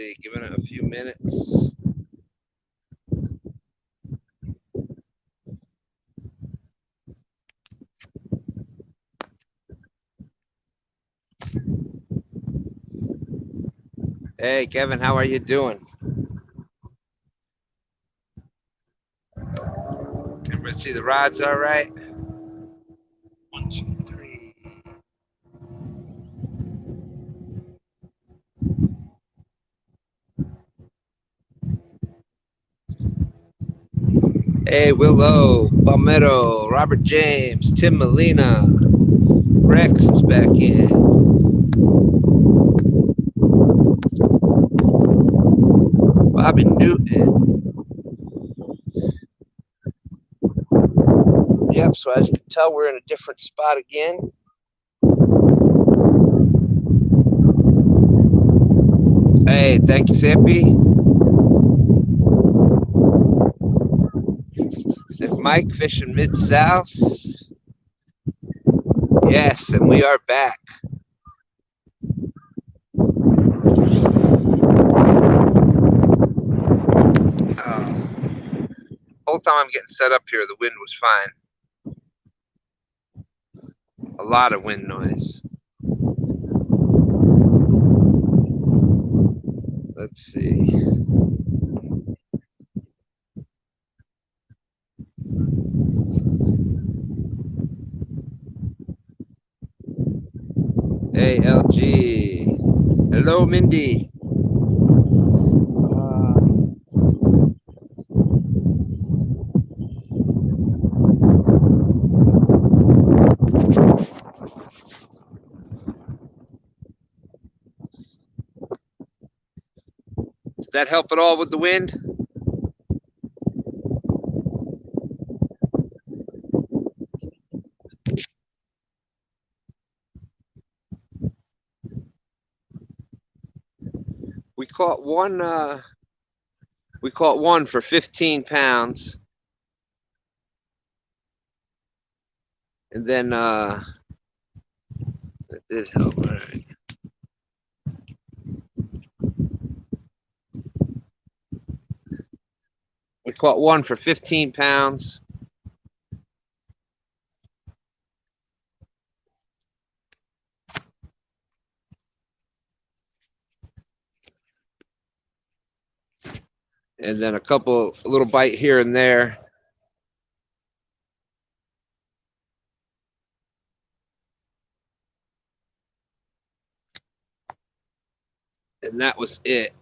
see, giving it a few minutes. Hey, Kevin, how are you doing? Everybody see the rods all right? 1, 2, 3. Hey, Willow, Palmetto, Robert James, Tim Molina, Rex is back in. Bobby Newton. Yep, so as you can tell, we're in a different spot again. Hey, thank you, Sappy. And Mike fishing Mid-South. Yes, and we are back. Whole time I'm getting set up here, the wind was fine. A lot of wind noise. Let's see. Hey, LG. Hello, Mindy. Did that help at all with the wind? We caught one for 15 pounds. And then it did help. All right. We caught one for 15 pounds. And then a little bite here and there. And that was it.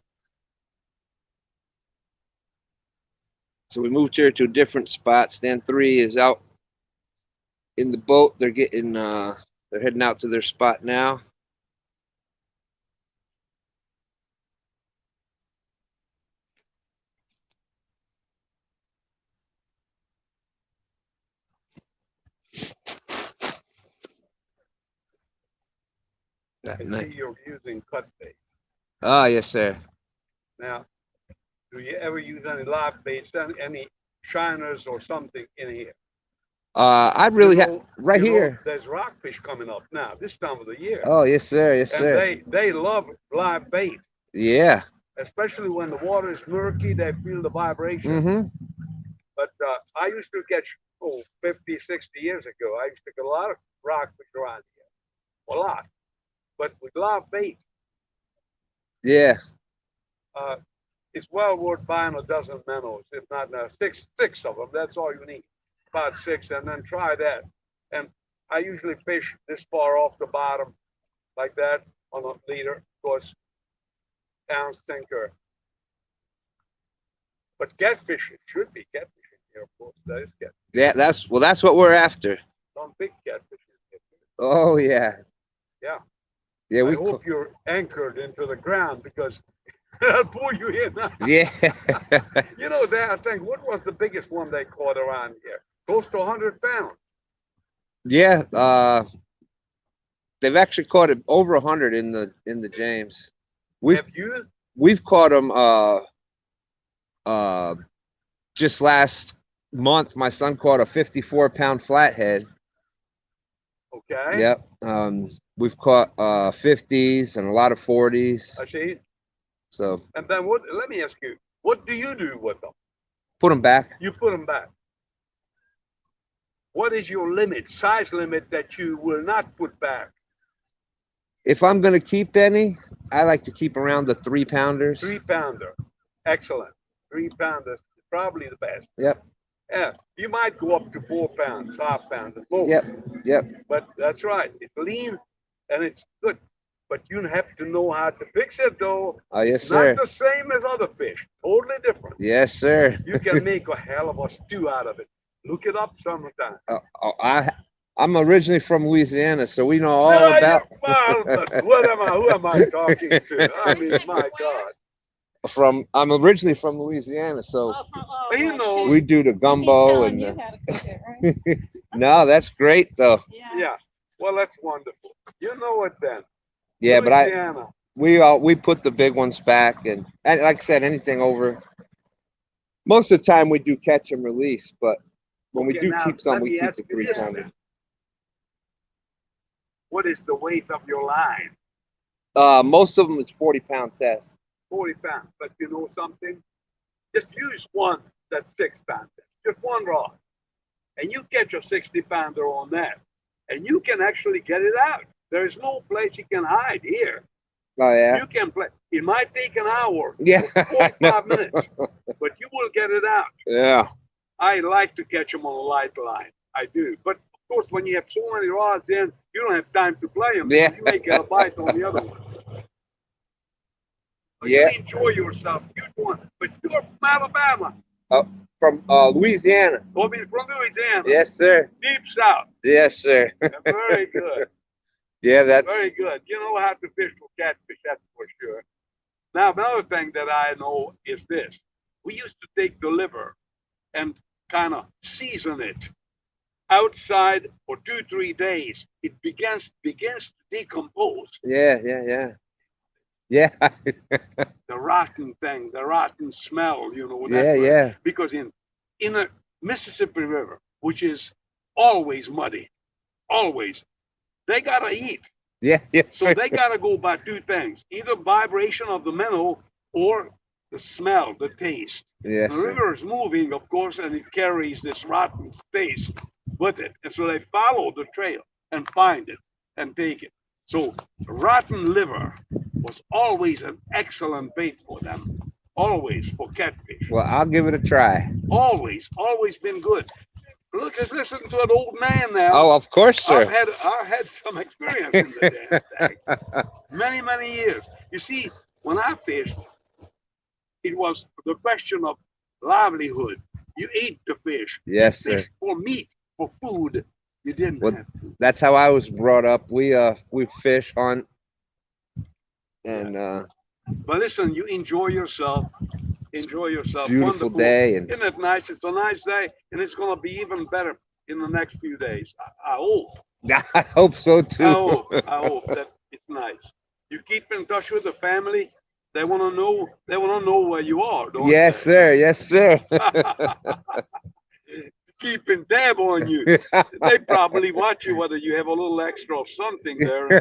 So we moved here to a different spot. STANday is out in the boat. They're getting they're heading out to their spot now. I see you're using cut bait. Ah, yes, sir. Now, do you ever use any live baits, any shiners or something in here? I really have right here. There's rockfish coming up now, this time of the year. Oh, yes, sir. Yes, sir. And they love live bait. Yeah. Especially when the water is murky, they feel the vibration. Mm-hmm. But I used to catch, 50, 60 years ago, I used to get a lot of rockfish around here. A lot. But with live bait. Yeah. It's well worth buying a dozen minnows, if not six of them. That's all you need, about 6, and then try that. And I usually fish this far off the bottom, like that, on a leader, of course, ounce sinker. But catfish, it should be catfish in here, of course. That is catfish. Yeah, that's what we're after. Some big catfish. Oh yeah. Yeah. Yeah. I hope you're anchored into the ground because I'll pull you in. Yeah. You know, I think, what was the biggest one they caught around here? Close to 100 pounds. Yeah. They've actually caught it over 100 in the James. We've caught them just last month. My son caught a 54-pound flathead. Okay. Yep. We've caught 50s and a lot of 40s. I see. So And then what? Let me ask you, what do you do with them? put them back. You put them back. What is your limit, size limit that you will not put back? If I'm gonna keep any, I like to keep around the 3-pounders. 3-pounder. Excellent. 3-pounders is probably the best. Yep. Yeah. You might go up to 4 pounds, 5 pounds at most. Yep. Yep. But that's right. It's lean and it's good. But you have to know how to fix it though. Oh yes, It's sir. not the same as other fish. Totally different. Yes, sir. You can make a hell of a stew out of it. Look it up sometime. I'm originally from Louisiana, so we know all No, about. well, but what am I? Who am I talking to? I mean, my God. I'm originally from Louisiana, so You know, we do the gumbo and. No, that's great though. Yeah. Well, that's wonderful. You know it then. Yeah, but Louisiana. we put the big ones back, and like I said, anything over. Most of the time we do catch and release, but when we Okay, do now, keep some, let we me keep ask the you this 3-pounder. then. What is the weight of your line? Most of them is 40-pound test. 40 pounds. But you know something? Just use one that's 6-pound. Just one rod. And you catch a 60-pounder on that. And you can actually get it out. There's no place you can hide here. Oh yeah. You can play. It might take an hour Yeah. or 45 minutes, but you will get it out. Yeah. I like to catch them on a light line. I do. But of course, when you have so many rods in, you don't have time to play them. Yeah. You may get a bite on the other one. But Yeah. you enjoy yourself. You one. But you're from Alabama. From Louisiana. I mean, from Louisiana. Yes, sir. Deep South. Yes, sir. Very good. Yeah, that's Very good. You know how to fish for catfish, that's for sure. Now, another thing that I know is this. We used to take the liver and kind of season it outside for 2-3 days. It begins to decompose. yeah. Yeah. The rotten thing, the rotten smell, you know. Yeah, yeah. Because in a Mississippi River, which is always muddy, always, they gotta eat. Yeah, yes, So sir. they gotta go by 2 things: either vibration of the minnow or the smell, the taste. Yes, The sir. river is moving, of course, and it carries this rotten taste with it. And so they follow the trail and find it and take it. So rotten liver was always an excellent bait for them. Always for catfish. Well, I'll give it a try. Always been good. Look, let's listen to an old man now. Oh, of course, sir. I've had some experience in the damn thing. Many years. You see, when I fished, it was the question of livelihood. You ate the fish. Yes, You sir. fished for meat, for food. You didn't Well, have to. That's how I was brought up. We fish, hunt, and But listen, you enjoy yourself. Enjoy yourself. beautiful Wonderful day, and Isn't it nice? It's a nice day, and it's going to be even better in the next few days. I hope. I hope so too. I hope that it's nice. You keep in touch with the family. They want to know. They want to know where you are. Don't Yes, sir. Yes, sir. they? Keeping tab on you. They probably watch you whether you have a little extra of something there.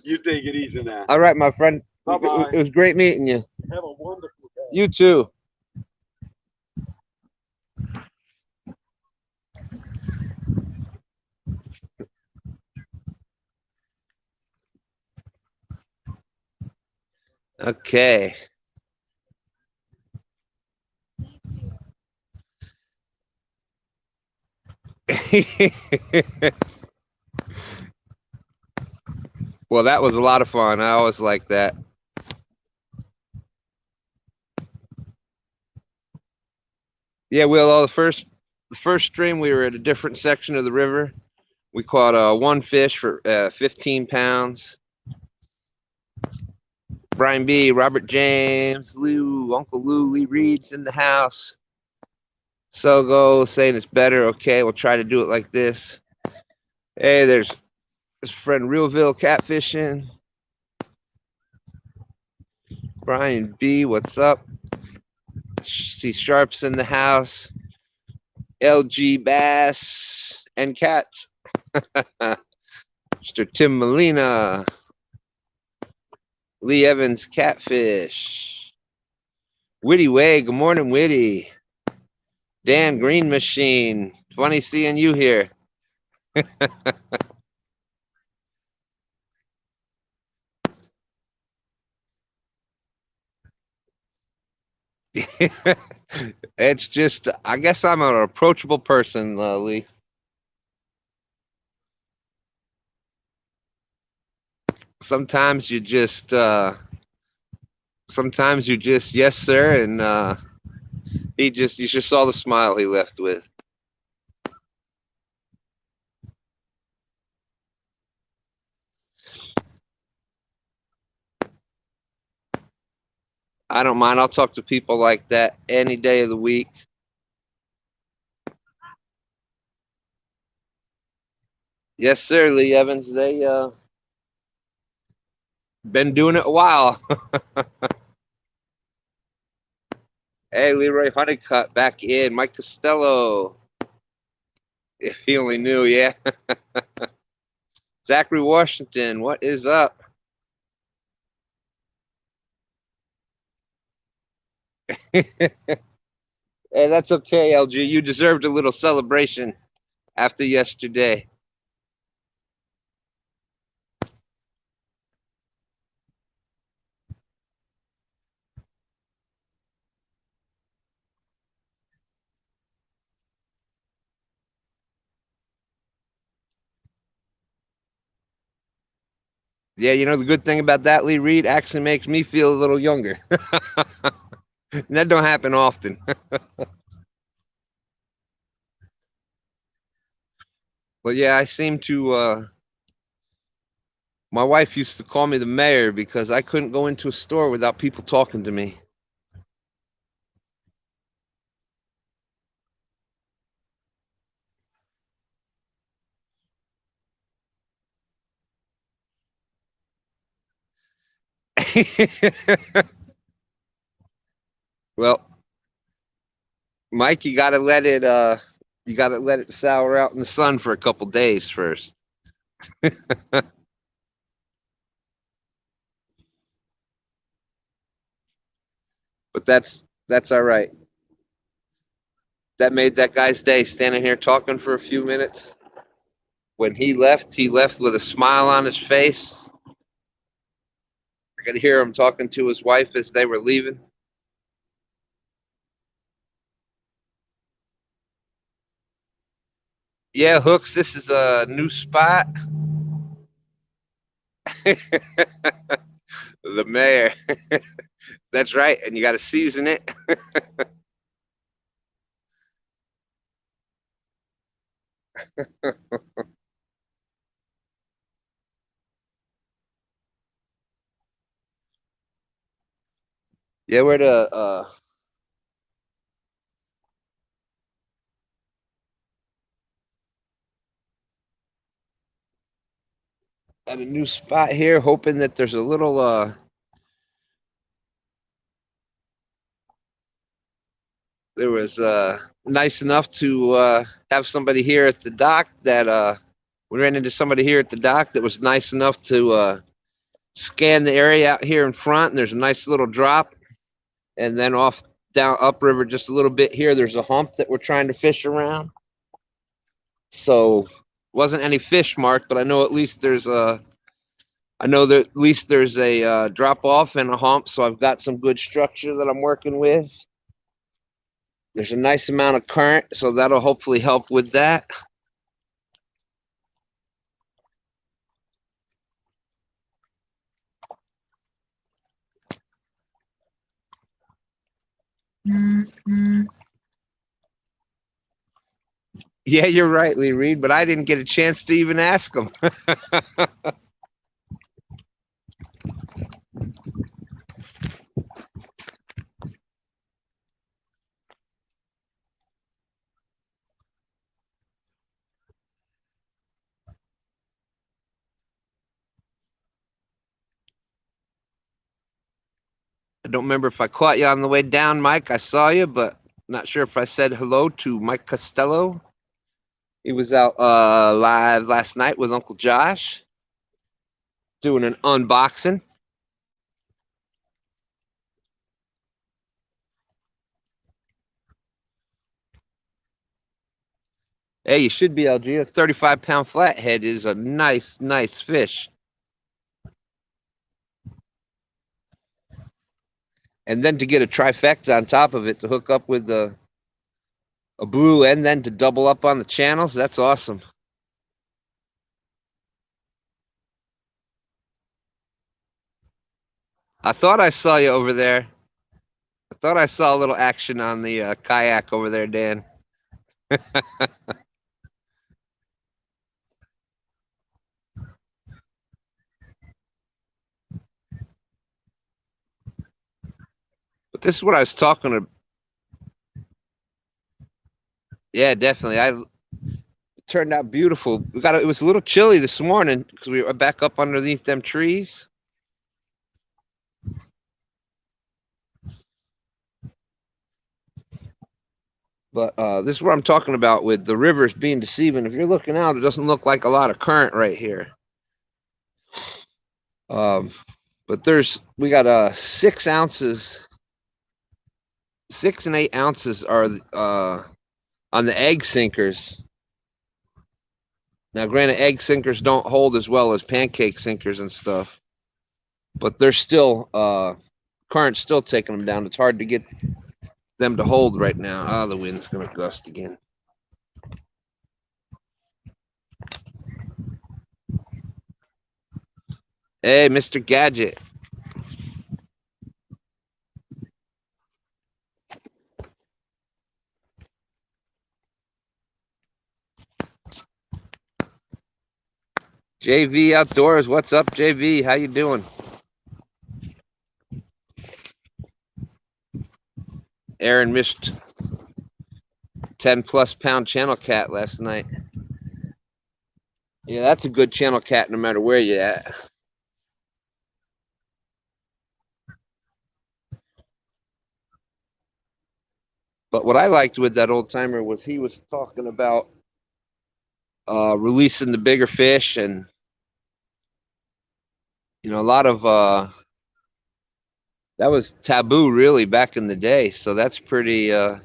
You take it easy now. All right, my friend. Bye-bye. It was great meeting you. Have a wonderful day. You too. Okay. Well, that was a lot of fun. I always like that. Yeah, well, the first stream we were at a different section of the river. We caught one fish for 15 pounds. Brian B, Robert James, Lou, Uncle Lou, Lee Reed's in the house. Sogo saying it's better. Okay, we'll try to do it like this. Hey, there's friend Realville catfishing. Brian B, what's up? See Sharps in the house. LG Bass and Cats. Mr. Tim Molina. Lee Evans, catfish. Witty Way, good morning, Witty. Dan Green Machine, funny seeing you here. It's just, I guess I'm an approachable person, Lee. Sometimes you just, yes, sir, and you just saw the smile he left with. I don't mind. I'll talk to people like that any day of the week. Yes, sir, Lee Evans. They been doing it a while. Hey, Leroy Honeycutt back in. Mike Costello. If he only knew, yeah. Zachary Washington, what is up? Hey, that's okay, LG. You deserved a little celebration after yesterday. Yeah, you know the good thing about that, Lee Reed, actually makes me feel a little younger. That don't happen often. But yeah, I seem to. My wife used to call me the mayor because I couldn't go into a store without people talking to me. Well, Mike, you gotta let it sour out in the sun for a couple days first. But that's all right. That made that guy's day standing here talking for a few minutes. When he left with a smile on his face. I could hear him talking to his wife as they were leaving. Yeah, Hooks, this is a new spot. The mayor. That's right, and you got to season it. Yeah, we're at a new spot here, hoping that there's a little there was nice enough to have somebody here at the dock that we ran into somebody here at the dock that was nice enough to scan the area out here in front, and there's a nice little drop, and then off down upriver just a little bit here there's a hump that we're trying to fish around. So wasn't any fish marked, but I know at least there's a drop off and a hump, so I've got some good structure that I'm working with. There's a nice amount of current, so that'll hopefully help with that. Yeah, you're right, Lee Reed, but I didn't get a chance to even ask him. I don't remember if I caught you on the way down, Mike. I saw you, but not sure if I said hello to Mike Costello. He was out live last night with Uncle Josh doing an unboxing. Hey, you should be, LG. A 35-pound flathead is a nice fish. And then to get a trifecta on top of it to hook up with a blue and then to double up on the channels, that's awesome. I thought I saw you over there. I thought I saw a little action on the kayak over there, Dan. But this is what I was talking about. Yeah, definitely. It turned out beautiful. It was a little chilly this morning because we were back up underneath them trees. But this is what I'm talking about with the rivers being deceiving. If you're looking out, it doesn't look like a lot of current right here. But we got 6 ounces. 6 and 8 ounces are on the egg sinkers. Now, granted, egg sinkers don't hold as well as pancake sinkers and stuff, but they're still current's still taking them down. It's hard to get them to hold right now. Ah, the wind's gonna gust again. Hey, Mr. Gadget. JV Outdoors, what's up, JV? How you doing? Aaron missed 10+ pound channel cat last night. Yeah, that's a good channel cat no matter where you're at. But what I liked with that old timer was he was talking about releasing the bigger fish, and a lot of that was taboo really back in the day. So that's pretty that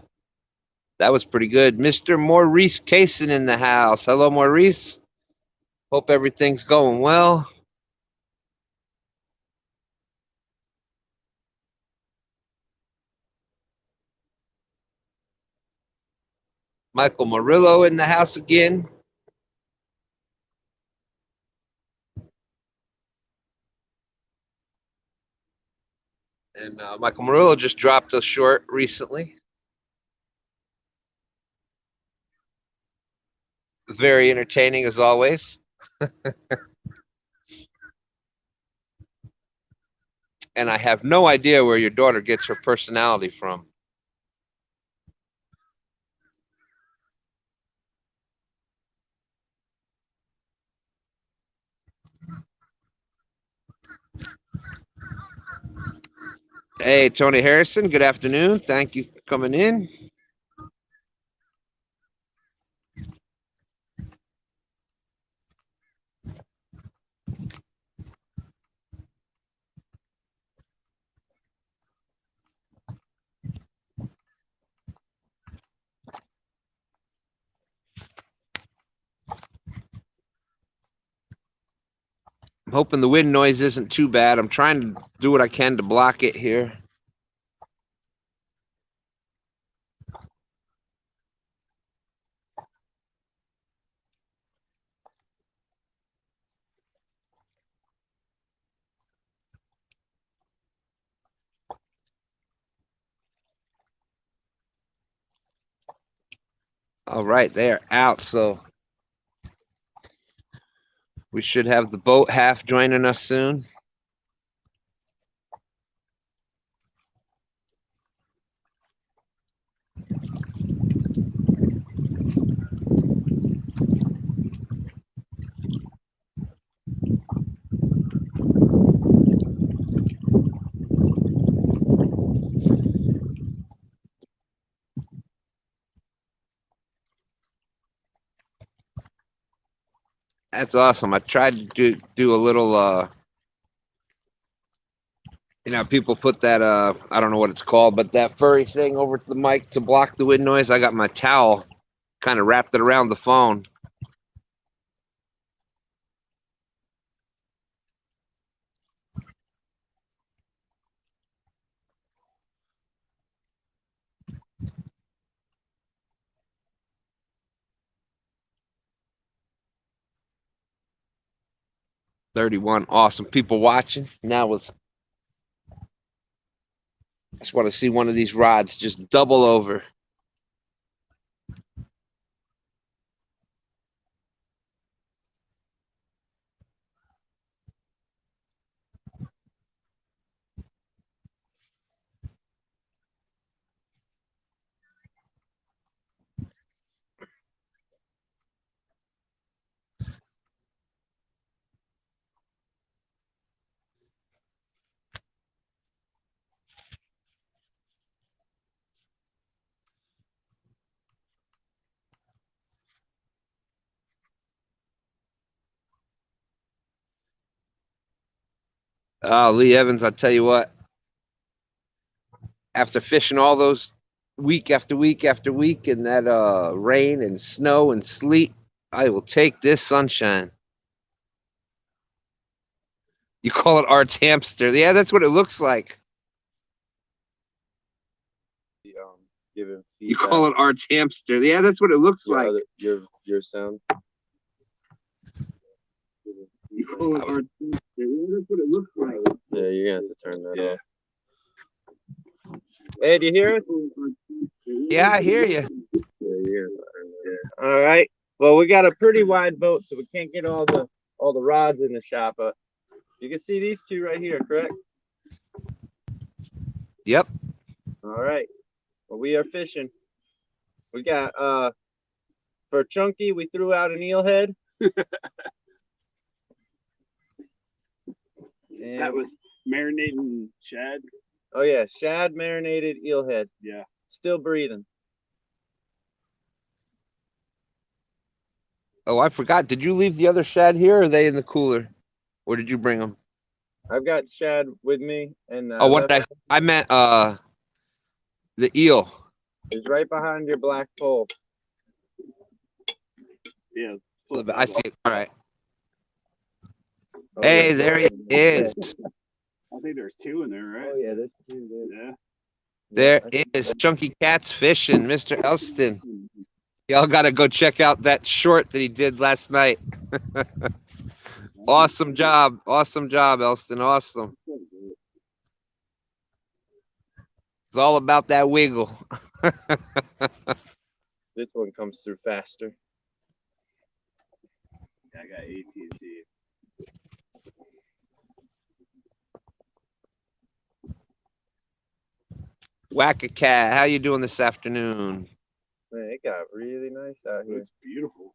was pretty good. Mr. Maurice Cason in the house. Hello, Maurice. Hope everything's going well. Michael Murillo in the house again. And Michael Murillo just dropped a short recently. Very entertaining as always. And I have no idea where your daughter gets her personality from. Hey, Tony Harrison, good afternoon. Thank you for coming in. I'm hoping the wind noise isn't too bad. I'm trying to do what I can to block it here. All right, they are out, so we should have the boat half joining us soon. That's awesome. I tried to do a little people put that I don't know what it's called, but that furry thing over to the mic to block the wind noise. I got my towel kind of wrapped it around the phone. $31. Awesome. People watching. Now with I just want to see one of these rods just double over. Lee Evans, I tell you what, after fishing all those week after week after week in that rain and snow and sleet, I will take this sunshine. You call it Art's hamster. Yeah, that's what it looks like. Give him feedback. You call it Art's hamster. Yeah, that's what it looks like. Your sound. You call it Art's hamster. Yeah, that's what it looks like. Yeah, you're gonna have to turn that off. Hey, do you hear us? Yeah, I hear you. Yeah, you're gonna turn that off. All right. Well, we got a pretty wide boat, so we can't get all the rods in the shop. But you can see these two right here, correct? Yep. All right. Well, we are fishing. We got for Chunky, we threw out an eel head. And that was marinating shad. Oh yeah, shad marinated eel head. Yeah. Still breathing. Oh, I forgot. Did you leave the other shad here, or are they in the cooler? Or did you bring them? I've got shad with me, and Oh, what did I meant the eel. It's right behind your black pole. Yeah. I see it. All right. Oh, Hey, yeah. there he is. I think there's two in there, right? Oh yeah, there's two there. Yeah. There is Chunky Cat's fishing, Mr. Elston. Y'all got to go check out that short that he did last night. Awesome job. Awesome job, Elston. Awesome. It's all about that wiggle. This one comes through faster. Yeah, I got AT&T. Whack-a-cat, how you doing this afternoon? Man, it got really nice out here. It's beautiful.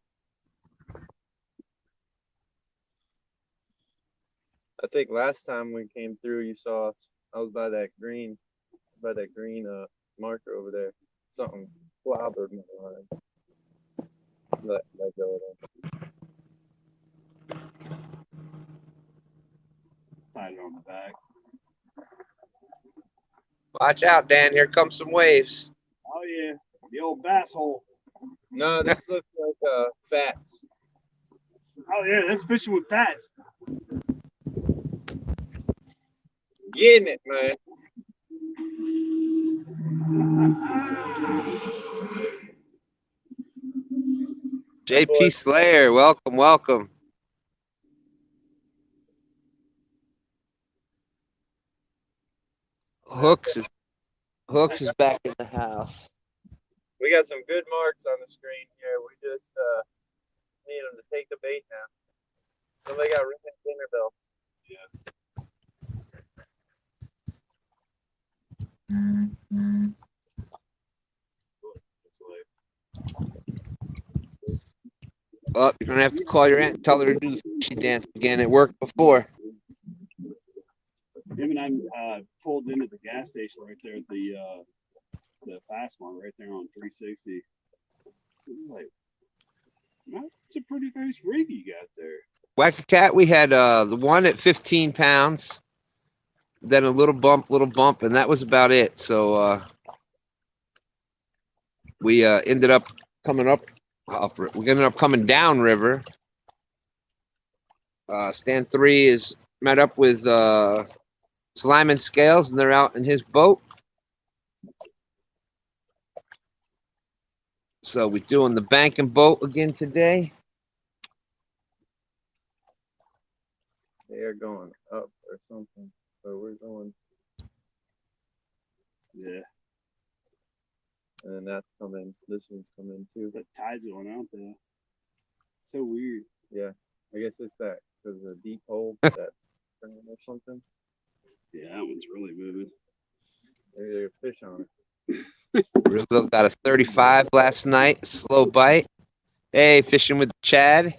I think last time we came through, you saw us. I was by that green marker over there. Something clobbered my line. Let go of that. Tied it on the back. Watch out, Dan. Here comes some waves. Oh yeah, the old bass hole. No, this looks like fats. Oh yeah, that's fishing with fats. Getting it, man. JP Slayer, welcome, welcome. Hooks is back in the house. We got some good marks on the screen here. We just need them to take the bait now. Somebody got ring and dinner bell. Oh, you're gonna have to call your aunt and tell her to do the fishy dance again. It worked before. Him and I pulled into the gas station right there at the fast one right there on 360. Like, that's a pretty nice rig you got there. Whack-a-cat, we had the one at 15 pounds, then a little bump, and that was about it. So we ended up coming up We're gonna end up coming down river. Stan3 is met up with Slimenscales, and they're out in his boat. So we're doing the banking boat again today. They are going up or something. So we're going. Yeah. And then that's coming. This one's coming too. The tide's going out there. So weird. Yeah. I guess it's that because of the deep hole that or something. Yeah, that one's really moving. Maybe there's fish on it. Rizzo got a 35 last night, slow bite. Hey, fishing with Chad.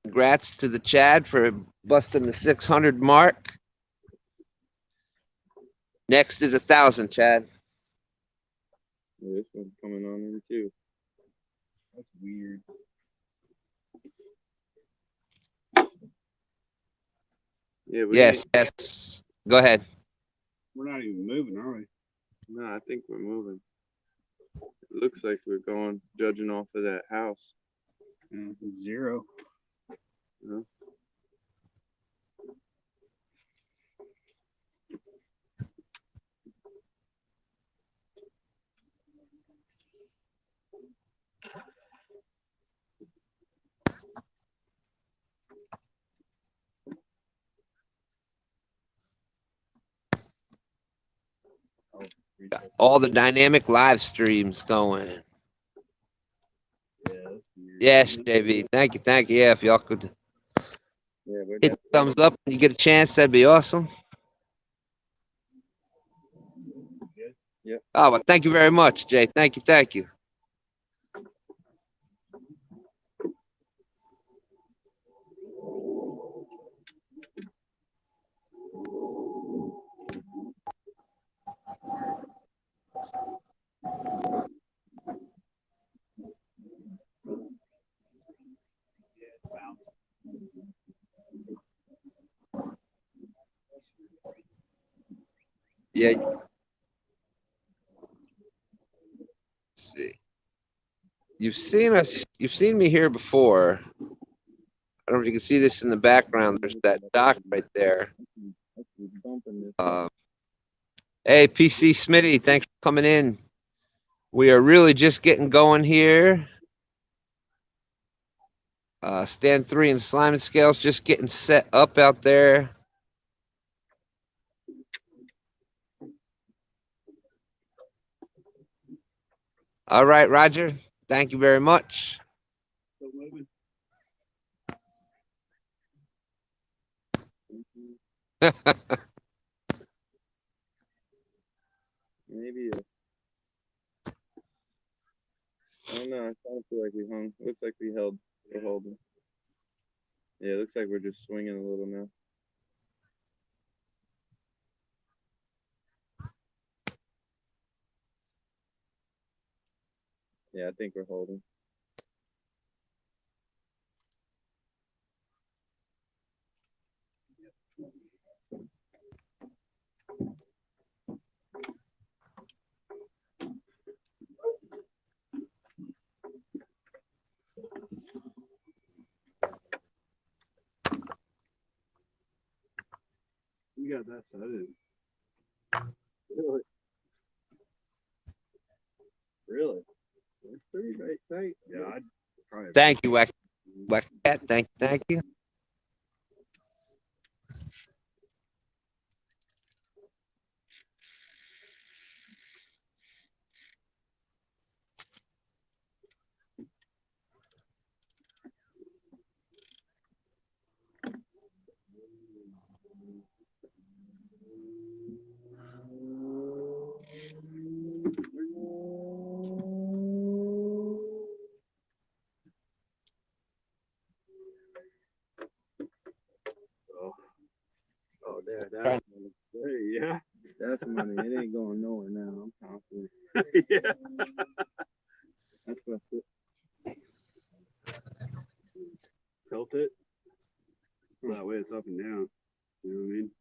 Congrats to the Chad for busting the 600 mark. Next is 1,000, Chad. Yeah, this one's coming on in too. That's weird. Yeah, Yes. Go ahead. We're not even moving, are we? No, I think we're moving. It looks like we're going, judging off of that house. Yeah, 0. Yeah. Got all the dynamic live streams going. Yeah, that's weird. Yes, JV. Thank you. Yeah, if y'all could Yeah, we're hit the thumbs up when you get a chance, that'd be awesome. Yep. Oh, well, thank you very much, Jay. Thank you. Yeah. Let's see. You've seen me here before. I don't know if you can see this in the background. There's that dock right there. Hey, PC Smitty, thanks for coming in. We are really just getting going here. Stan3 and Slimenscales just getting set up out there. All right, Roger. Thank you very much. Maybe. I don't know. I kind of feel like we hung. Looks like we held. We're holding. Yeah, it looks like we're just swinging a little now. Yeah, I think we're holding. You got that side in. Really? It's pretty tight. Yeah, I'd probably. Thank you, Wack Cat. Thank you. Oh, there, that's money. Hey, yeah, that's money. It ain't going nowhere now. I'm confident. Yeah. That's what it. Tilt it. So that way it's up and down. You know what I mean?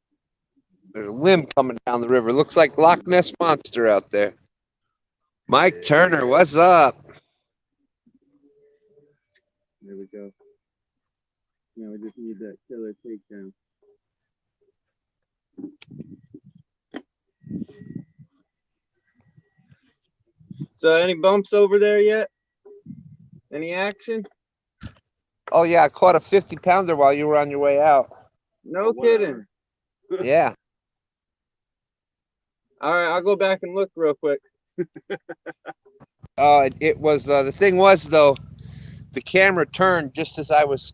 There's a limb coming down the river. Looks like Loch Ness Monster out there. Mike Turner, what's up? There we go. Now we just need that killer takedown. So any bumps over there yet? Any action? Oh yeah, I caught a 50-pounder while you were on your way out. No kidding. Yeah. All right, I'll go back and look real quick. It was the thing was though, the camera turned just as I was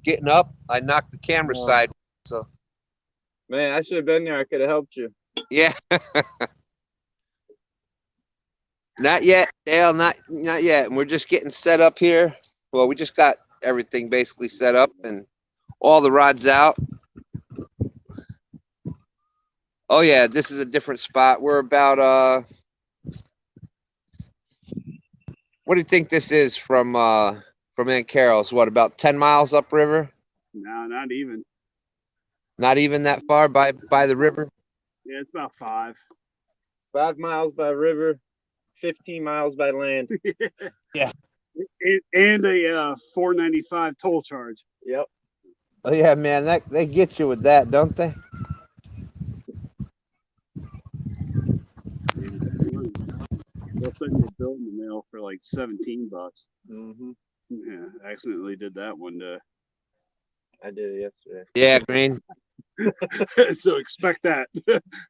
getting up. I knocked the camera side. So Man, I should have been there. I could have helped you. yeah. Not yet, Dale. Not yet. And we're just getting set up here. Well, we just got everything basically set up and all the rods out. Oh yeah, this is a different spot. We're about what do you think this is from Aunt Carol's? What, about 10 miles upriver? No, not even. Not even that far by the river? Yeah, it's about 5. 5 miles by river, 15 miles by land. Yeah. And a 4.95 toll charge. Yep. Oh yeah, man, they get you with that, don't they? They'll send you a bill in the mail for like $17. Mm-hmm. Yeah, I accidentally did that one day. I did it yesterday. Yeah, Green. So expect that.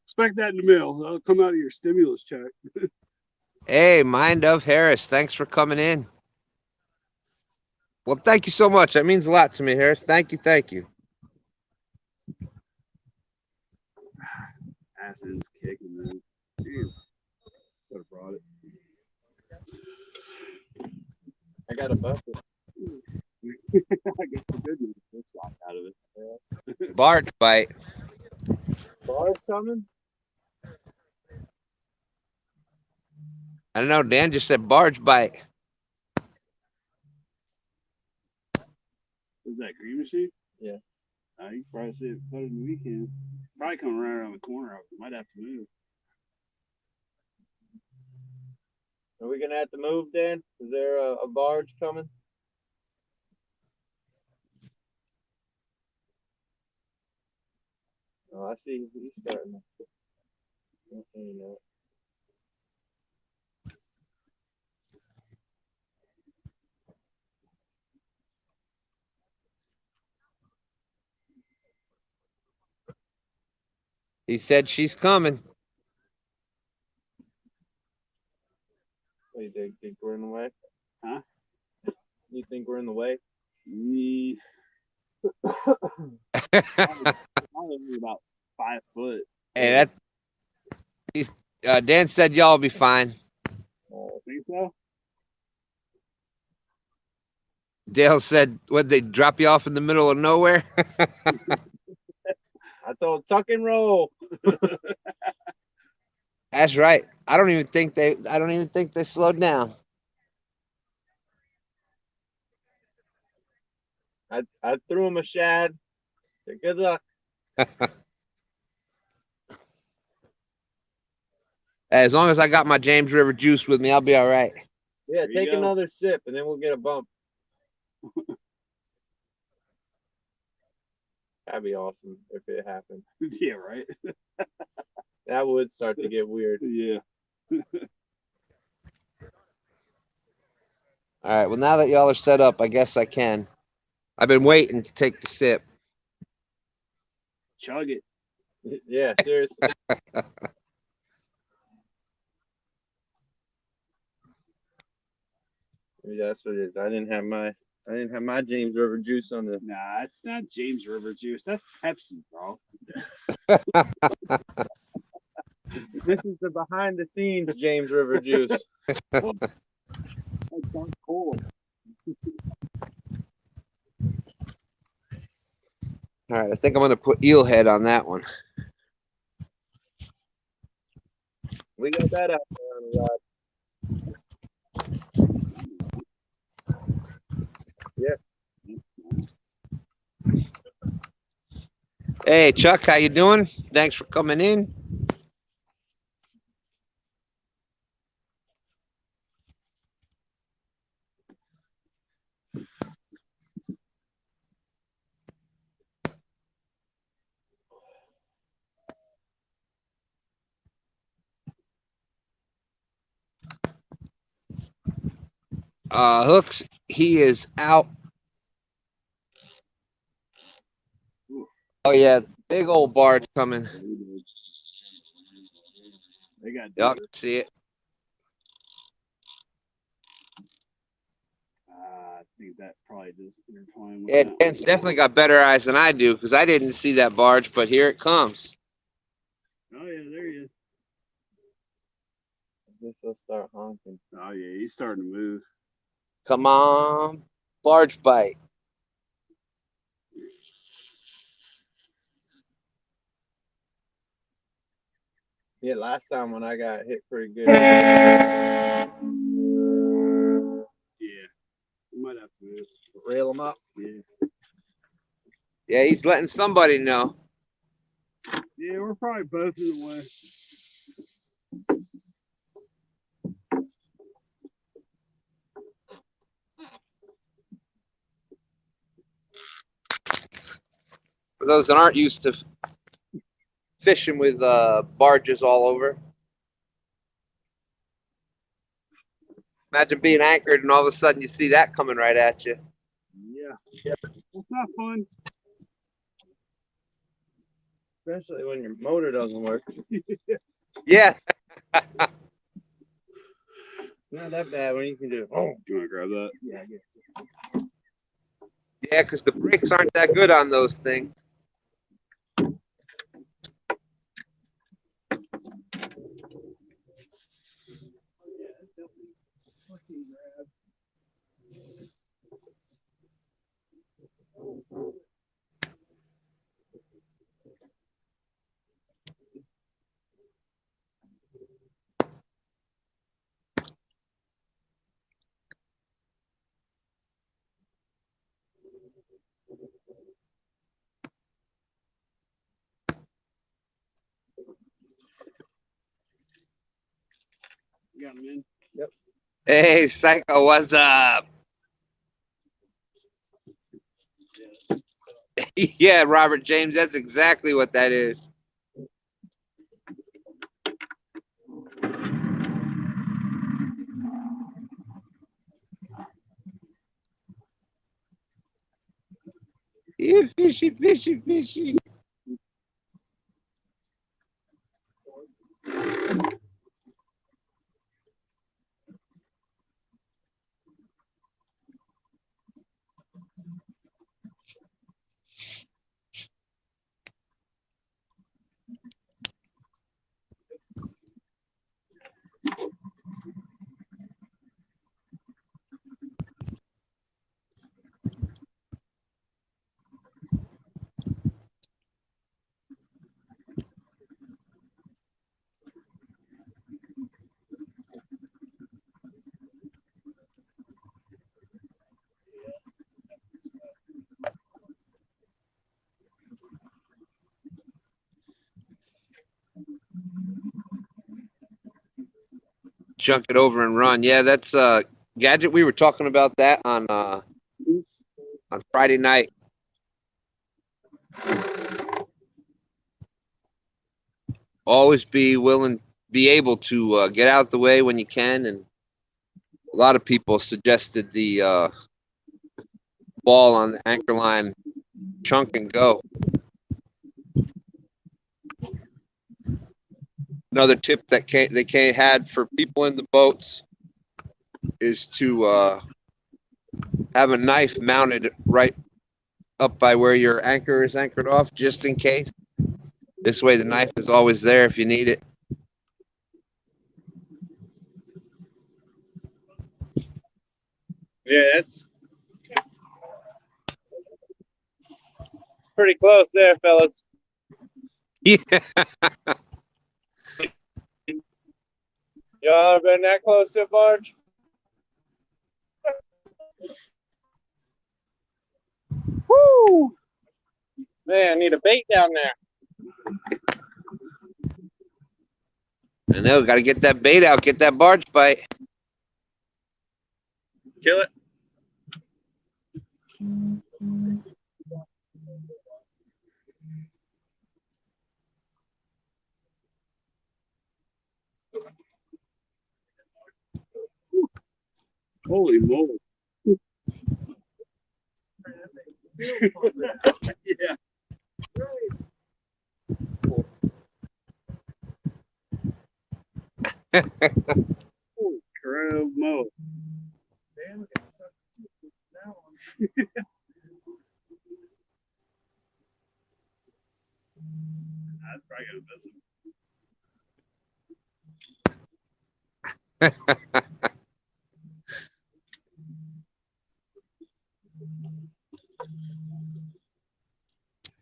Expect that in the mail. That'll come out of your stimulus check. Hey, Mind of Harris, thanks for coming in. Well, thank you so much. That means a lot to me, Harris. Thank you, thank you. Athens kicking, man. Damn. Could have brought it. I got a bucket. I guess the good news is locked out of it. Barge bite. Barge coming? I don't know. Dan just said barge bite. Is that green machine? Yeah. You can probably see it better than the weekend. Probably coming right around the corner. I might have to move. Are we gonna have to move, Dan? Is there a barge coming? Oh, I see. He's starting. You know. He said she's coming. What do you think we're in the way? Huh? You think we're in the way? Me. Probably about 5 foot. Hey, Dan said y'all will be fine. Think so? Dale said, would they drop you off in the middle of nowhere? I told tuck and roll. That's right. I don't even think they slowed down. I threw him a shad. Said, good luck. As long as I got my James River juice with me, I'll be all right. Yeah, There you take go. another sip and then we'll get a bump. That'd be awesome if it happened. Yeah, right. That would start to get weird. Yeah. All right. Well, now that y'all are set up, I guess I can. I've been waiting to take the sip. Chug it. Yeah, seriously. Maybe that's what it is. I didn't have my James River juice on the. Nah, it's not James River juice. That's Pepsi, bro. This is the behind the scenes James River juice. It's like dark cola. All right. I think I'm going to put eel head on that one. We got that out there on the rod. Yeah. Hey, Chuck, how you doing? Thanks for coming in. Hooks, he is out. Oh yeah, big old barge coming. They got Y'all deeper. can see it. I think that probably just intertwined with Yeah, that Dan's definitely got better eyes than I do because I didn't see that barge, but here it comes. one. Oh yeah, there he is. I guess they'll start honking. Oh yeah, he's starting to move. Come on, barge bite. Yeah, last time when I got hit pretty good. Yeah, we might have to move. Rail them up. Yeah, Yeah, he's letting somebody know. yeah, we're probably both in the way. For those that aren't used to fishing with barges all over, imagine being anchored and all of a sudden you see that coming right at you. Yeah, it's not fun. Especially when your motor doesn't work. Yeah, Not that bad when you can do it. Oh, Do you want to grab that? yeah, I guess. yeah, because the brakes aren't that good on those things. You got him in. Hey, Psycho, what's up? Yeah, Robert James, that's exactly what that is. Yeah, fishy, fishy, fishy. Chunk it over and run. Yeah, that's Gadget. We were talking about that on Friday night. Always be willing, be able to get out the way when you can, and a lot of people suggested the ball on the anchor line, chunk and go. Another tip that they had for people in the boats is to have a knife mounted right up by where your anchor is anchored off, just in case. This way, the knife is always there if you need it. Yeah, it's pretty close there, fellas. Yeah. Y'all ever been that close to a barge? Woo! Man, I need a bait down there. I know, got to get that bait out, get that barge bite. Kill it. Holy moly. Yeah. Holy crap, mo. That's probably gonna miss him.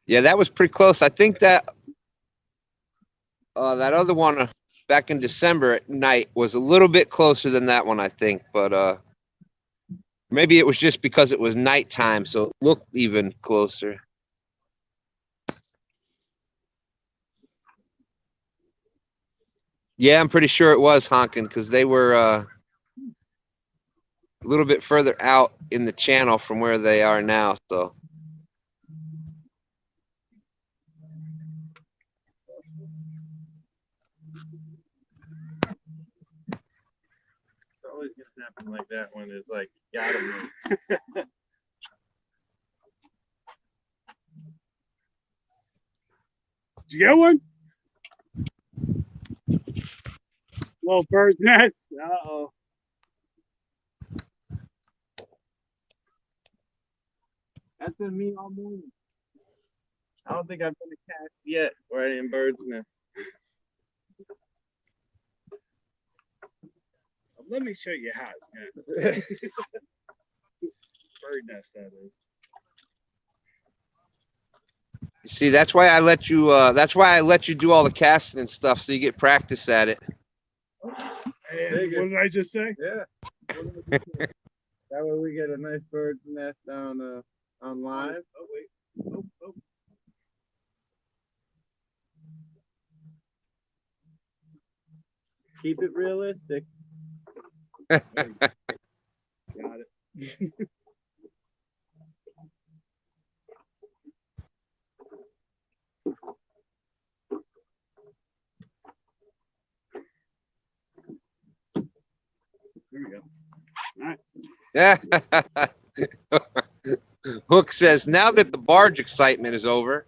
Yeah, that was pretty close. I think that that other one back in December at night was a little bit closer than that one, I think. But maybe it was just because it was nighttime, so it looked even closer. Yeah, I'm pretty sure it was honking because they were a little bit further out in the channel from where they are now. So It's always gonna happen like that when it's like, got him. Did you get one? Little bird's nest. Uh-oh. That's been me all morning. I don't think I've been a cast yet where I am bird's nest. Let me show you how it's gonna. Bird nest, that is. you see, that's why I let you. That's why I let you do all the casting and stuff, so you get practice at it. Hey, what did I just say? Yeah. That way we get a nice bird's nest on live. Oh, wait. Oh. Keep it realistic. Got it. There we go. All right. Yeah. Hook says, now that the barge excitement is over,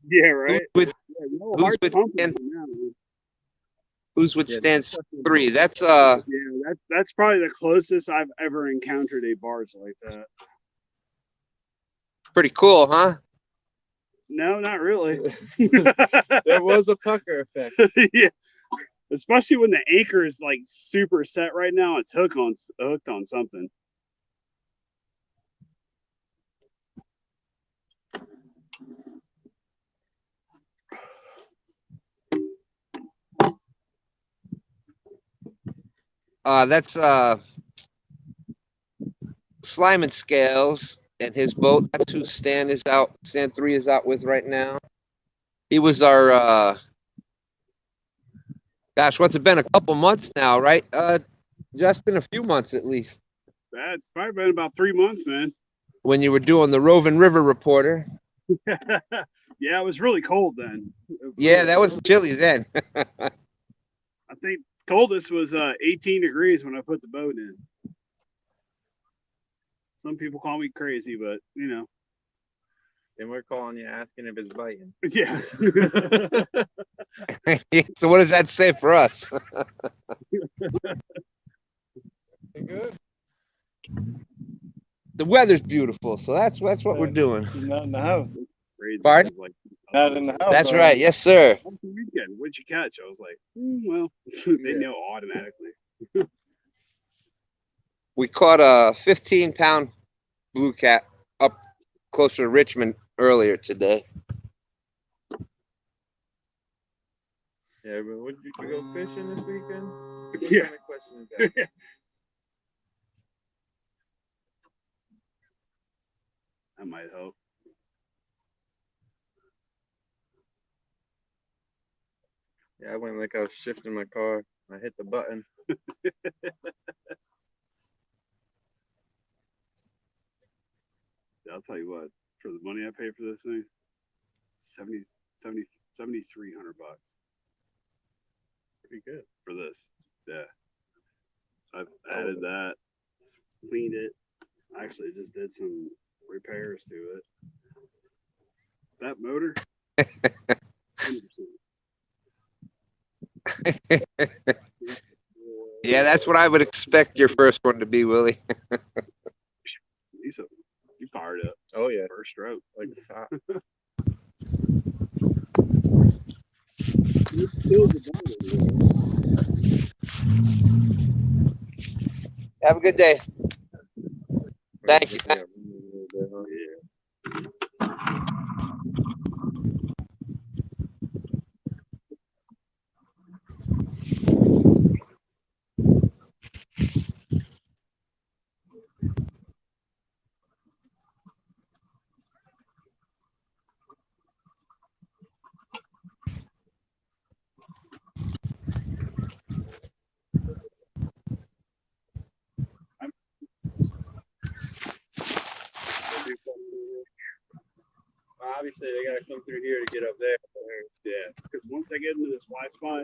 Yeah, right. who's with, Yeah, no who's hard with pumping Stan- right now, man. who's with Yeah, Stan3? That's Yeah, that's probably the closest I've ever encountered a barge like that. pretty cool, huh? No, not really. There was a pucker effect. Yeah, especially when the anchor is like super set right now. It's hooked on something. That's Slimenscales and his boat. That's who Stan3 is out with right now. He was our gosh, what's it been? A couple months now, right? Justin, a few months at least. That's probably been about 3 months, man. When you were doing the Roving River Reporter. Yeah, it was really cold then. Yeah, that was chilly then. I think coldest was 18 degrees when I put the boat in. Some people call me crazy, but you know. And we're calling you asking if it's biting. Yeah. So what does that say for us? Good. The weather's beautiful, so that's what we're doing. Not in the house. Crazy. Pardon? Like, Not in the house. That's right, yes, sir. How was the weekend? What'd you catch? I was like, well, they know automatically. We caught a 15-pound blue cat up closer to Richmond earlier today. Yeah, but would you go fishing this weekend? What Yeah. kind of question is that? I might hope. Yeah, I went like I was shifting my car. I hit the button. Yeah, I'll tell you what, for the money I pay for this thing, 7,300 bucks. Pretty good. For this. Yeah. I've added that, cleaned it. Actually just did some repairs to it. That motor, 100%. Yeah, that's what I would expect your first one to be, Willie. You fired up. Oh yeah, First stroke. like hot. Have a good day. Thank you. Yeah. Obviously, they gotta come through here to get up there. Yeah, because once I get into this wide spot,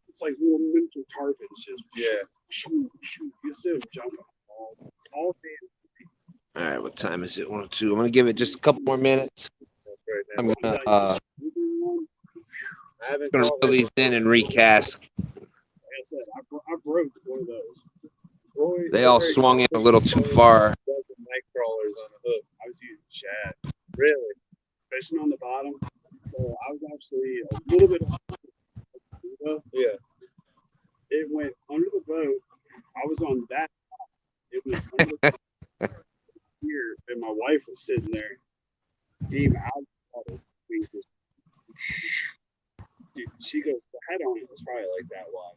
it's like little miniature tarpons just shoot. You see them jumping all day. All right, what time is it? 1:02. I'm gonna give it just a couple more minutes. I'm gonna reel these in and recast. Like I said, I broke one of those. They all swung in a little too far. Night crawlers on the hook. I was using Shad, Really? fishing on the bottom. So I was actually a little bit. Yeah. It went under the boat. I was on that side. It went under the boat here, and my wife was sitting there. Came out of the water. Dude, she goes, the head on it was probably like that wide.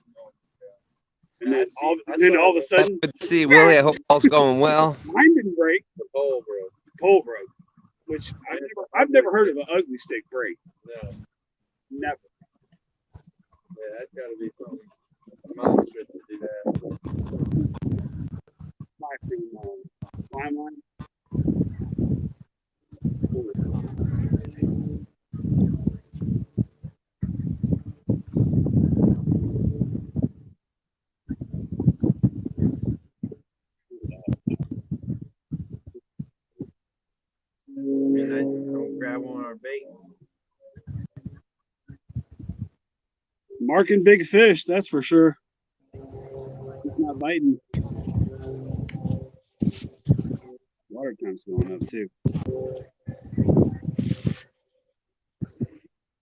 And then all of a sudden, Good to see, Willie. I hope all's going well. mine didn't break. The pole broke. The pole broke, which I've never heard of an ugly stick break. No. Never. Yeah, that's gotta be something monstrous to do that. My from slime line. Be nice to come grab one of our baits. Marking big fish, that's for sure. It's not biting. Water time's going up too.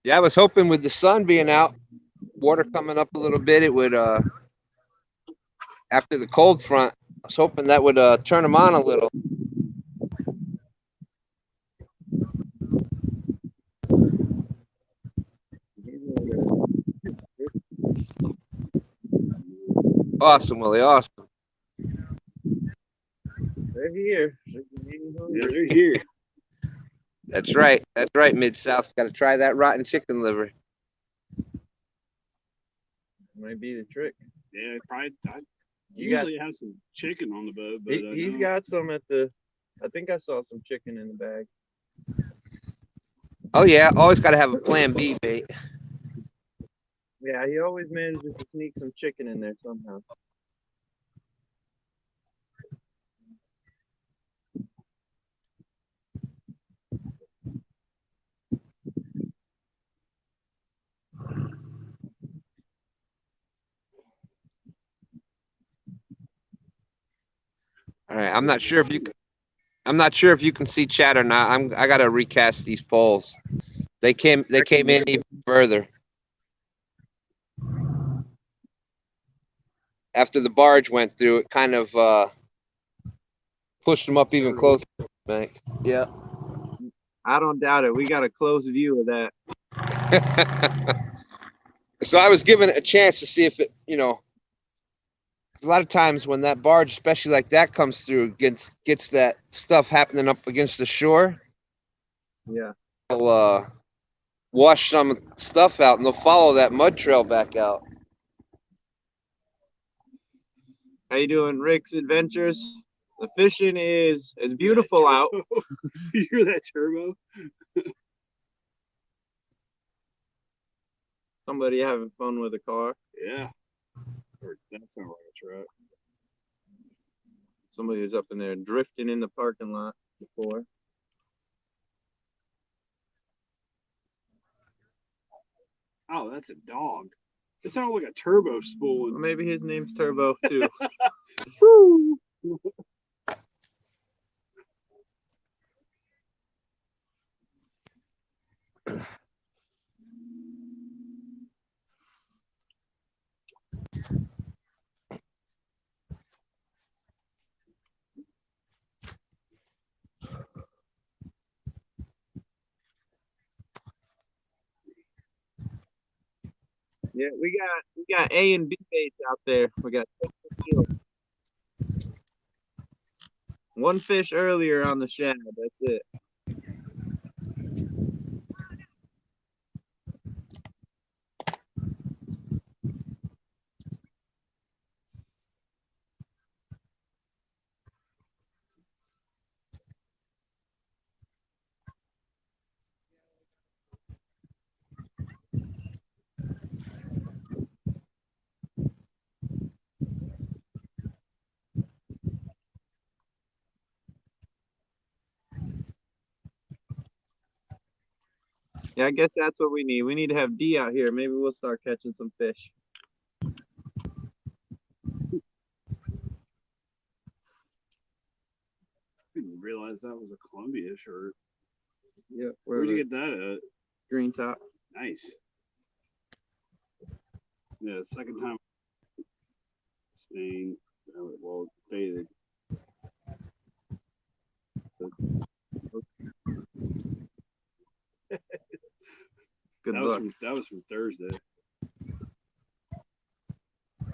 Yeah, I was hoping with the sun being out, water coming up a little bit, it would after the cold front, I was hoping that would turn them on a little. Awesome, Willie, awesome. They're here. Yeah, they're here. That's right, Mid-South. Got to try that rotten chicken liver. Might be the trick. Yeah, probably. You got- Usually it has some chicken on the boat, but He's got some at the. I think I saw some chicken in the bag. Oh yeah, always got to have a plan B bait. Yeah, he always manages to sneak some chicken in there somehow. All right, I'm not sure if you can see chat or not. I got to recast these poles. They came in even further. After the barge went through, it kind of pushed them up even closer. Yeah. I don't doubt it. We got a close view of that. So I was given a chance to see if it, a lot of times when that barge, especially like that, comes through, gets that stuff happening up against the shore. Yeah. It'll wash some stuff out, and they'll follow that mud trail back out. How you doing, Rick's Adventures? The fishing is beautiful out. You hear that turbo? Somebody having fun with a car. Yeah. Or that sounds like a truck. Somebody was up in there drifting in the parking lot before. Oh, that's a dog. It sounded like a turbo spool. Well, maybe his name's Turbo too. Woo! Yeah, we got A and B baits out there. We got one fish earlier on the Shad. That's it. Yeah, I guess that's what we need. We need to have D out here. Maybe we'll start catching some fish. Didn't realize that was a Columbia shirt. Yeah, Where'd you get that at? Green top. Nice. Yeah, the second time stain, well, faded. Good That luck. was from Thursday. I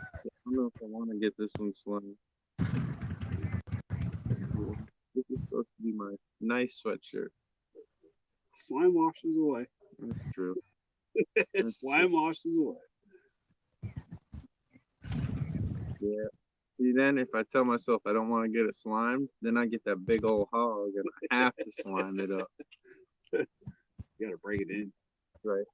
don't know if I want to get this one slung. This is supposed to be my nice sweatshirt. Slime washes away. That's true. Slime washes away. Yeah. See, then if I tell myself I don't want to get it slimed, then I get that big old hog and I have to slime it up. You gotta break it in. Right.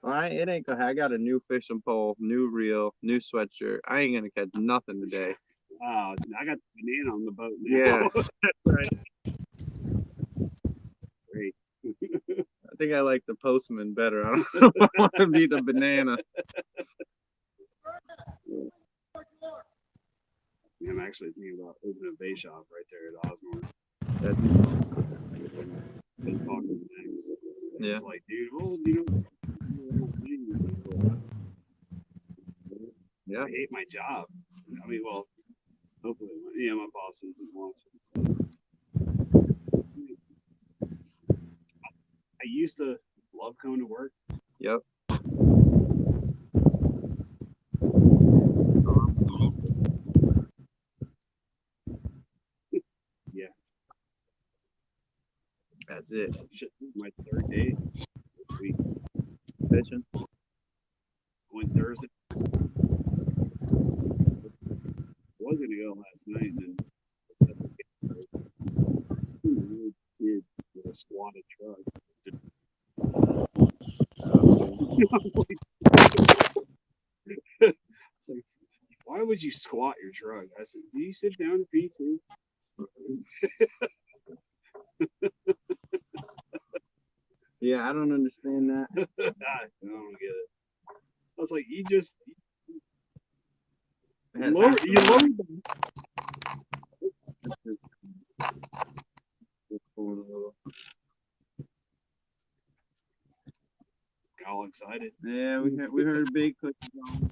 All right, it ain't gonna. I got a new fishing pole, new reel, new sweatshirt. I ain't gonna catch nothing today. I got the banana on the boat now. Yeah, that's right. Great. I think I like the postman better. I don't want to be the banana. I'm actually thinking about opening a bait shop right there at Osborne. Been talking to things. Yeah. It's like, dude, well, you know, Yeah. I hate my job. I mean, well, hopefully, yeah, my boss wants it. I used to love coming to work. Yep. Yeah. That's it. Shit, my third day this week. Fishing. Went Thursday. Was gonna go last night, and then kid with a squatted truck. I was like, why would you squat your truck? I said, do you sit down to pt2? Yeah, I don't understand that. I don't get it. I was like, you Lower all excited. Yeah, we heard big cookies on.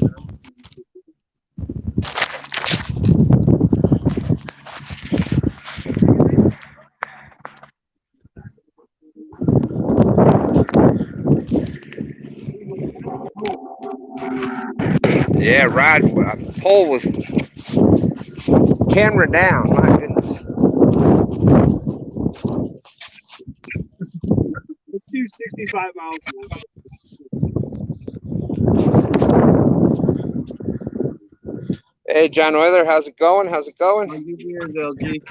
Yeah, ride pole was camera down. My goodness. let's do 65 miles an hour. Hey, John Euler, how's it going? How's it going? 100 years, LG.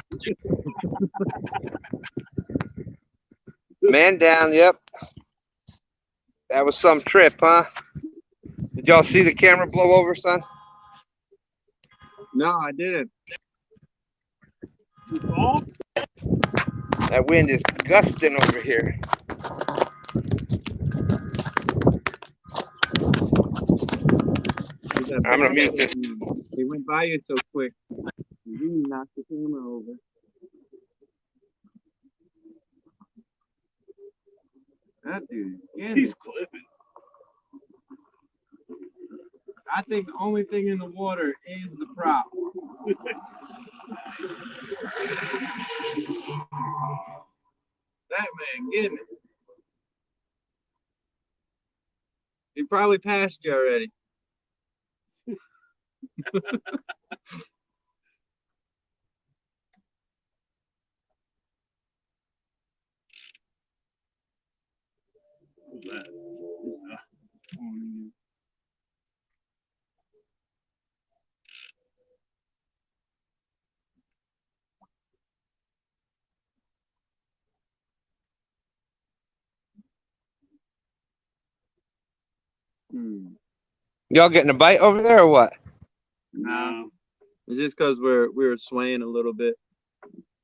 Man down, yep. That was some trip, huh? Did y'all see the camera blow over, son? No, I didn't. You fall? That wind is gusting over here. I'm gonna mute this. He went by you so quick. You knocked the camera over. That dude, yeah. He's clipping. I think the only thing in the water is the prop. That man getting it. He probably passed you already. What's that? Y'all getting a bite over there or what? No. It's just because we were swaying a little bit.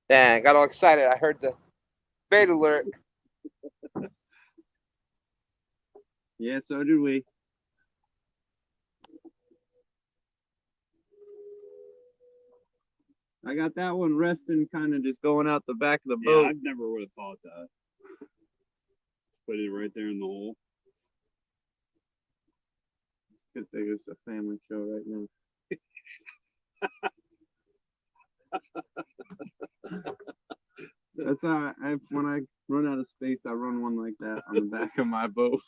Dang, got all excited. I heard the bait alert. Yeah, so did we. I got that one resting, kind of just going out the back of the Yeah, boat. I never would have thought that. Put it right there in the hole. Good thing it's a family show right now. That's how when I run out of space, I run one like that on the back of my boat.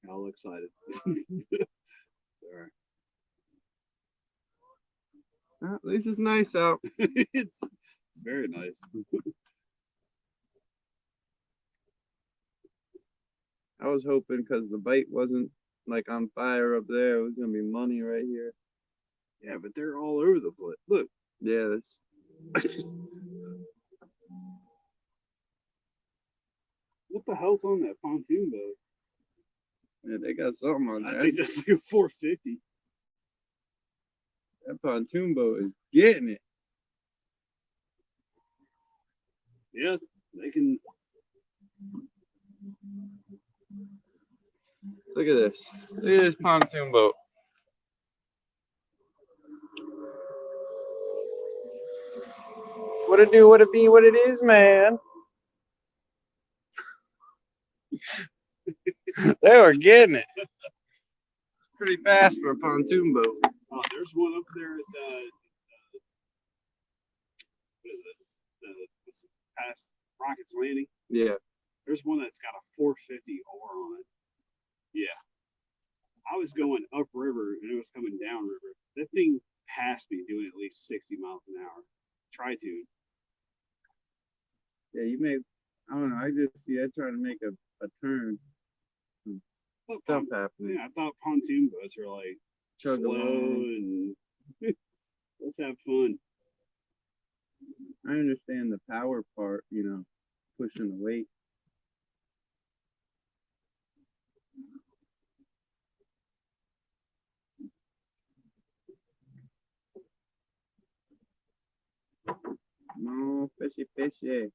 All excited. Sorry. At least it's nice out. it's very nice. I was hoping because the bite wasn't like on fire up there, it was gonna be money right here. Yeah, but they're all over the place. Look. Yeah, that's What the hell's on that pontoon boat? yeah, they got something on I there. think that's like a 450. That pontoon boat is getting it. Yeah, they can. Look at this. Look at this pontoon boat. What it do, what it be, what it is, man. They were getting it. Pretty fast for a pontoon boat. Oh, there's one up there at past Rockets Landing. Yeah. There's one that's got a 450 oar on it. Yeah. I was going upriver and it was coming downriver. That thing passed me doing at least 60 miles an hour. Try to. Yeah, you may, I don't know, I just see it trying to make a turn. Stuff happening. Yeah, I thought pontoon boats are like Chug slow along. and let's have fun. I understand the power part, you know, pushing the weight. No, fishy, fishy.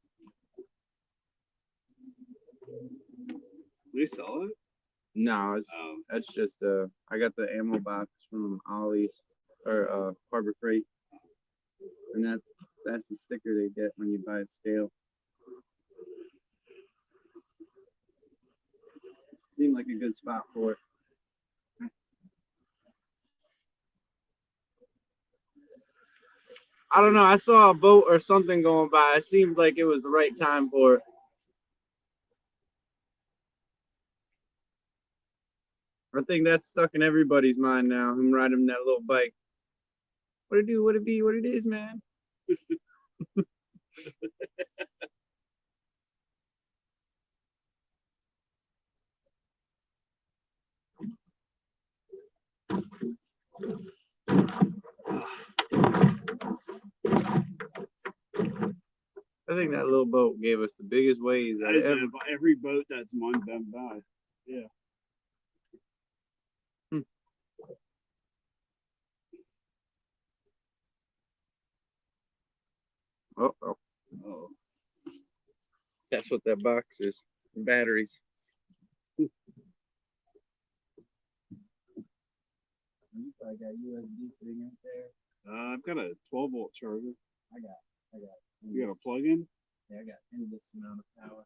We saw it? No, it's, that's just I got the ammo box from Ollie's or Harbor Freight, and that's the sticker they get when you buy a scale. Seemed like a good spot for it. I don't know. I saw a boat or something going by. It seemed like it was the right time for it. I think that's stuck in everybody's mind now. Him riding that little bike. What it do? What it be? What it is, man? I think that little boat gave us the biggest waves I out of did ever. that by every boat that's mine been by. Yeah. Oh, Oh. that's what that box is. Batteries. You probably got USB sitting up there. I've got a 12-volt charger. I got. You got a plug-in? Yeah, I got endless amount of power.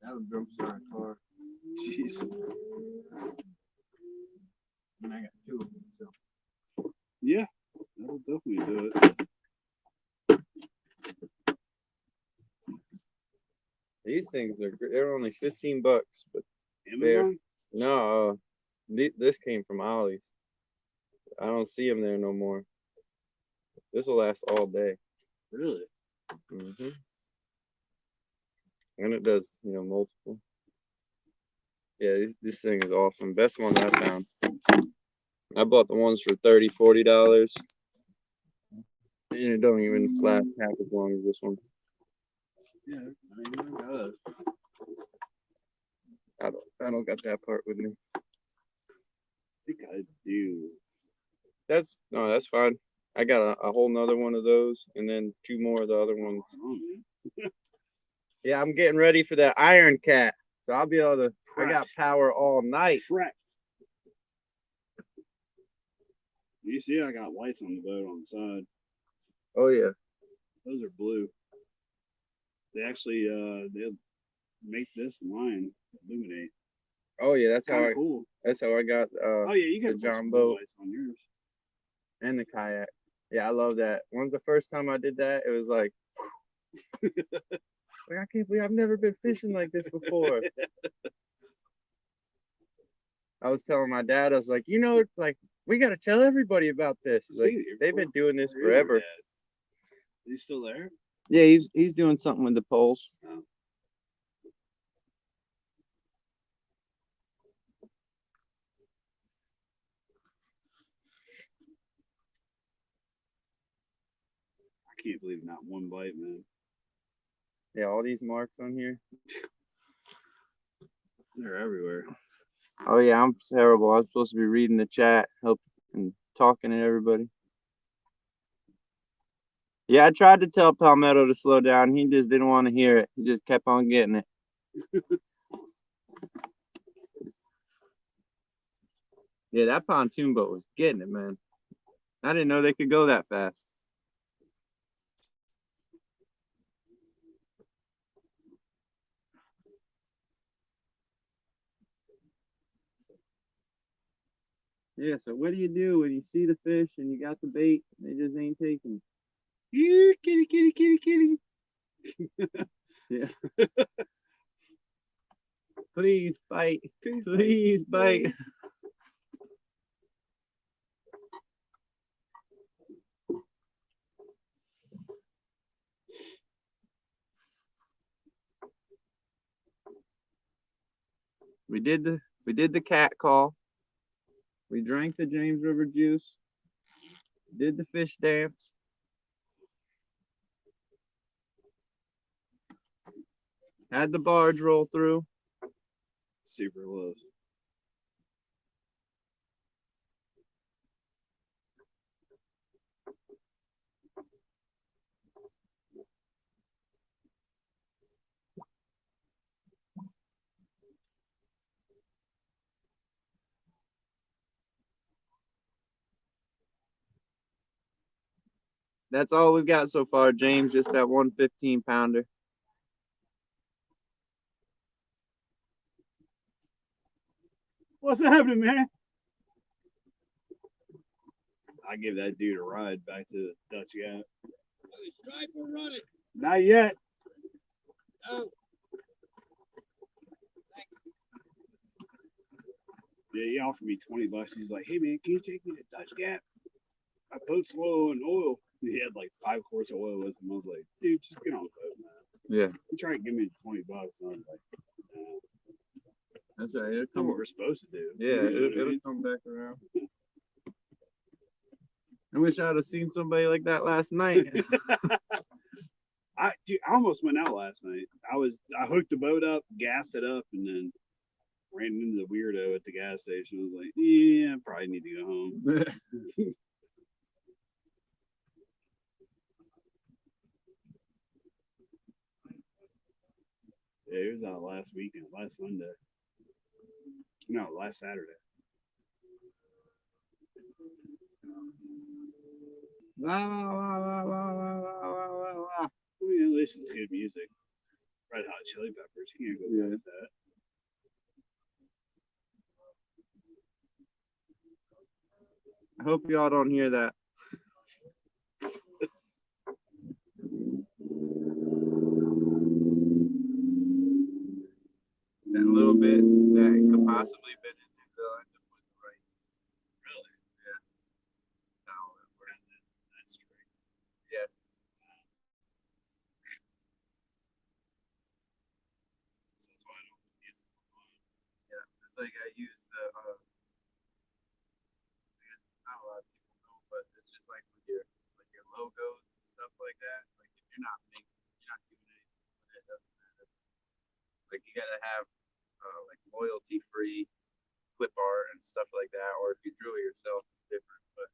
That was broke our car. Jeez. And I got 2 of them, so. Yeah, that'll definitely do it. These things they're only $15, but Amazon? no, this came from Ollie's. I don't see them there no more. This will last all day. Really? And it does, multiple. Yeah, this thing is awesome. Best one I found. I bought the ones for $30, $40. And it don't even last half as long as this one. Yeah, I even got it. I don't got that part with me. I think I do. That's fine. I got a whole nother one of those, and then 2 more of the other ones. Oh, man. Yeah, I'm getting ready for that Iron Cat, so I'll be able to. I got power all night. Correct. You see, I got lights on the boat on the side. Oh yeah. Those are blue. They actually they make this line illuminate. Oh yeah, that's how Cool. That's how I got. Oh yeah, you got the John blue boat lights on yours. and the kayak. Yeah, I love that. When's the first time I did that? It was like, I can't believe I've never been fishing like this before. I was telling my dad, I was like, it's like we got to tell everybody about this. Like they've been doing this forever. Is he still there? Yeah, he's doing something with the poles. Oh. I can't believe not one bite, man. Yeah, all these marks on here. They're everywhere. Oh yeah, I'm terrible. I'm supposed to be reading the chat, and talking to everybody. Yeah, I tried to tell Palmetto to slow down. He just didn't want to hear it. He just kept on getting it. Yeah, that pontoon boat was getting it, man. I didn't know they could go that fast. Yeah, so what do you do when you see the fish and you got the bait and they just ain't taking? Here, kitty, kitty, kitty, kitty. Yeah. Please bite. Please bite. We did the cat call. We drank the James River juice. Did the fish dance. Had the barge roll through. Super close. That's all we've got so far, James. Just that 1 15-pounder. What's happening, man? I give that dude a ride back to the Dutch Gap. Stripe or run it? Not yet. No. Yeah, he offered me $20. He's like, "Hey man, can you take me to Dutch Gap?" My boat's low on oil. He had like 5 quarts of oil with him. I was like, dude, just get on the boat, man. Yeah. He tried to give me $20. And I was like, no. That's right. It'll That's come, what we're supposed to do. yeah, it'll come back around. I wish I would have seen somebody like that last night. I almost went out last night. I hooked the boat up, gassed it up, and then ran into the weirdo at the gas station. I was like, yeah, I probably need to go home. Yeah, it was out last weekend, last Sunday. No, last Saturday. La, la, la, la, la, la, la, la, la. I mean, at least it's good music. Red Hot Chili Peppers. You can't go Yeah. bad with that. I hope y'all don't hear that. That little bit that could possibly been in there, they'll end up with the right. Really? Yeah. No, That's straight. yeah. So that's why I don't use it. Yeah. It's like I use the not a lot of people know, but it's just like with your logos and stuff like that. Like if you're not doing anything with it, doesn't matter. Like you gotta have like loyalty free clip art and stuff like that, or if you drew it yourself, it's different. But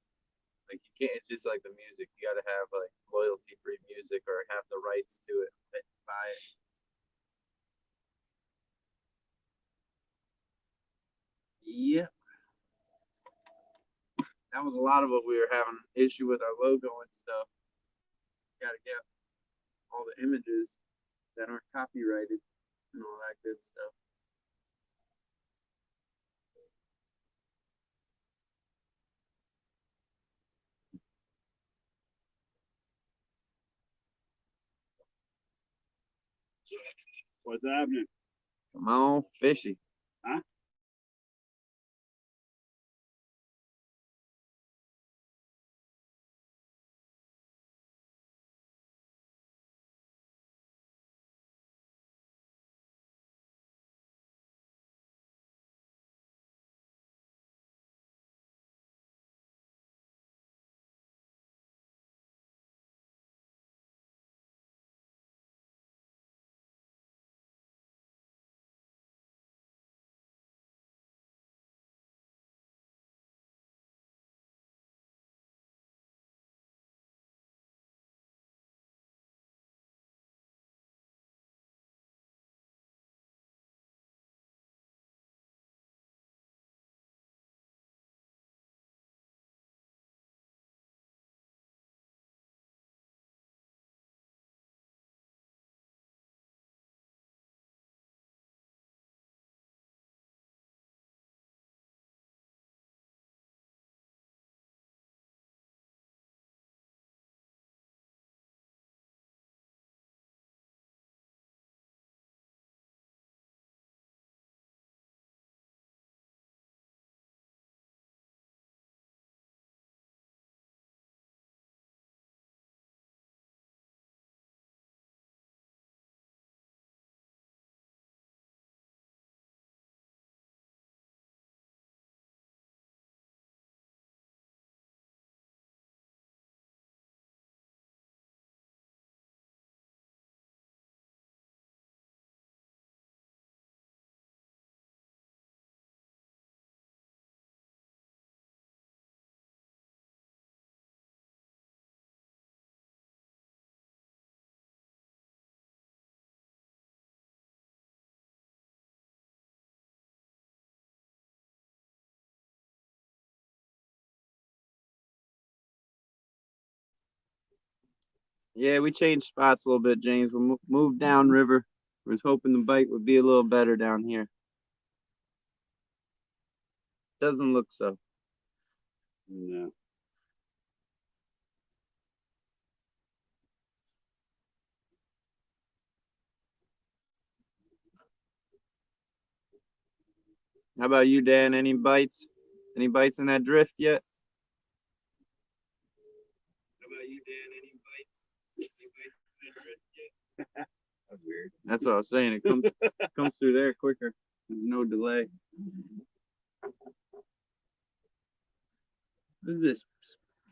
like you can't. It's just like the music. You gotta have like loyalty free music or have the rights to it that you buy it. Yep. That was a lot of what we were having issue with our logo and stuff. Gotta get all the images that aren't copyrighted and all that good stuff. What's happening? Come on, fishy. Huh? Yeah, we changed spots a little bit, James. We moved down river. We was hoping the bite would be a little better down here. Doesn't look so. No. How about you, Dan? Any bites? Any bites in that drift yet? That's weird. That's what I was saying. It comes through there quicker. There's no delay. What is this?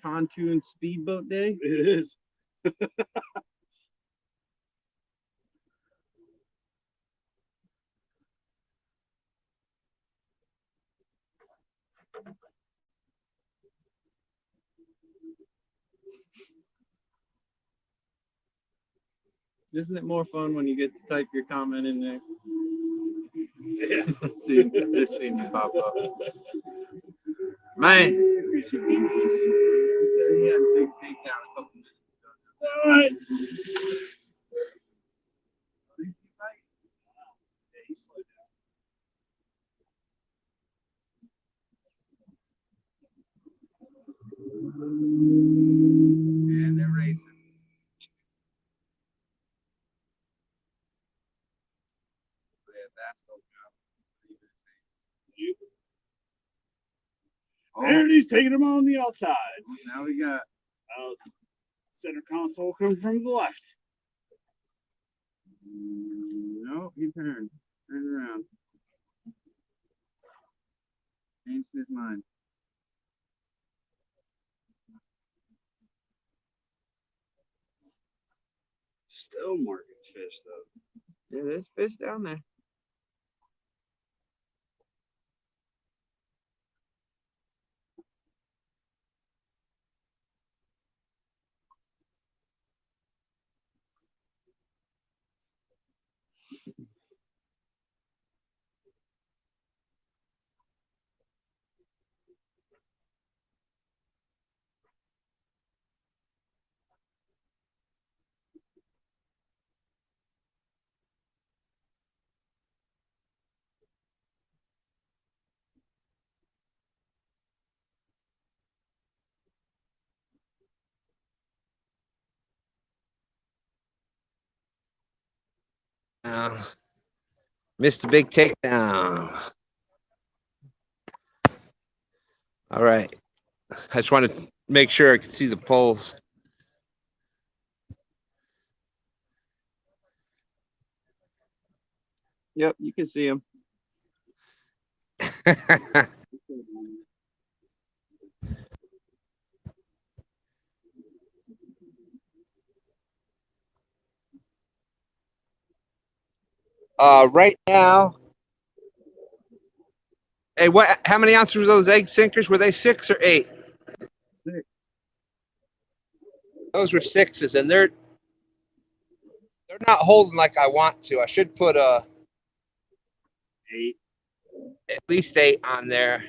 Pontoon speedboat day? It is. Isn't it more fun when you get to type your comment in there? Yeah. Just seeing it pop up. Man, he said he had a big takedown a couple minutes ago. All right. Yeah, he slowed down. And they're racing. And he's taking him on the outside. Now we got Center console coming from the left. no, he turned around. Changed his mind. Still marking fish though. Yeah, there's fish down there. Missed a big takedown. All right. I just want to make sure I can see the poles. Yep, you can see him. Right now. Hey, what? How many ounces were those egg sinkers? Were they 6 or 8? 6. Those were 6s, and they're not holding like I want to. I should put 8. at least 8 on there.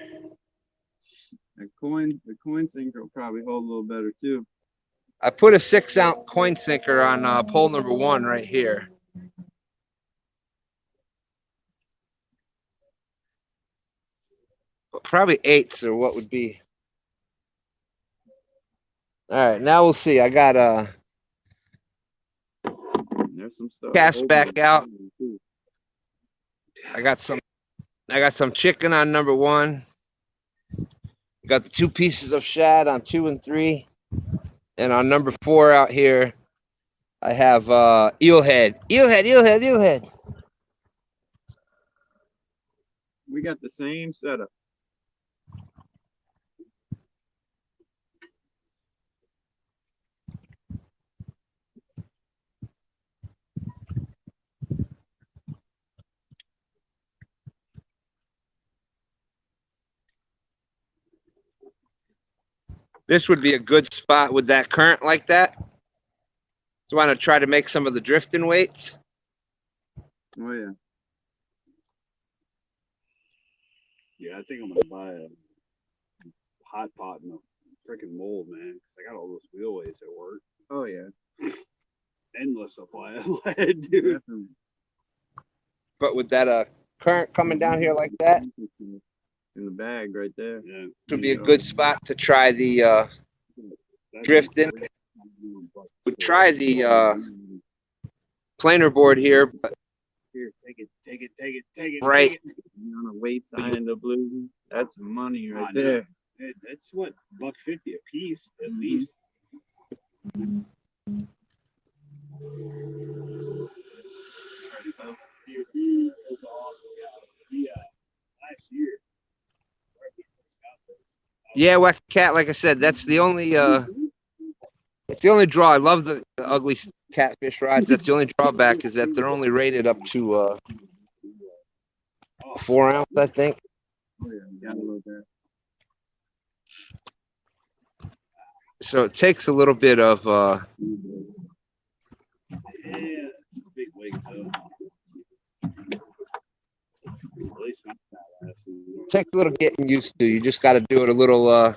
The coin sinker will probably hold a little better too. I put a 6-ounce coin sinker on pole number 1 right here. But probably 8s or what would be. All right, now we'll see. I got There's some stuff. cast back out. I got some chicken on number 1. Got the 2 pieces of shad on 2 and 3. And on number 4 out here, I have eelhead. Eelhead. We got the same setup. This would be a good spot with that current like that. So I want to try to make some of the drifting weights. Oh yeah. Yeah, I think I'm gonna buy a hot pot and a freaking mold, man, because I got all those wheelways at work. Oh yeah. Endless supply of lead, dude. Definitely. But with that current coming down here like that, In the bag right there. Yeah, this would be a good spot to try the drifting. We try the planer board here, but Here, take it. Right. Take it. On a weight sign in the blue. That's money right I know. there. That's what $1.50 a piece at least. It was awesome. Yeah, last year. Right when I first got those. Yeah, Whack Cat, like I said, that's the only it's the only draw. I love the ugly catfish rods. That's the only drawback is that they're only rated up to 4 ounce, I think. Oh yeah, got a little bit. So it takes a little bit of Yeah, it's a big weight though. At least not that last year. takes a little getting used to. You just got to do it a little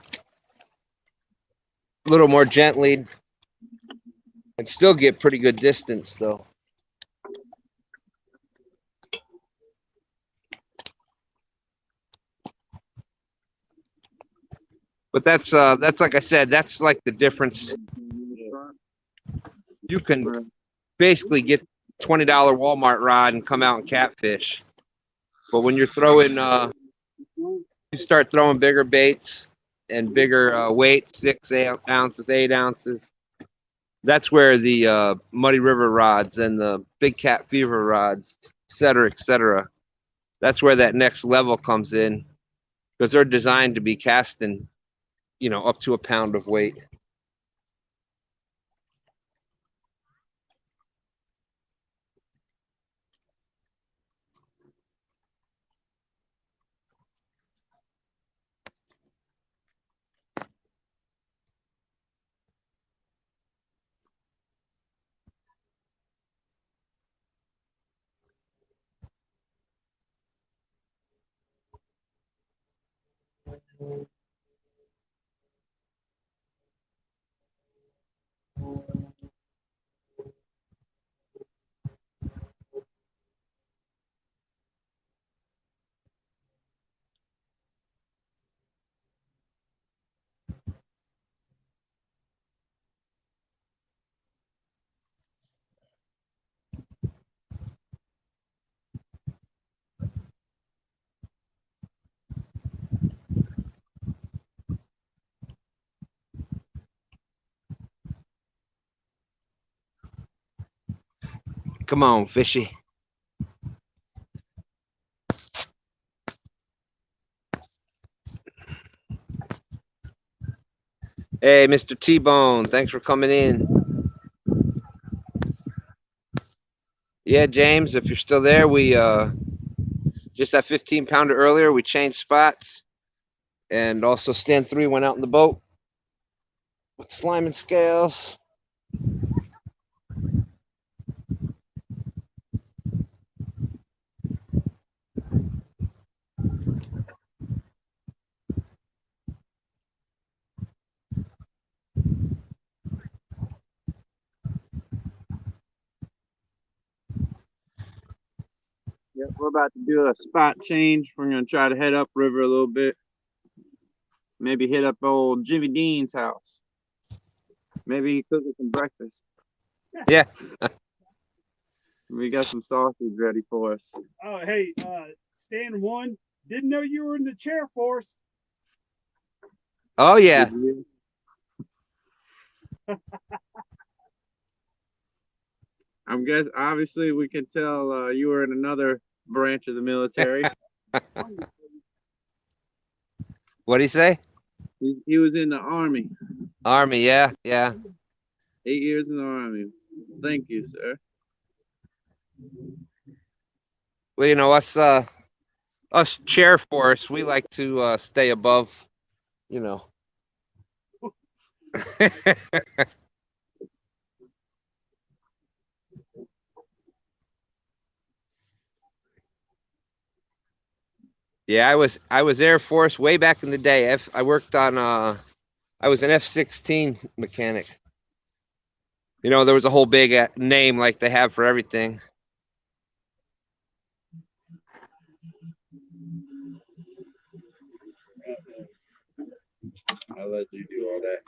more gently, and still get pretty good distance though. But that's like I said, that's like the difference. You can basically get $20 Walmart rod and come out and catfish. But when you're throwing, you start throwing bigger baits and bigger weights, 6 ounces, 8 ounces. That's where the Muddy River rods and the Big Cat Fever rods, et cetera, that's where that next level comes in, because they're designed to be casting, up to a pound of weight. Come on, fishy. Hey, Mr. T-Bone, thanks for coming in. Yeah, James, if you're still there, we just that 15-pounder earlier, we changed spots. And also Stan3 went out in the boat with Slimenscales. Yeah, we're about to do a spot change. We're gonna try to head upriver a little bit. Maybe hit up old Jimmy Dean's house. Maybe he cook us some breakfast. Yeah. We got some sausage ready for us. Oh, hey, Stan 1, didn't know you were in the chair force. Oh, yeah. I'm guess obviously we can tell you were in another branch of the military. What'd he say? He was in the Army. Army, yeah, yeah. 8 years in the Army. Thank you, sir. Well, us chair force, we like to stay above, Yeah, I was Air Force way back in the day. I worked on I was an F-16 mechanic. There was a whole big name like they have for everything. I'll let you do all that.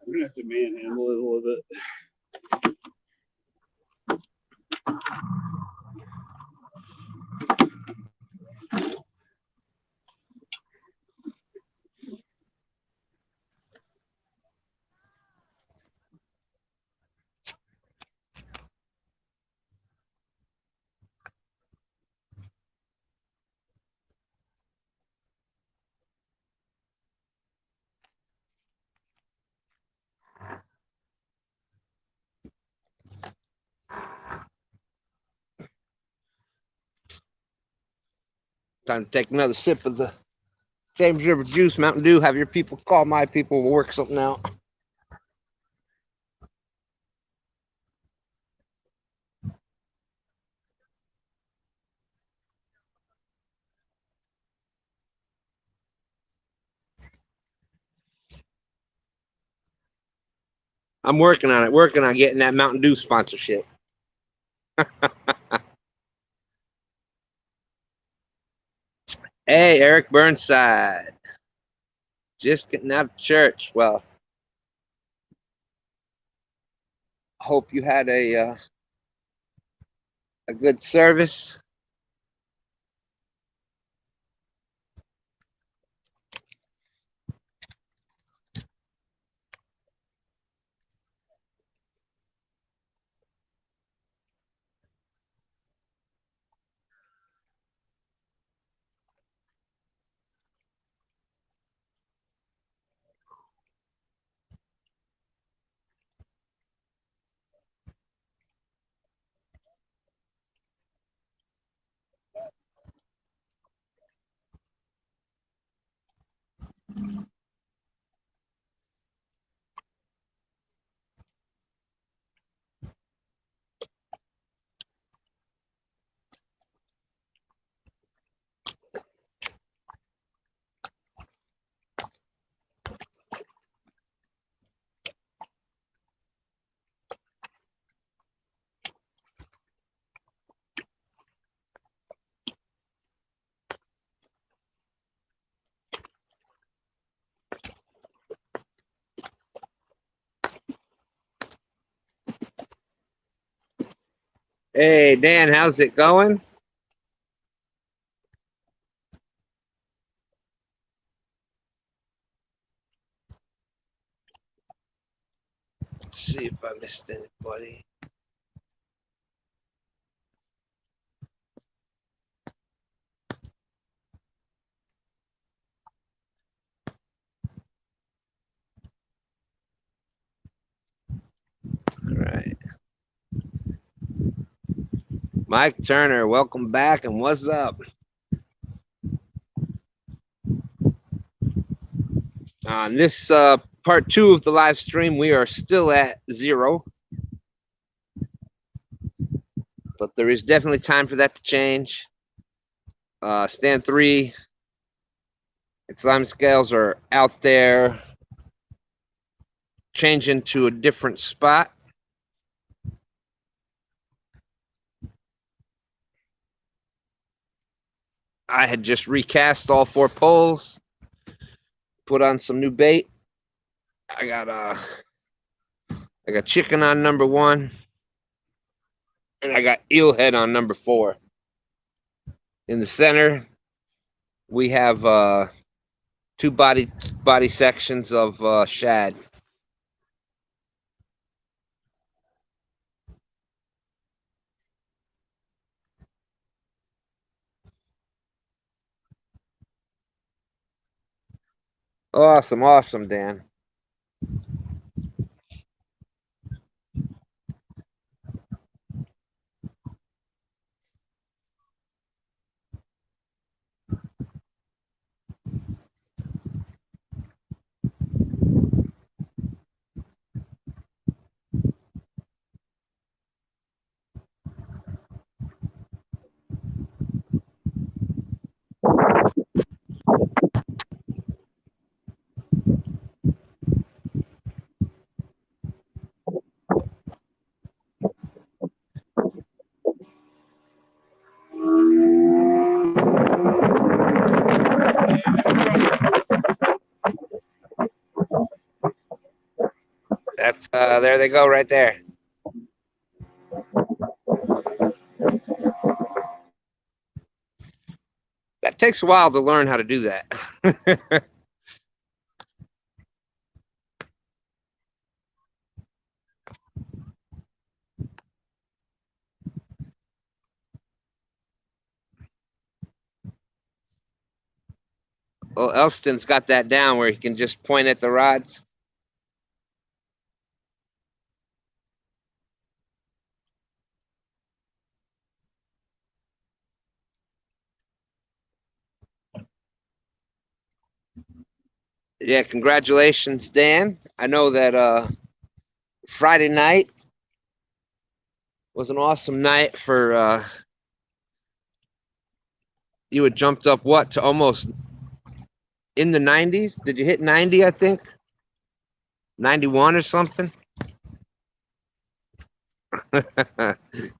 We're gonna have to manhandle it a little bit. Time to take another sip of the James River juice, Mountain Dew. Have your people call my people. We'll work something out. I'm working on it. Working on getting that Mountain Dew sponsorship. Hey, Eric Burnside. Just getting out of church. Well, hope you had a good service. Hey, Dan, how's it going? Let's see if I missed anybody. All right. Mike Turner, welcome back, and what's up? On this part 2 of the live stream, we are still at 0. But there is definitely time for that to change. STANday and Slimenscales are out there changing to a different spot. I had just recast all 4 poles, put on some new bait. I got chicken on number 1, and I got eelhead on number 4. In the center, we have 2 body sections of shad. Awesome, awesome, Dan. That's there they go right there. That takes a while to learn how to do that. Well, Elston's got that down where he can just point at the rods. Yeah, congratulations, Dan. I know that Friday night was an awesome night for you had jumped up what to almost in the 90s? Did you hit 90, I think? 91 or something?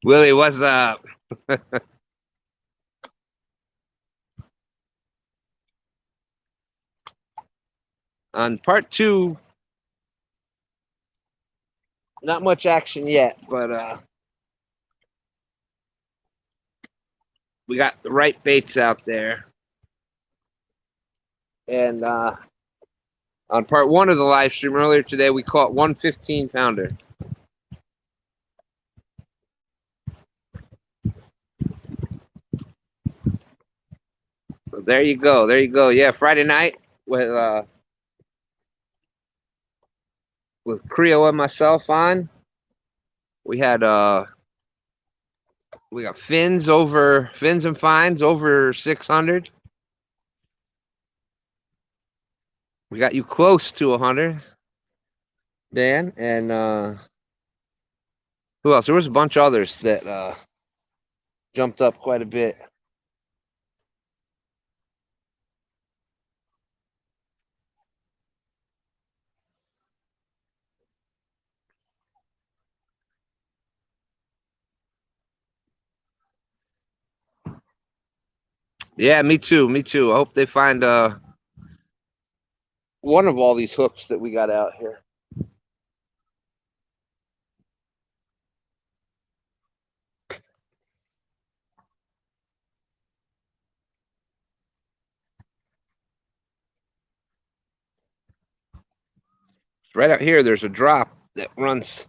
Willie, what's up? On part 2, not much action yet, but we got the right baits out there. And on part 1 of the live stream earlier today, we caught one 15-pounder. So there you go. There you go. Yeah, Friday night with Creo and myself on. We had we got fins and fines over 600. We got you close to 100, Dan, and who else? There was a bunch of others that jumped up quite a bit. Yeah, me too. Me too. I hope they find one of all these hooks that we got out here. Right out here, there's a drop that runs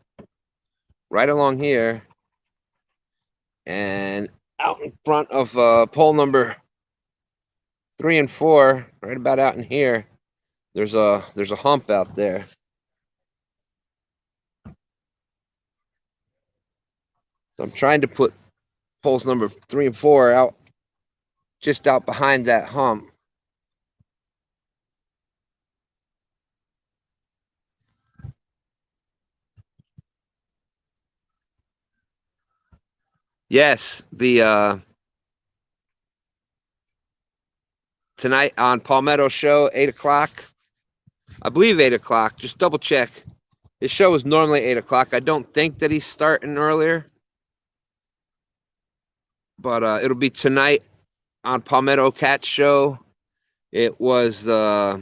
right along here, and out in front of pole number 3 and 4, right about out in here, there's a hump out there. So I'm trying to put poles number 3 and 4 out, just out behind that hump. Yes, the tonight on Palmetto show, 8 o'clock. I believe 8 o'clock. Just double check. His show is normally 8 o'clock. I don't think that he's starting earlier. But it'll be tonight on Palmetto Cat Show. It was last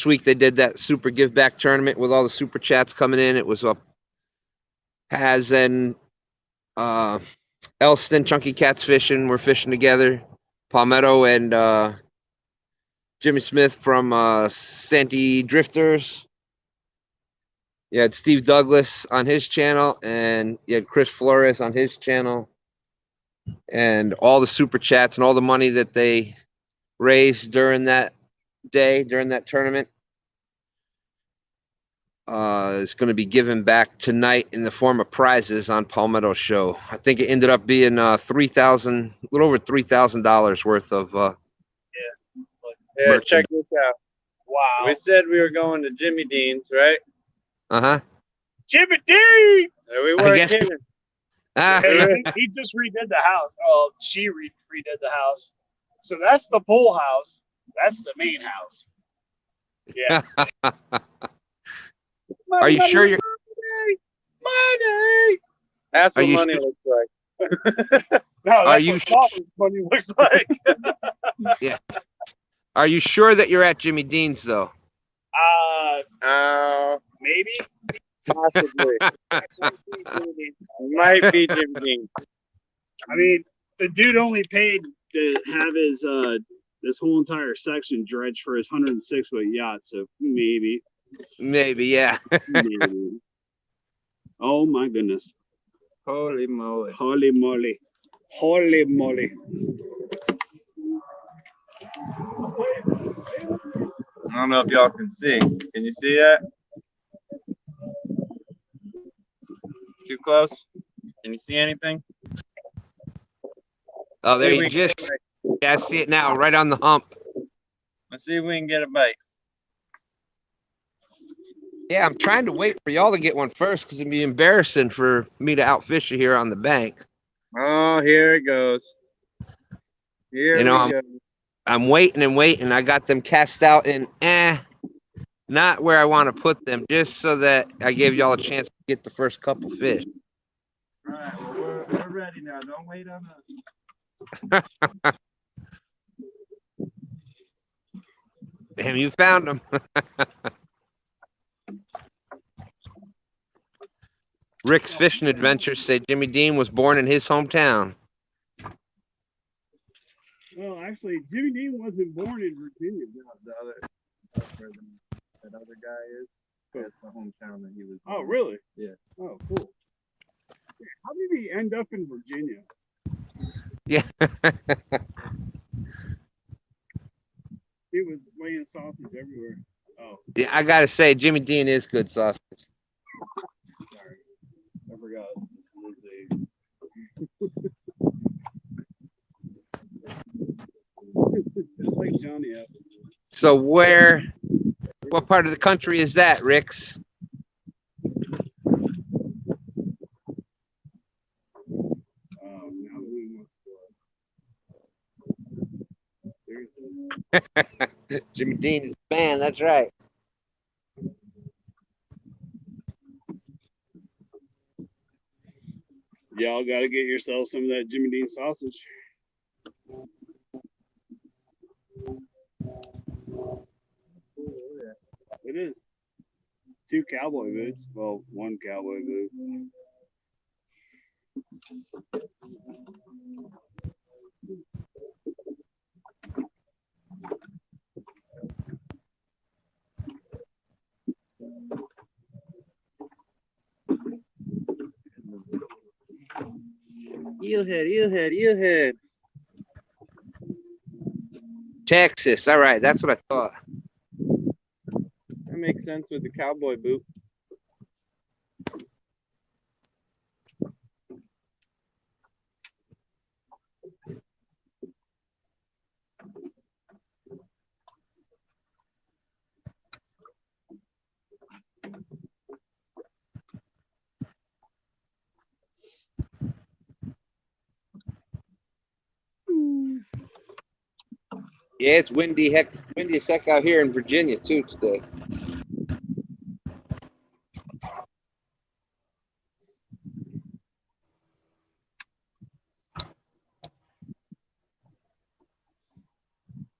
week they did that super give back tournament with all the super chats coming in. It was Haz and Elston, Chunky Cats Fishing, we're fishing together. Palmetto and Jimmy Smith from Sandy Drifters. You had Steve Douglas on his channel, and you had Chris Flores on his channel. And all the super chats and all the money that they raised during that day, during that tournament, is going to be given back tonight in the form of prizes on Palmetto Show. I think it ended up being a little over $3,000 worth of Yeah, check this out. Wow. We said we were going to Jimmy Dean's, right? Jimmy D! And we weren't guess- kidding. He just redid the house. Oh, she redid the house. So that's the pool house. That's the main house. Yeah. Are you sure you're? Money! That's Are what you money sure- looks like. No, Are that's you what Soften's money looks like. Are you sure that you're at Jimmy Dean's though? Maybe. Possibly. Might be Jimmy Dean. I mean, the dude only paid to have his this whole entire section dredged for his 106-foot yacht, so maybe. Maybe, yeah. Maybe. Oh my goodness. Holy moly. Holy moly. Holy moly. I don't know if y'all can see. Can you see that? Too close? Can you see anything? Oh, there See you we- just. Yeah, I see it now, right on the hump. Let's Let's see if we can get a bite. Yeah, I'm trying to wait for y'all to get one first because it'd be embarrassing for me to outfish you here on the bank. Oh, here it goes. Here You know, we go. I'm waiting and waiting. I got them cast out in not where I want to put them, just so that I gave y'all a chance to get the first couple fish. All right, well, we're ready now. Don't wait on us. Damn, you found them. Rick's Fishing Adventures say Jimmy Dean was born in his hometown. Well, actually, Jimmy Dean wasn't born in Virginia. The other, that's where that other guy is. That's the hometown that he was. Oh, really? Yeah. Oh, cool. How did he end up in Virginia? Yeah. He was laying sausage everywhere. Oh, Yeah, I gotta say, Jimmy Dean is good sausage. sorry. I forgot. Just like Johnny up. So what part of the country is that, Rick's? Now we must Jimmy Dean is the man, that's right. Y'all got to get yourself some of that Jimmy Dean sausage. It is. 2 cowboy boots. Well, 1 cowboy boot. Eelhead. Texas, all right, that's what I thought. That makes sense with the cowboy boot. Yeah, it's windy as heck out here in Virginia too today.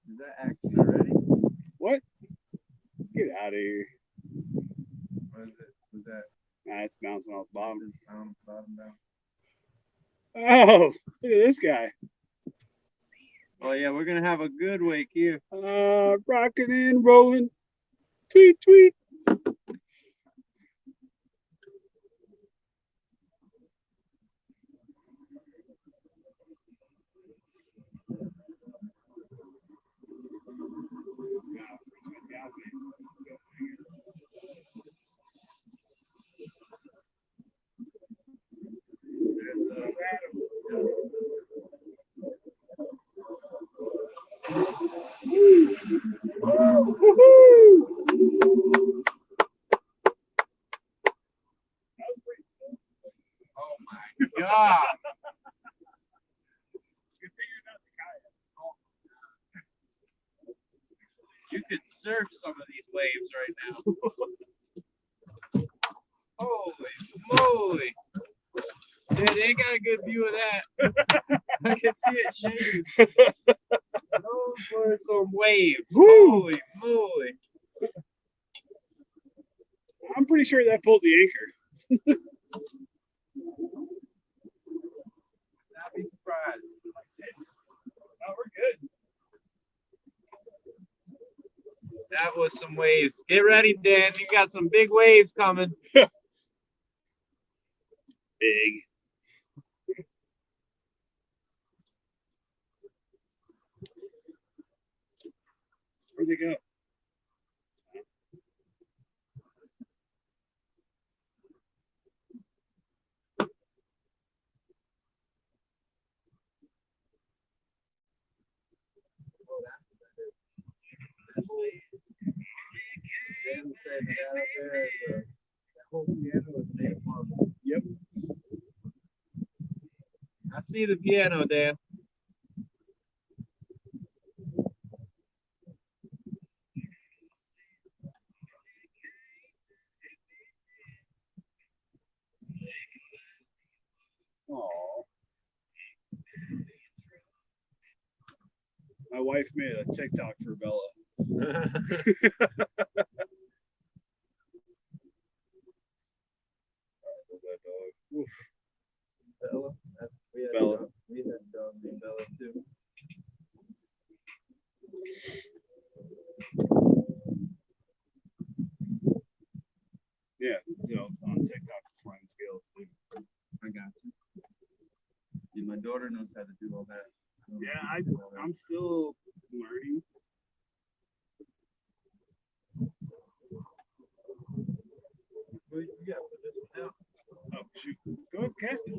Is that actually ready? What? Get out of here. What is it? Was that Nah, it's bouncing off the bottom. bottom down? Oh, look at this guy. Oh yeah, we're gonna have a good wake here. Rocking and rolling. Tweet, tweet. Oh my god! You could surf some of these waves right now. Holy moly! Dude, they got a good view of that. I can see it shaking. Those were some waves. Woo! Holy moly! I'm pretty sure that pulled the anchor. Not be surprised. Oh, we're good. That was some waves. Get ready, Dan. You got some big waves coming. Big. Where'd they go? Dan said that out there, the whole piano was made of marble. Yep. I see the piano, Dan. Aw. My wife made a TikTok for Bella. Oof. Bella. We had Bella. We had dog named Bella too. Yeah, so on TikTok, Slimenscales. I got you. Yeah, my daughter knows how to do all that. Yeah, I'm still learning. Well, you got to put this one out. Oh shoot! Go ahead, cast it.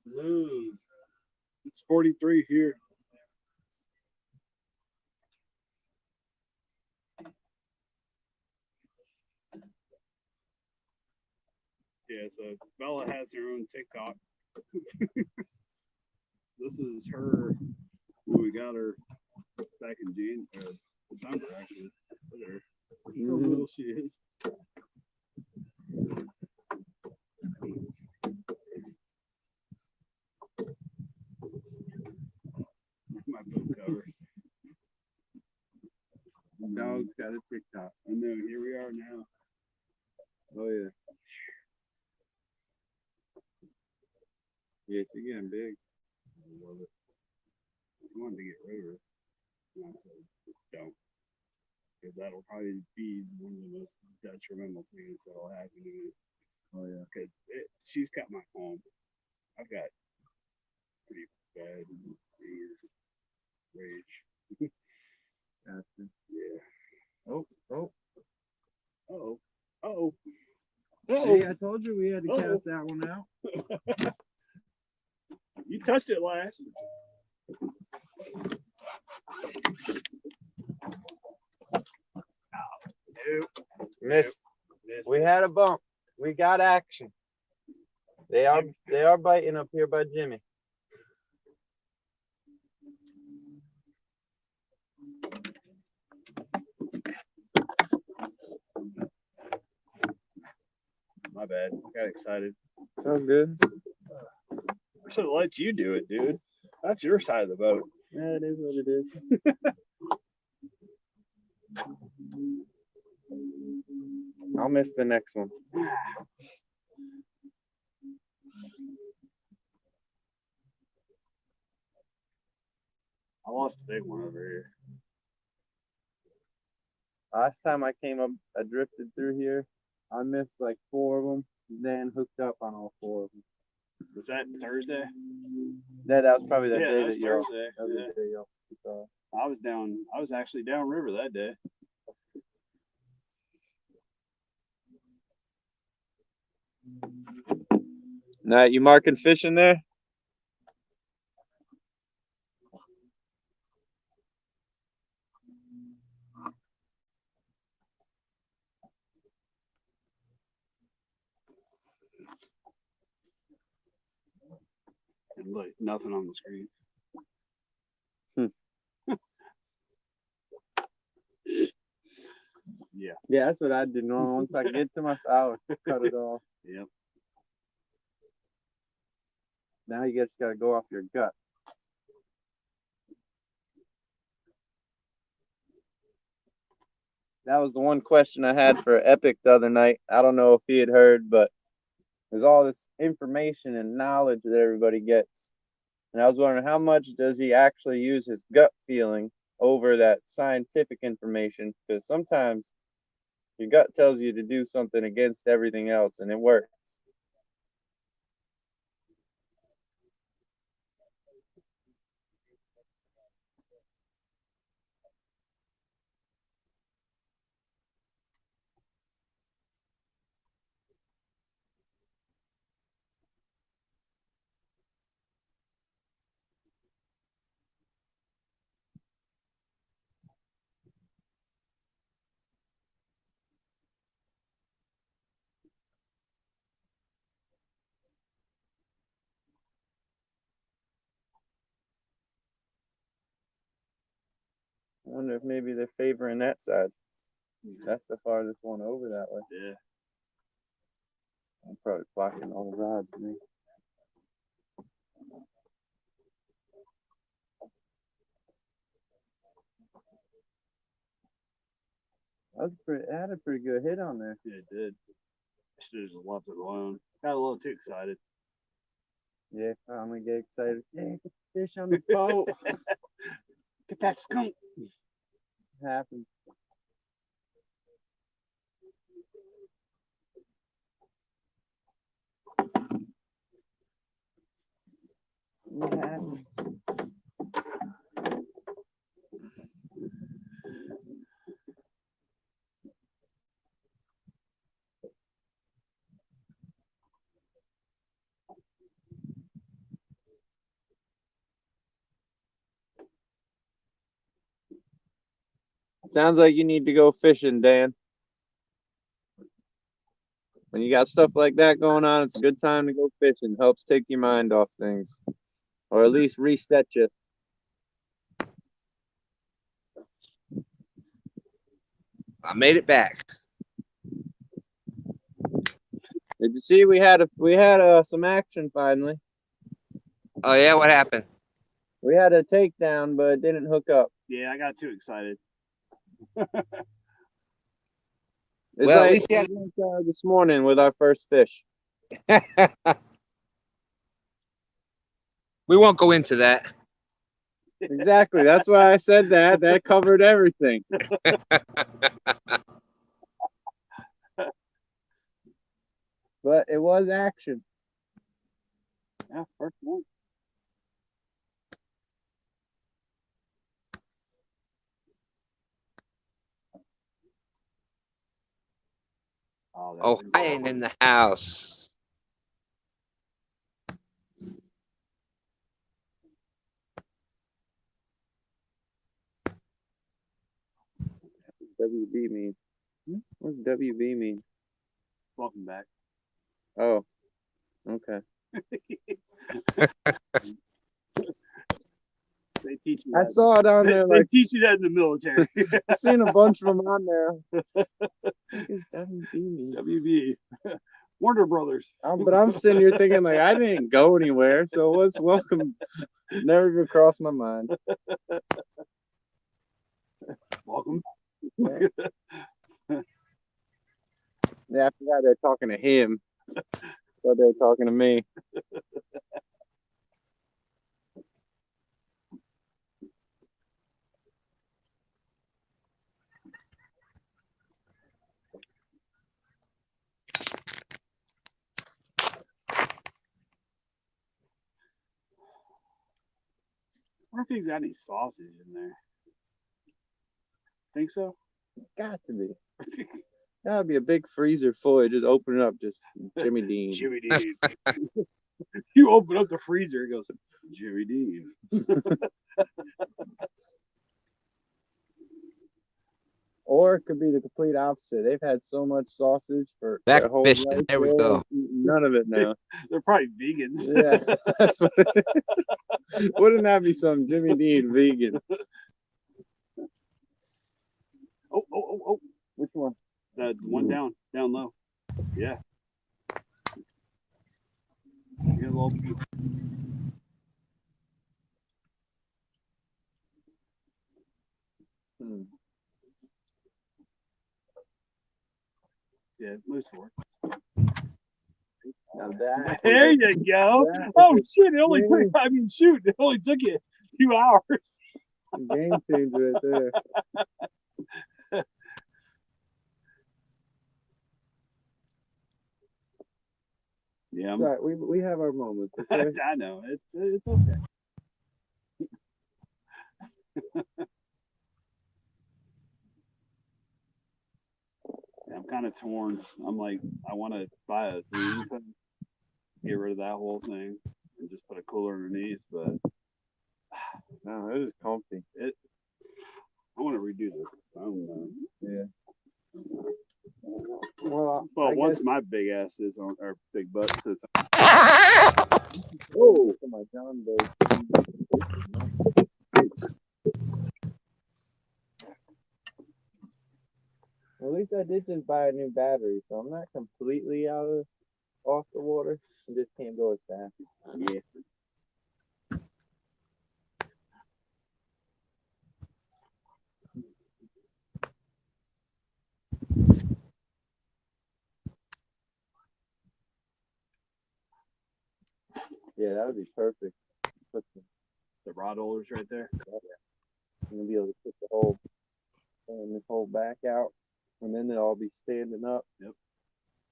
Smooth. It's 43 here. Yeah, so Bella has her own TikTok. This is her. We got her back in December, actually. Look at her. Look how little she is. My book cover. Dog's got a TikTok. I know, here we are now. Oh yeah. Yeah, she's getting big. I love it. I wanted to get rid of her. And I said, don't. Because that'll probably be one of the most detrimental things that'll happen to me. Oh yeah. Because she's got my home. I've got pretty bad anger, rage. Gotcha. Yeah. Oh. Uh-oh. Uh-oh. Hey, I told you we had to Uh-oh. cast that one out. You touched it last. Miss. We had a bump. We got action. They are biting up here by Jimmy. My bad. I got excited. So good. I should have let you do it, dude. That's your side of the boat. Yeah, it is what it is. I'll miss the next one. I lost a big one over here. Last time I came up, I drifted through here. I missed like 4 of them. Then hooked up on all 4 of them. Was that Thursday? That was probably the Yeah, day that was that y'all. Thursday. That was Yeah. the day y'all saw. I was actually downriver that day. Now, you marking fish in there? And look, nothing on the screen. Yeah. Yeah, that's what I do normally. Once I get to my I would cut it off. Yep. Now you just gotta go off your gut. That was the one question I had for Epic the other night. I don't know if he had heard, but there's all this information and knowledge that everybody gets. And I was wondering, how much does he actually use his gut feeling over that scientific information? Because sometimes your gut tells you to do something against everything else, and it works. I wonder if maybe they're favoring that side. That's the farthest one over that way. Yeah. I'm probably blocking all the rods. Me. That had a pretty good hit on there. Yeah, it did. I should have just left it alone. Got a little too excited. Yeah, finally get excited. Yeah, get the fish on the boat. Get that skunk. Happens. It happens. Sounds like you need to go fishing, Dan. When you got stuff like that going on, it's a good time to go fishing. Helps take your mind off things. Or at least reset you. I made it back. Did you see we had some action finally? Oh yeah, what happened? We had a takedown, but it didn't hook up. Yeah, I got too excited. It's Well, at like, least you had- this morning with our first fish. We won't go into that. Exactly. That's why I said that. That covered everything. But it was action. Yeah, first one. Oh, I ain't in the house. WB mean? What's WB mean? Welcome back. Oh, okay. They teach you I that. saw it on They, there. they Like teach you that in the military. I seen a bunch of them on there. What is WB mean? WB. Warner Brothers. But I'm sitting here thinking like I didn't go anywhere, so what's welcome? Never even crossed my mind. Welcome. Yeah, I forgot they're talking to him. So they're talking to me. I wonder if he's got any sausage in there. Think so? Got to be. That'd be a big freezer full. Just open it up, just Jimmy Dean. Jimmy Dean. You open up the freezer, it goes, Jimmy Dean. Or it could be the complete opposite. They've had so much sausage for Back their whole fishing. life. There we they go. ain't eaten none of it now. They're probably vegans. Yeah. That's what wouldn't that be some Jimmy Dean vegan? Oh. Which one? That one down low. Yeah. You got a little bit. Yeah, moves forward. Now that There you go. that Oh is shit! It only game- took. I mean, shoot! It only took you 2 hours. a game changer right there. Yeah, Right, we have our moments. Okay? I know. It's okay. kind of torn. I'm like, I want to buy a 3 pen, get rid of that whole thing, and just put a cooler underneath. But No, it is comfy. I want to redo this. I don't know. Yeah. Well, Well, I once guess- my big ass is on, or big butt sits on. Oh, my John Doe. At least I did just buy a new battery, so I'm not completely off the water. I just can't go as fast. Yeah. Yeah, that would be perfect. Put The rod holders right there. I'm gonna be able to put the whole and this whole back out, and then they'll all be standing up.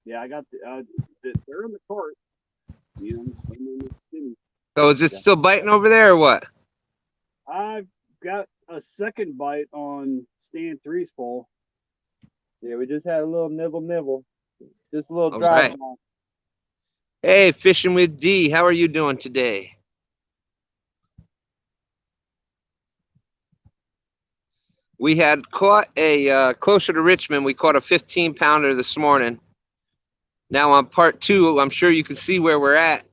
Yeah, I got they're in the cart. You know, I'm spending it skinny. So is it still biting over there or what? I've got a second bite on Stan3's pole. Yeah, we just had a little nibble, just a little All drive. right. Hey, Fishing with D, how are you doing today? We had caught a, closer to Richmond, we caught a 15-pounder this morning. Now on part 2, I'm sure you can see where we're at.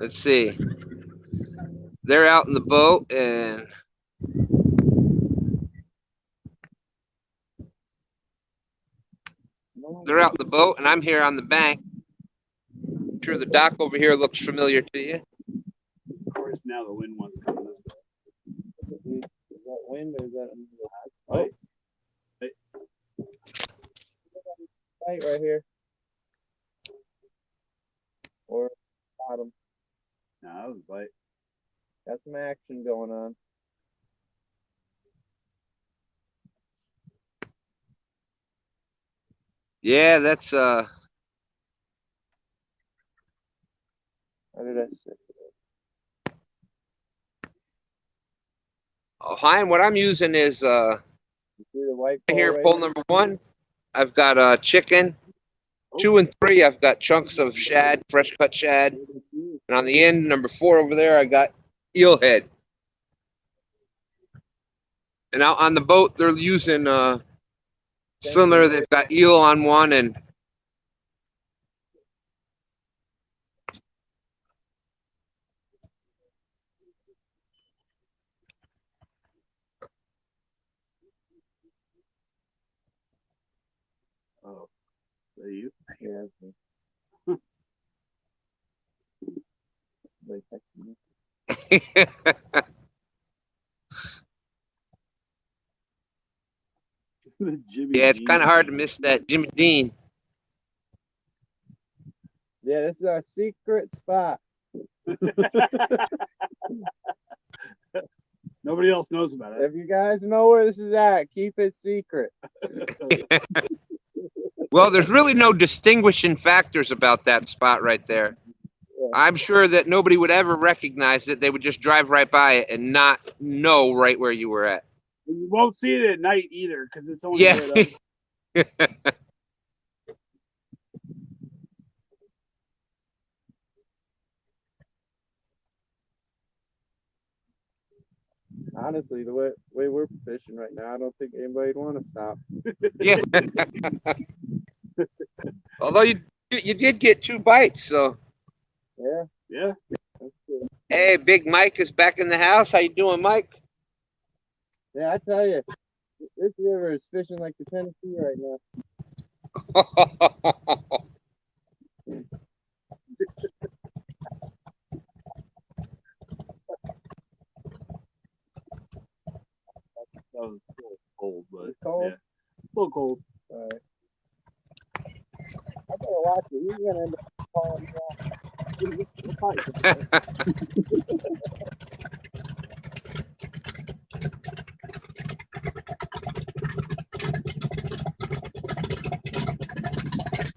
Let's see. They're out in the boat and I'm here on the bank. I'm sure the dock over here looks familiar to you. Of course, now the wind one's coming this way. Is that wind or is that Oh, light right here? Or bottom? no, that was a bite. Got some action going on. Yeah, that's How did I say? Hein, what I'm using is You see the white pole here, right pole number 1. I've got chicken. 2 and 3, I've got chunks of shad, fresh cut shad. And on the end, number 4 over there, I got eel head. And out on the boat, they're using similar. They've got eel on one and Oh, there you. Yeah. Like texting me. Jimmy yeah, it's Dean. kind of hard to miss that Jimmy Dean. Yeah, this is our secret spot. Nobody else knows about it. If you guys know where this is at, keep it secret. Well, there's really no distinguishing factors about that spot right there. Yeah. I'm sure that nobody would ever recognize it. They would just drive right by it and not know right where you were at. You won't see it at night either because it's only Yeah. lit up. Honestly, the way we're fishing right now, I don't think anybody'd want to stop. Yeah. Although you did get 2 bites, so. Yeah, Yeah. that's good. Hey, Big Mike is back in the house. How you doing, Mike? Yeah, I tell you, this river is fishing like the Tennessee right now. That was a little cold, but It's cold? yeah. A little cold. All right. I better watch it. He's gonna end up falling down.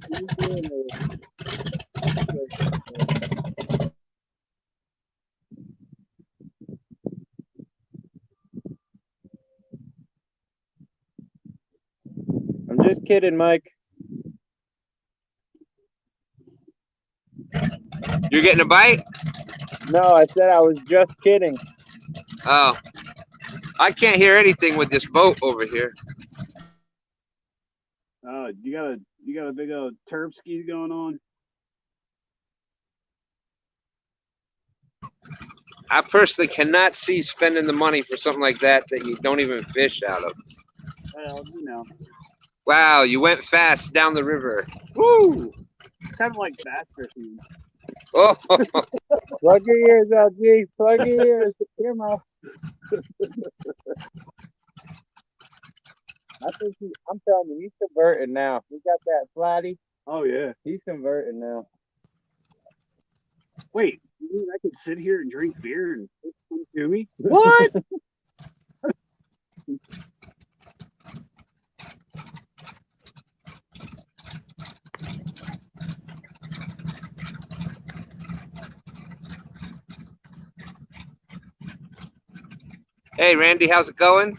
He's doing it. I'm just kidding, Mike. You're getting a bite? No, I said I was just kidding. Oh. I can't hear anything with this boat over here. You got a big old turb ski going on. I personally cannot see spending the money for something like that you don't even fish out of. Well, you know, Wow, you went fast down the river. Woo! kind of like bass fishing. Oh, Plug your ears, LG. Plug your ears. Ear muffs. I'm telling you, he's converting now. He got that flatty. Oh yeah. He's converting now. Wait, you mean I can sit here and drink beer and come to me? What? hey, Randy, how's it going?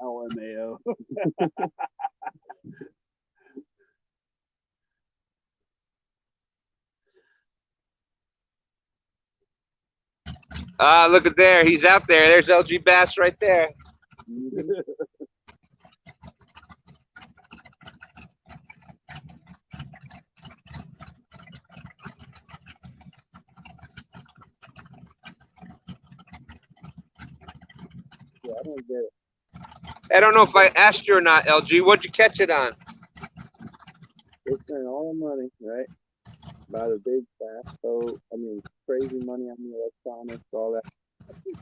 LMAO. Look at there. He's out there. There's LG Bass right there. Yeah, I don't get it. I don't know if I asked you or not, LG. What'd you catch it on? They spent all the money, right? Buy the big fast boat. I mean, crazy money on the electronics, all that. You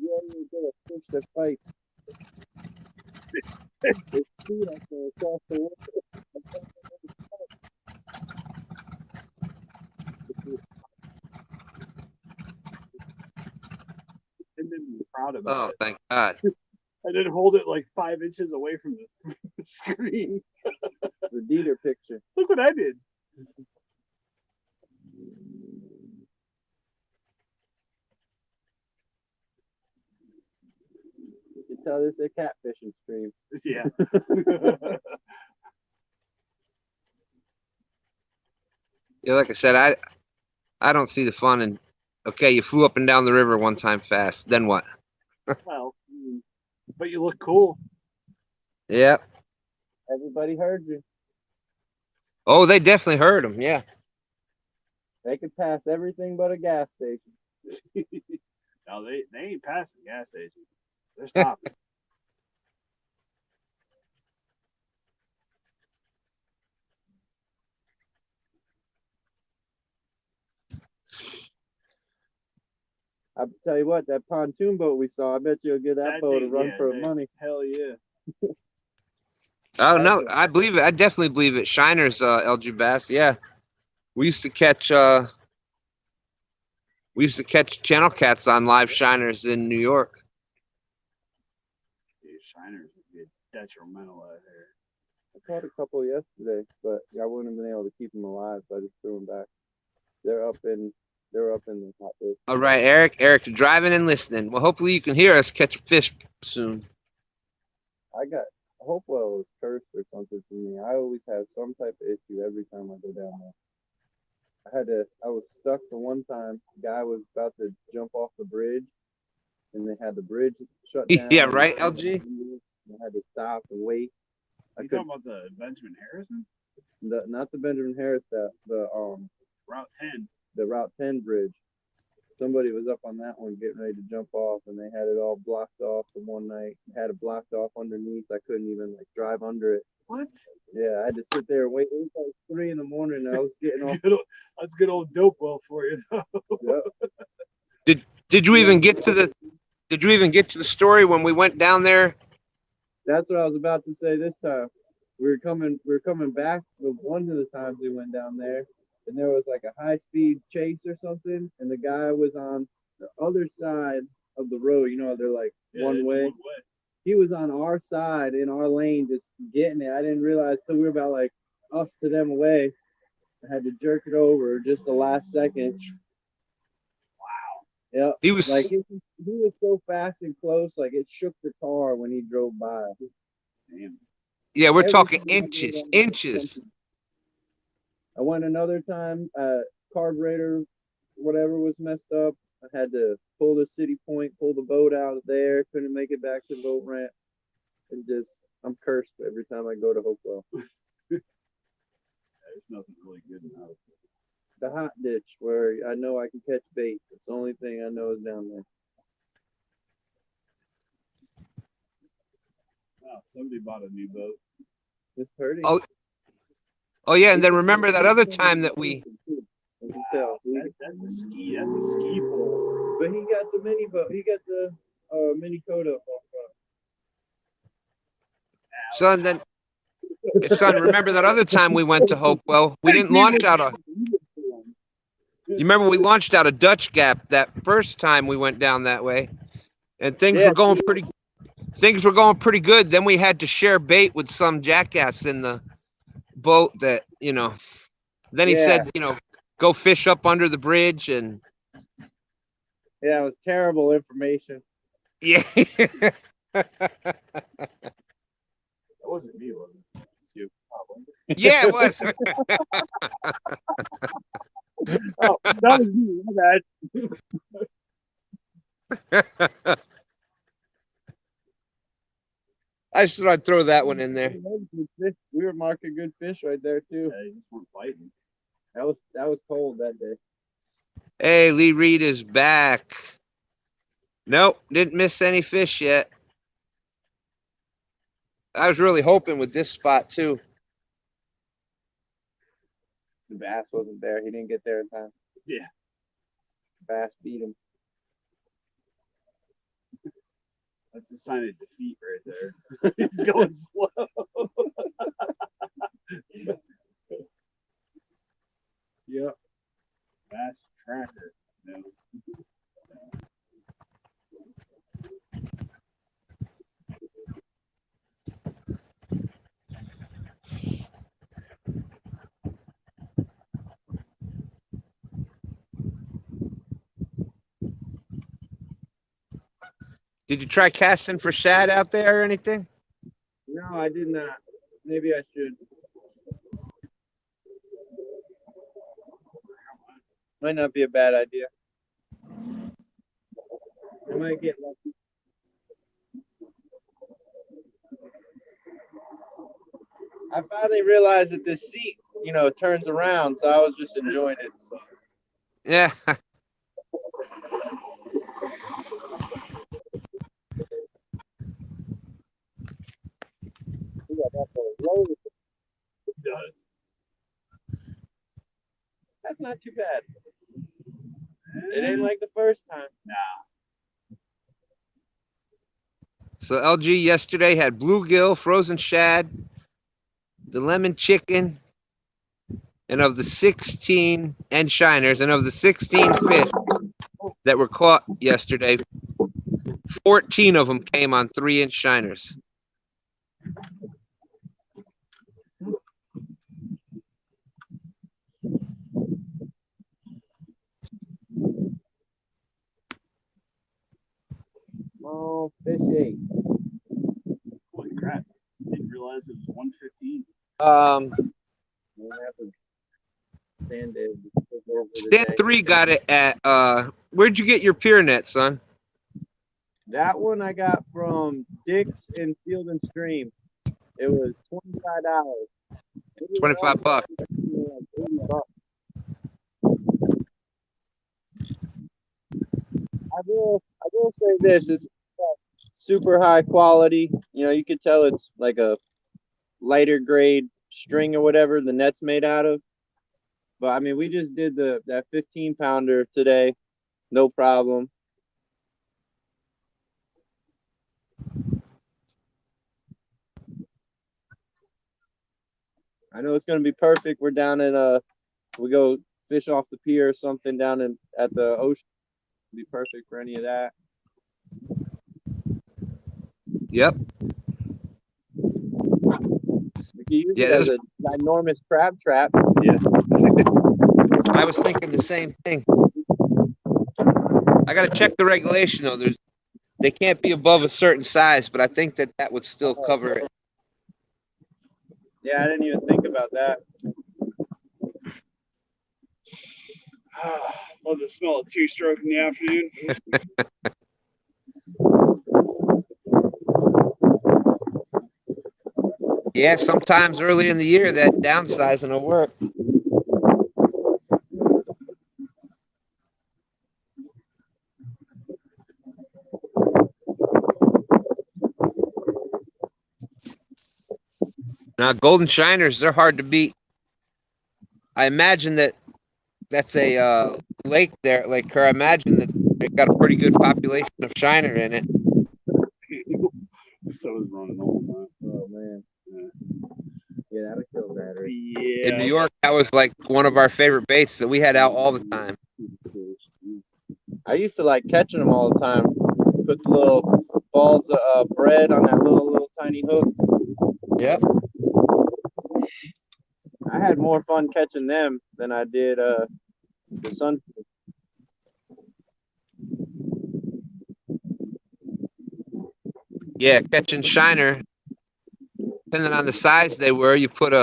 don't even get a fish to fight. There's two up there across the water. And then be proud about Oh, it. thank God. I didn't hold it like 5 inches away from the screen. The Dieter picture. Look what I did. You can tell this is a catfishing stream. Yeah. Yeah, like I said, I don't see the fun in. Okay, you flew up and down the river one time fast. Then what? Well, but you look cool. Yep. Everybody heard you. Oh, they definitely heard him. Yeah. They could pass everything but a gas station. No, they ain't passing the gas station. They're stopping. I'll tell you what, that pontoon boat we saw, I bet you'll get that boat a thing, run yeah, for money. Hell yeah. Oh no, I believe it. I definitely believe it. Shiners, LG Bass. Yeah. We used to catch channel cats on live shiners in New York. These shiners would be detrimental out here. I caught a couple yesterday, but I wouldn't have been able to keep them alive, so I just threw them back. They're up in the hot fish. All right, Eric. Eric, you're driving and listening. Well, hopefully you can hear us catch a fish soon. I got Hopewell was cursed or something for me. I always have some type of issue every time I go down there. I was stuck the one time. The guy was about to jump off the bridge, and they had the bridge shut down. Yeah, right, LG? I had to stop and wait. You talking about the Benjamin Harrison? Not the Benjamin Harris, the Route 10. The Route 10 bridge. Somebody was up on that one getting ready to jump off, and they had it all blocked off for one night. Had it blocked off underneath. I couldn't even drive under it. What? Yeah, I had to sit there and wait. It was like 3 in the morning, and I was getting off. That's good old dope well for you, though. Yep. Did you even get to the story when we went down there? That's what I was about to say this time. We were coming back with one of the times we went down there, and there was like a high-speed chase or something, and the guy was on the other side of the road. You know, they're like one way. He was on our side in our lane, just getting it. I didn't realize till we were about like us to them away, I had to jerk it over just the last second. Wow. Yep. He was Like he was so fast and close, like it shook the car when he drove by. Damn. yeah, we're Every talking time I go inches, down, inches. something. I went another time, carburetor, whatever was messed up. I had to pull the city point, pull the boat out of there. Couldn't make it back to the boat ramp, and just I'm cursed every time I go to Hopewell. There's nothing really good in that. The hot ditch where I know I can catch bait. It's the only thing I know is down there. Wow, somebody bought a new boat. It's hurting. Oh yeah, and then remember that other time that we You can tell. That's a ski. That's a ski pole. But he got the mini boat. He got the mini Coda off son then son, remember that other time we went to Hopewell? We didn't launch out a you remember we launched out a Dutch Gap that first time we went down that way. And things were going pretty good. Then we had to share bait with some jackass in the boat that, you know. Then he said, you know, go fish up under the bridge and Yeah, it was terrible information. yeah. That wasn't me, was it? It was you, probably. Yeah, it was. Oh, that was me. My bad. I just thought I'd throw that one in there. We were marking good fish right there too. Yeah, you just weren't fighting. That was cold that day. Hey, Lee Reed is back. Nope, didn't miss any fish yet. I was really hoping with this spot too. The bass wasn't there. He didn't get there in time. Yeah. Bass beat him. That's a sign of defeat right there. He's going slow. Yep. Bass tracker. No. Did you try casting for shad out there or anything? No, I did not. Maybe I should. Might not be a bad idea. I might get lucky. I finally realized that this seat, you know, turns around, so I was just enjoying it. So. Yeah. It does. That's not too bad. It ain't like the first time. Nah. So LG yesterday had bluegill, frozen shad, the lemon chicken, and of the 16 and shiners, and of the 16 fish that were caught yesterday, 14 of them came on 3-inch shiners. Oh, fish ate. Holy crap. Didn't realize it was 115. We'll have to STANday over the day. Stan3 got it at, where'd you get your pier net, son? That one I got from Dick's in Field and Stream. It was $25. 25 bucks. $80. I will say this, it's super high quality. You know, you could tell it's like a lighter grade string or whatever the net's made out of. But I mean, we just did that 15-pounder today, no problem. I know it's gonna be perfect. We're down in we go fish off the pier or something down at the ocean. It'll be perfect for any of that. Yep. We can use Yeah, it as a ginormous crab trap. Yeah. I was thinking the same thing. I got to check the regulation though. They can't be above a certain size, but I think that would still cover it. Yeah, I didn't even think about that. Love the smell of two-stroke in the afternoon. Yeah, sometimes early in the year that downsizing will work. Now, golden shiners, they're hard to beat. I imagine that's a lake there at Lake Kerr. I imagine that they've got a pretty good population of shiner in it. So is running all the Oh man. Yeah, that'll kill battery. Yeah. In New York, that was like one of our favorite baits that we had out all the time. I used to like catching them all the time. Put the little balls of bread on that little tiny hook. Yep. I had more fun catching them than I did the sun. Yeah, catching shiner, depending on the size they were, you put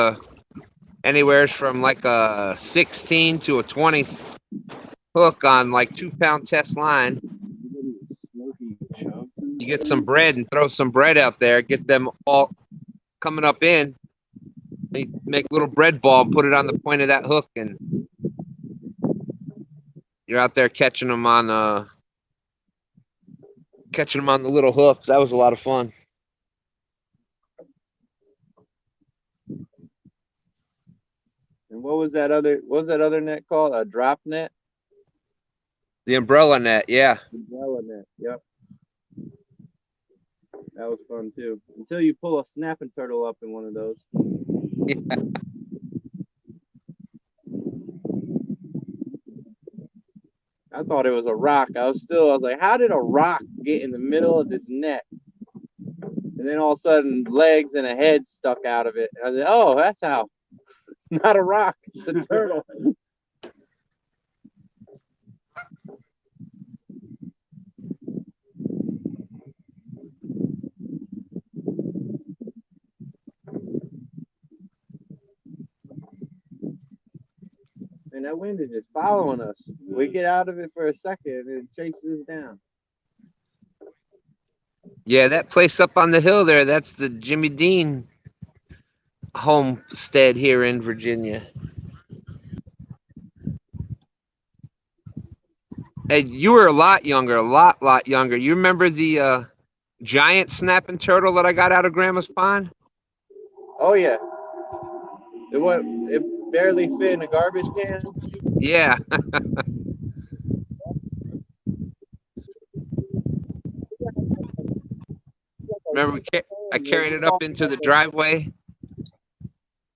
anywhere from like a 16 to a 20 hook on like 2-pound test line. You get some bread and throw some bread out there, get them all coming up in. You make a little bread ball and put it on the point of that hook, and you're out there catching them on the little hooks. That was a lot of fun. And what was that other net called? A drop net? The umbrella net, yeah. Umbrella net, yep. That was fun too. Until you pull a snapping turtle up in one of those. Yeah. I thought it was a rock. I was like, how did a rock get in the middle of this net? And then all of a sudden, legs and a head stuck out of it. I was like, oh, that's how. It's not a rock. It's a turtle. And that wind is just following us. We get out of it for a second and it chases us down. Yeah, that place up on the hill there, that's the Jimmy Dean homestead here in Virginia. Hey, you were a lot younger. You remember the giant snapping turtle that I got out of Grandma's pond? Oh yeah. It barely fit in a garbage can. Yeah. Remember, I carried it up into the driveway.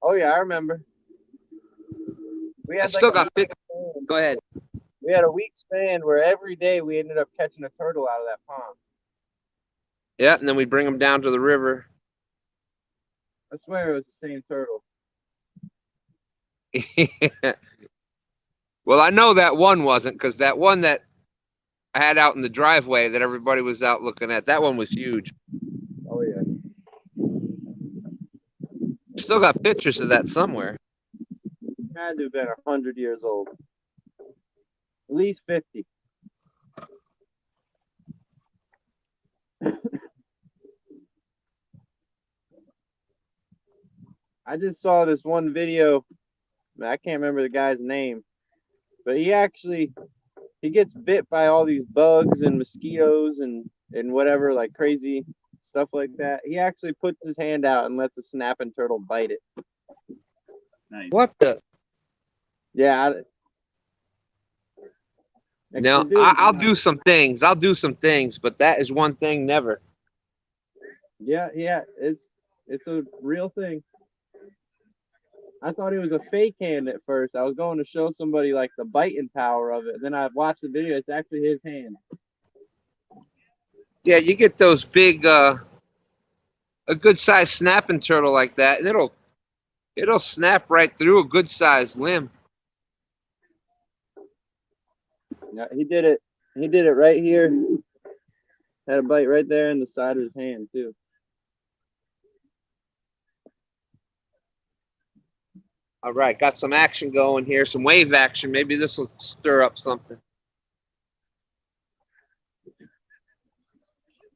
Oh yeah, I remember. We had I still got bit. Go ahead. We had a week span where every day we ended up catching a turtle out of that pond. Yeah, and then we bring them down to the river. I swear it was the same turtle. Well, I know that one wasn't, because that one that I had out in the driveway that everybody was out looking at, that one was huge. Oh yeah. Still got pictures of that somewhere. Had to have been 100 years old. At least 50. I just saw this one video. I can't remember the guy's name, but he gets bit by all these bugs and mosquitoes and whatever, like crazy stuff like that. He actually puts his hand out and lets a snapping turtle bite it. Nice. What the? Yeah. Now, I'll do some things. But that is one thing never. Yeah, it's a real thing. I thought it was a fake hand at first. I was going to show somebody like the biting power of it. And then I watched the video. It's actually his hand. Yeah, you get those big, a good sized snapping turtle like that, and it'll It'll snap right through a good sized limb. Yeah, he did it. He did it right here. Had a bite right there in the side of his hand too. All right, got some action going here, some wave action. Maybe this will stir up something.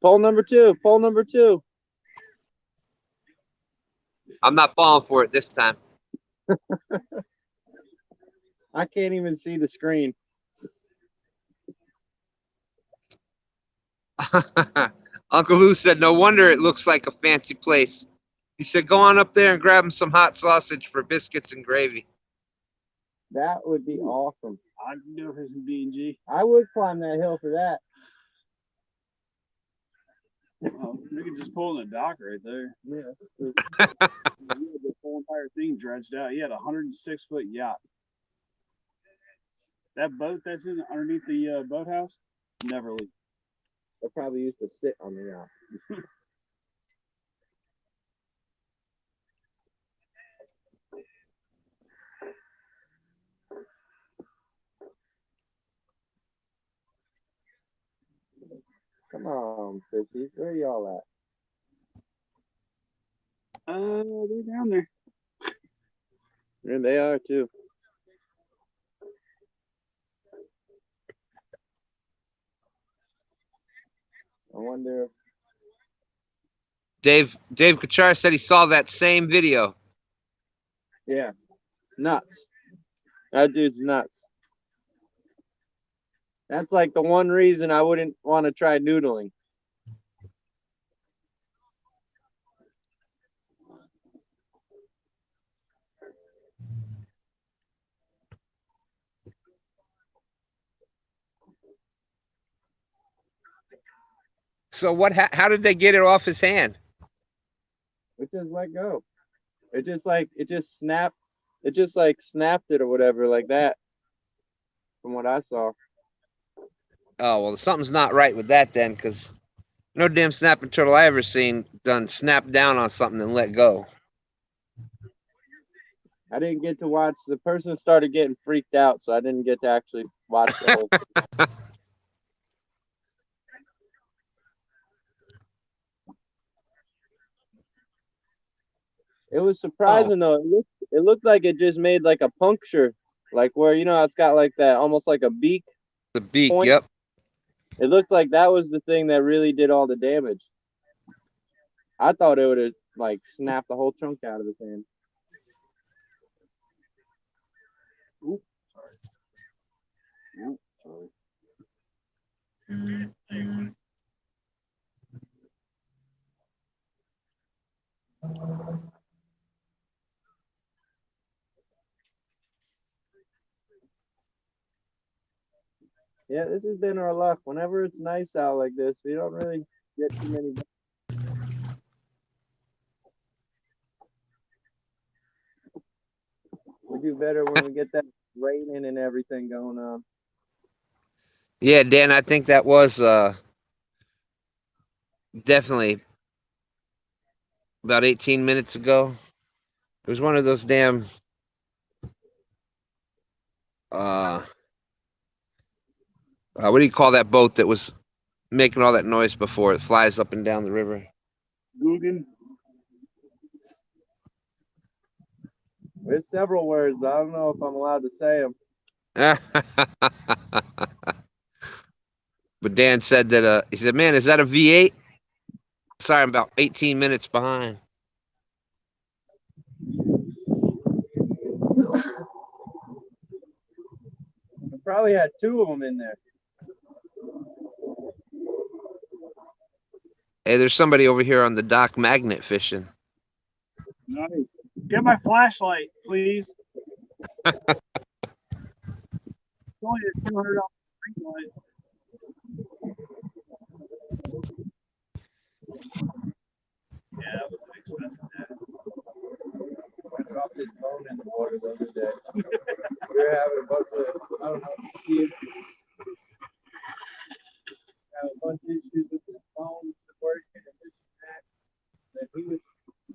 Pole number two. Pole number two. I'm not falling for it this time. I can't even see the screen. Uncle Lou said, no wonder it looks like a fancy place. He said, go on up there and grab him some hot sausage for biscuits and gravy. That would be awesome. I'd go for some B&G. I would climb that hill for that. We could just pull in the dock right there. Yeah. The whole entire thing dredged out. He had a 106-foot yacht. That boat that's in underneath the boathouse never leaves. I probably used to sit on the yacht. Come on, fishies. Where y'all at? They're down there. Yeah, they are too. I wonder if Dave Kachar said he saw that same video. yeah. Nuts. That dude's nuts. That's like the one reason I wouldn't want to try noodling. So what? How did they get it off his hand? It just let go. It just snapped. It just like snapped it or whatever like that. From what I saw. Oh, well, something's not right with that then, because no damn snapping turtle I ever seen done snap down on something and let go. I didn't get to watch. The person started getting freaked out, so I didn't get to actually watch the whole thing. It was surprising though. It looked like it just made like a puncture, like where it's got like that almost like a beak. The beak, point. yep. It looked like that was the thing that really did all the damage. I thought it would have like snapped the whole chunk out of his hand. Oop, sorry. Oop, sorry. Yeah, this has been our luck. Whenever it's nice out like this, we don't really get too many. We do better when we get that raining and everything going on. Yeah, Dan, I think that was definitely about 18 minutes ago. It was one of those damn what do you call that boat that was making all that noise before it flies up and down the river? Guggen. There's several words, but I don't know if I'm allowed to say them. But Dan said that he said, man, is that a V8? Sorry, I'm about 18 minutes behind. I probably had 2 of them in there. Hey, there's somebody over here on the dock magnet fishing. Nice. Get my flashlight, please. It's only a $200 string light. Yeah, that was an expensive day. I dropped his phone in the water the other day. We were having a bunch of, I don't know, kids have a bunch of issues with his phone working and this and that. And he was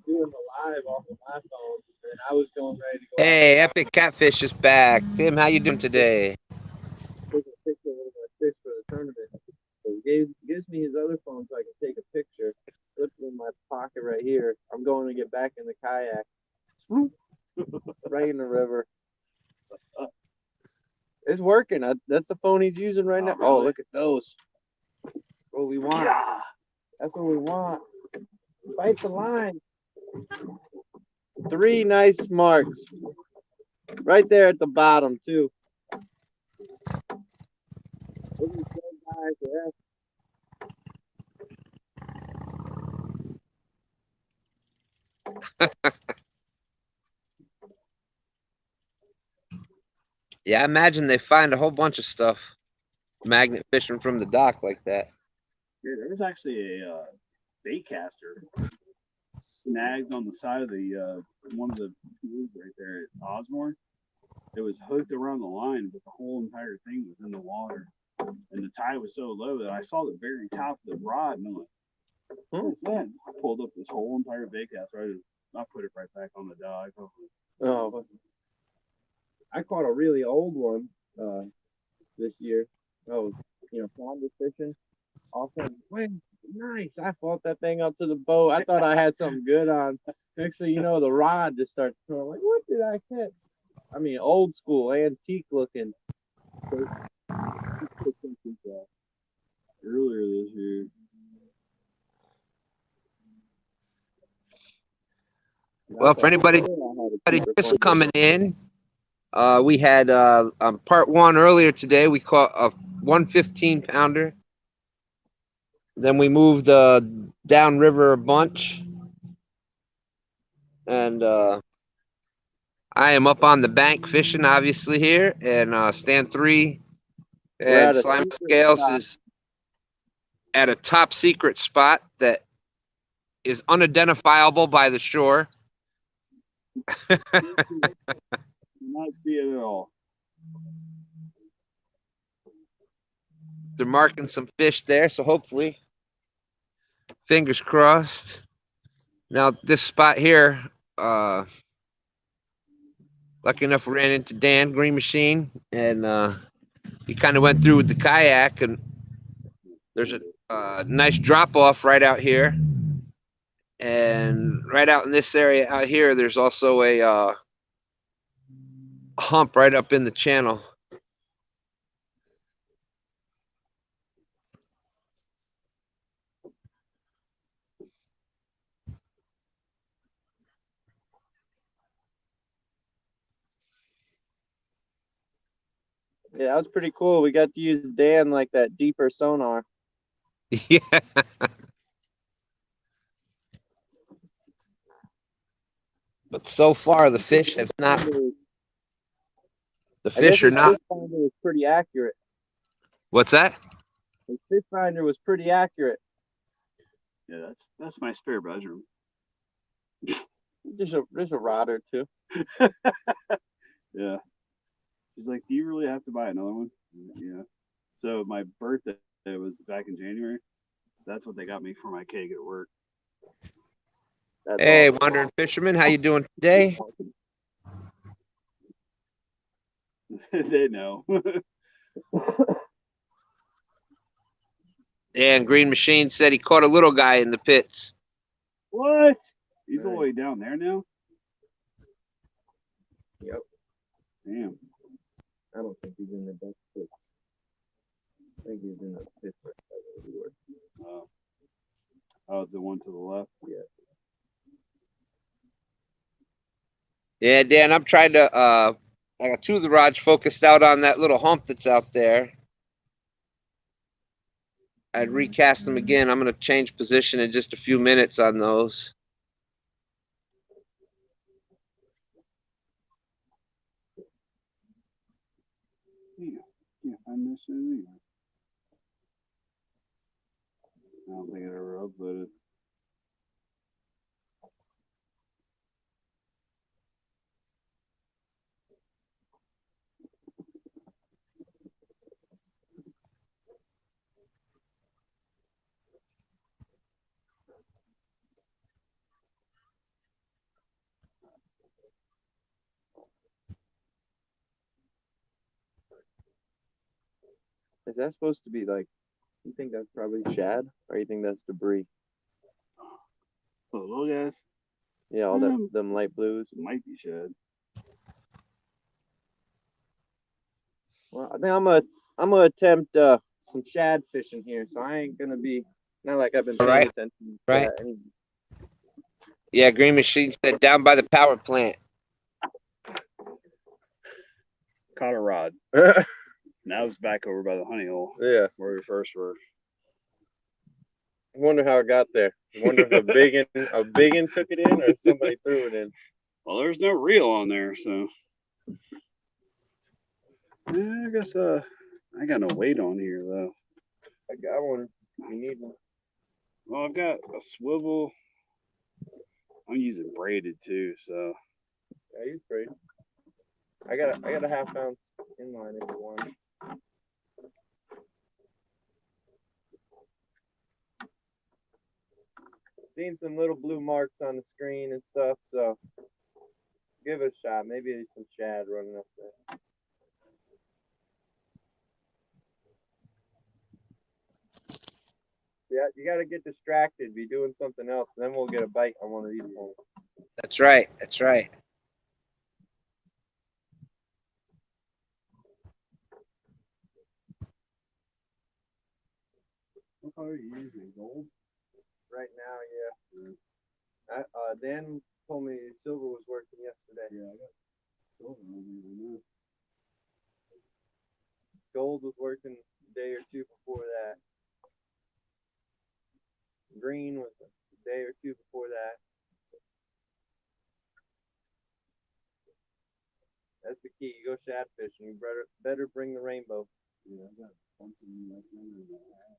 doing the live off of my phone, and I was going ready to go out Hey, Epic Catfish is back. Tim, how you doing today? and take a picture with my fish for the tournament. So he gives me his other phone so I can take a picture. Slips it in my pocket right here. I'm going to get back in the kayak. Swoop. Right in the river. It's working. That's the phone he's using right now. really? Oh, look at those. What we want. Yeah. That's what we want. Bite the line. 3 nice marks. Right there at the bottom, too. Yeah, I imagine they find a whole bunch of stuff magnet fishing from the dock like that. Yeah, there was actually a baitcaster snagged on the side of the one of the pools right there at Osmore. It was hooked around the line, but the whole entire thing was in the water. And the tide was so low that I saw the very top of the rod and I'm like, what is that? I pulled up this whole entire baitcaster. I put it right back on the dock. Oh, I caught a really old one this year. Oh, flounder fishing. All of a sudden, wing, nice. I fought that thing up to the boat. I thought I had something good on. Next thing you know, the rod just starts throwing. Like, what did I catch? I mean, old school, antique looking. Earlier this year. Well, for anybody just coming in, we had part 1 earlier today. We caught a 115 pounder. Then we moved downriver a bunch. And I am up on the bank fishing, obviously, here. And Stan3 and Slimenscales is at a top secret spot that is unidentifiable by the shore. Not see it at all. They're marking some fish there, so hopefully, fingers crossed. Now this spot here, lucky enough we ran into Dan Green Machine, and he kind of went through with the kayak, and there's a nice drop off right out here, and right out in this area out here, there's also a hump right up in the channel. Yeah, that was pretty cool. We got to use Dan like that deeper sonar. Yeah. But so far, the fish have not. The fish are not. Fish finder was pretty accurate. What's that? The fish finder was pretty accurate. Yeah, that's my spare bedroom. There's a rod or two. Yeah. She's like, do you really have to buy another one? Yeah. So my birthday was back in January. That's what they got me for my cake at work. That's Hey, awesome. Wandering Fisherman, how you doing today? They know. And Green Machine said he caught a little guy in the pits. What? He's all the way down there now? Yep. Damn. I don't think he's in the best pit. I think he's in the pit. Oh, the one to the left? Yeah. Yeah, Dan, I'm trying to I got 2 of the rods focused out on that little hump that's out there. I'd recast them again. I'm gonna change position in just a few minutes on those. Yeah, can't find this anywhere. I don't think it ever uploaded. Is that supposed to be like? You think that's probably shad, or you think that's debris? Oh, little guys. Yeah, all them light blues. It might be shad. Well, I think I'm gonna attempt some shad fishing here. So I ain't gonna be not like I've been paying Right, attention. right. To any, Yeah, Green Machine said down by the power plant. Caught a rod. Now it's back over by the honey hole. Yeah, where we first were. I wonder how it got there. I wonder if a big one took it in, or if somebody threw it in. Well, there's no reel on there, so. Yeah, I guess I got no weight on here though. I got one. You need one. Well, I've got a swivel. I'm using braided too, so. Yeah, use braid. I got a half-ounce inline if you want. Seen some little blue marks on the screen and stuff, so give it a shot. Maybe there's some shad running up there. Yeah, you got to get distracted, be doing something else, and then we'll get a bite on one of these poles. That's right. That's right. What color are you using? Gold? Right now, yeah. Dan told me silver was working yesterday. Yeah, I got silver on here. Gold was working a day or two before that. Green was a day or two before that. That's the key. You go shad fishing. You better bring the rainbow. Yeah, I got something like that in my house.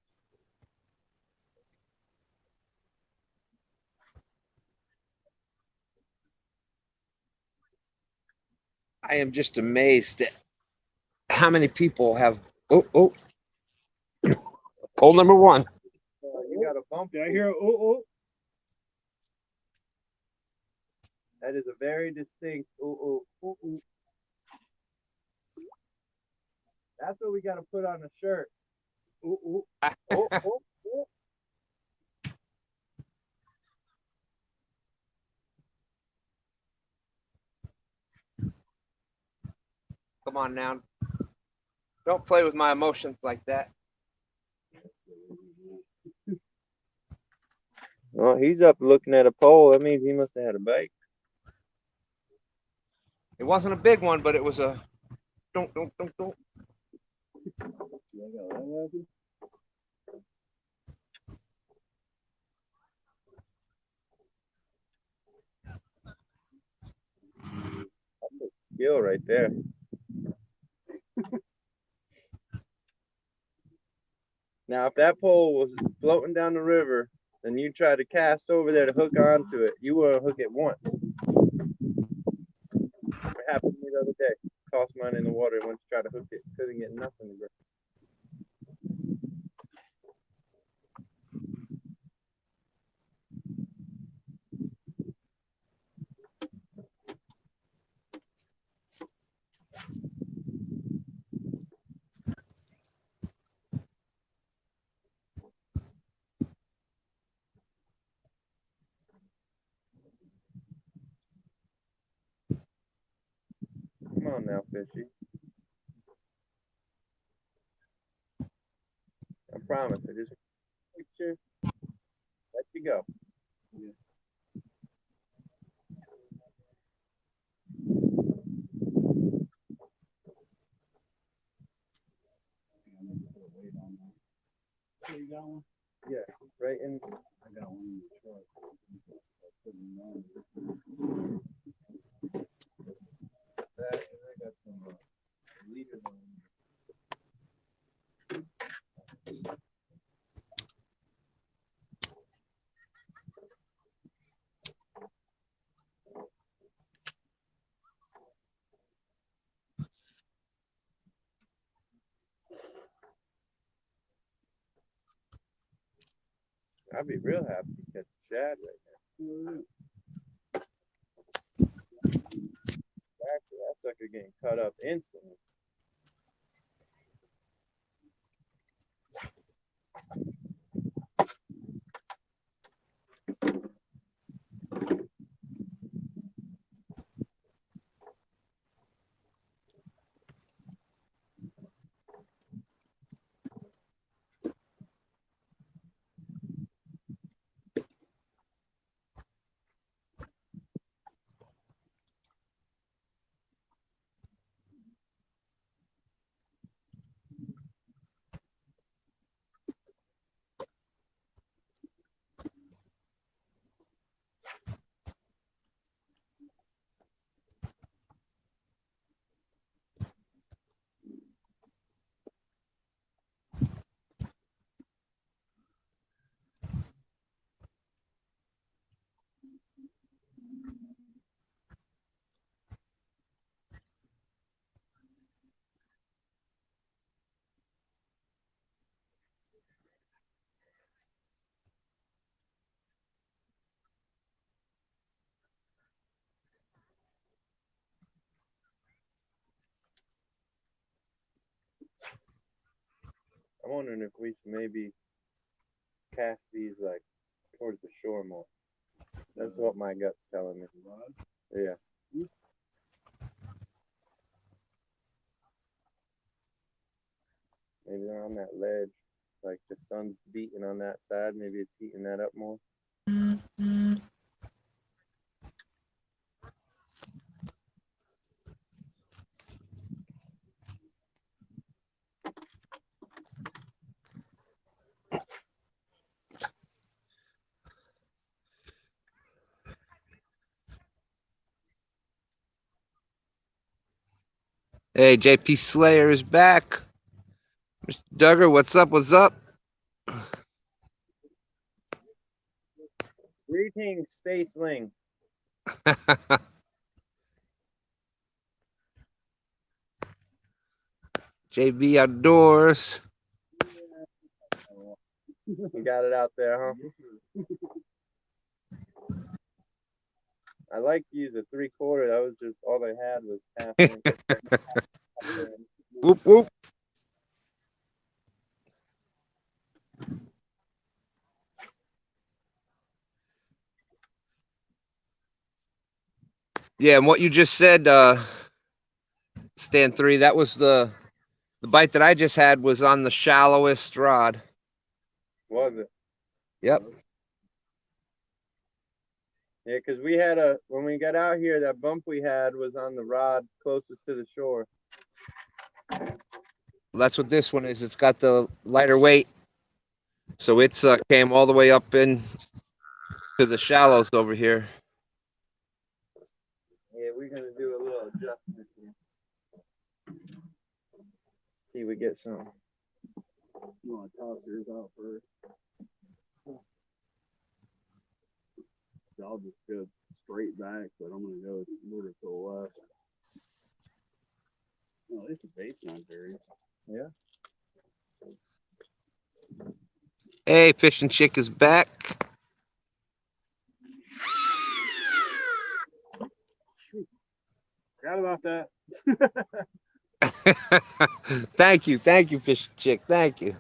I am just amazed at how many people have. Oh, hole number one. You got a bump. Did I hear? Oh. That is a very distinct. Oh. That's what we got to put on a shirt. Oh. Come on now. Don't play with my emotions like that. Well, he's up looking at a pole. That means he must have had a bite. It wasn't a big one, but it was a. Don't. Yeah, I got that. That's a skill right there. Now, if that pole was floating down the river, and you tried to cast over there to hook onto it, you want to hook it once. It happened to me the other day. Tossed mine in the water and went to try to hook it. Couldn't get nothing to grab. Come on now, fishy. I promise. I just picture. Let you go. Yeah. So you got one? Yeah, right in. I got one in the truck. That, and I got some leaders on. I'd be real happy to catch a shad right now. Actually, that sucker getting cut up instantly. I'm wondering if we should maybe cast these like towards the shore more. That's what my gut's telling me. Yeah. Maybe they're on that ledge. Like the sun's beating on that side. Maybe it's heating that up more. Hey, JP Slayer is back. Mr. Duggar, what's up? What's up? Greetings, Spaceling. JB Outdoors. You got it out there, huh? I like to use a 3/4. That was just all they had was half inch. Whoop, whoop. Yeah, and what you just said, Stan3, that was the bite that I just had was on the shallowest rod. Was it? Yep. Yeah, because when we got out here, that bump we had was on the rod closest to the shore. That's what this one is. It's got the lighter weight. So it's came all the way up in to the shallows over here. Yeah, we're gonna do a little adjustment here. See, we get some. You want to toss yours out first? I'll just go straight back, but I'm gonna go a little to the left. Well, at least the bait's not buried. Yeah. Hey, Fishing Chick is back. Forgot about that. Thank you, Fishing Chick. Thank you.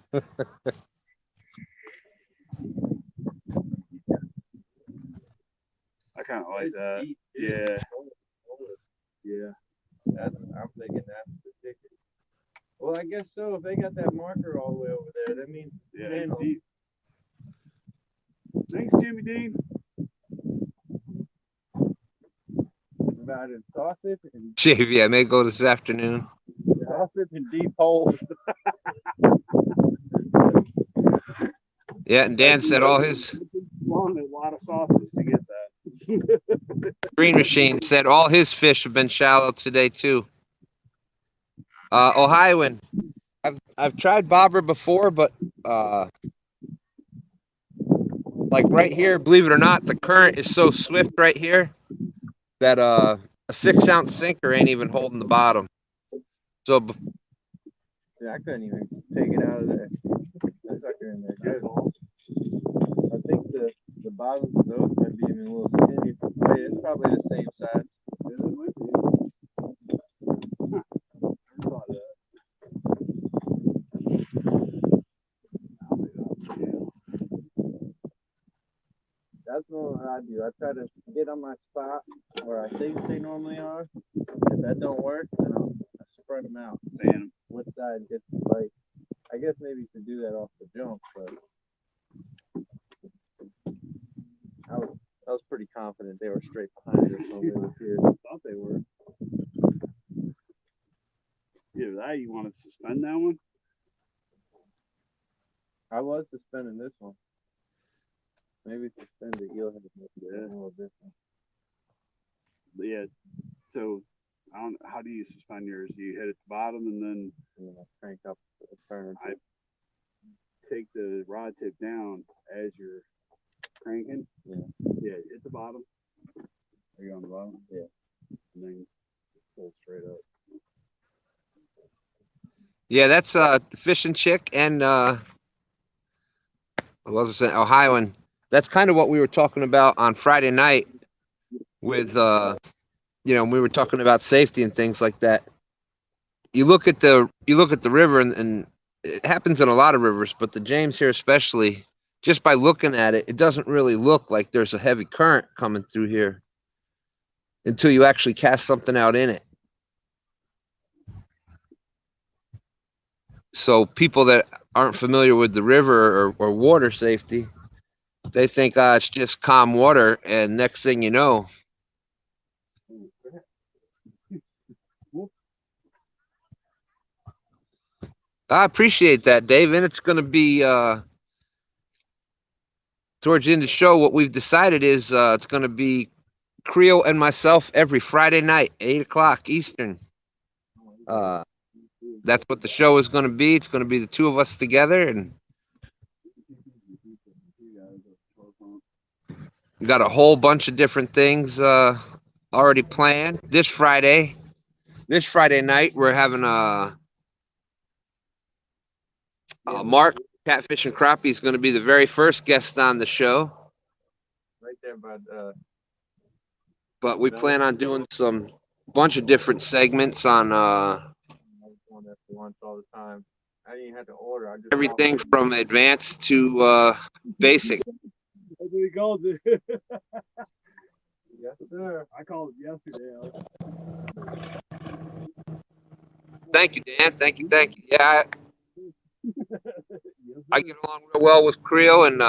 I kind of like that. Yeah. Yeah. I'm thinking that's the ticket. Well, I guess so. If they got that marker all the way over there, that means Yeah, it's deep. Thanks, Jimmy Dean. about it sausage and JV, I may go this afternoon. sausage and deep holes. Yeah, and Dan said all his Swung a lot of sausage to get that. Green Machine said all his fish have been shallow today too. Ohioan, I've tried bobber before, but like right here, believe it or not, the current is so swift right here that a 6-ounce sinker ain't even holding the bottom. So Yeah, I couldn't even take it out of there. That sucker in there good. I think the bottoms of those might be even a little skinny. But it's probably the same size. That's what I do. I try to get on my spot where I think they normally are. If that don't work, then I spread them out. Man, Which side gets the bite? I guess maybe you could do that off the jump, but I was pretty confident they were straight behind us when we were here. thought they were. Either that, you want to suspend that one? I was suspending this one. Maybe suspend the eel head a little different. But yeah. So, I don't. How do you suspend yours? Do you hit at the bottom and then Crank up the turn. I take the rod tip down as you're cranking? Yeah. Yeah, hit the bottom. Are you on the bottom? Yeah. And then pull straight up. Yeah, that's Fishing Chick and what was I saying? Ohioan. That's kind of what we were talking about on Friday night with we were talking about safety and things like that. You look at the river and it happens in a lot of rivers, but the James here especially, just by looking at it, it doesn't really look like there's a heavy current coming through here until you actually cast something out in it. So people that aren't familiar with the river or water safety, they think it's just calm water, and next thing you know, I appreciate that, Dave. And it's going to be towards the end of the show. What we've decided is it's going to be Creo and myself every Friday night, 8 o'clock Eastern. That's what the show is going to be. It's going to be the two of us together, and got a whole bunch of different things already planned. This Friday night, we're having Mark, Catfish and Crappie, is going to be the very first guest on the show. Right there, but we plan on doing some bunch of different segments on one that wants all the time. I didn't have to order. I just everything from advanced to basic. That's what he calls it. Yes, sir. I called it yesterday. Thank you, Dan. Thank you. Yeah, I get along real well with Creo, and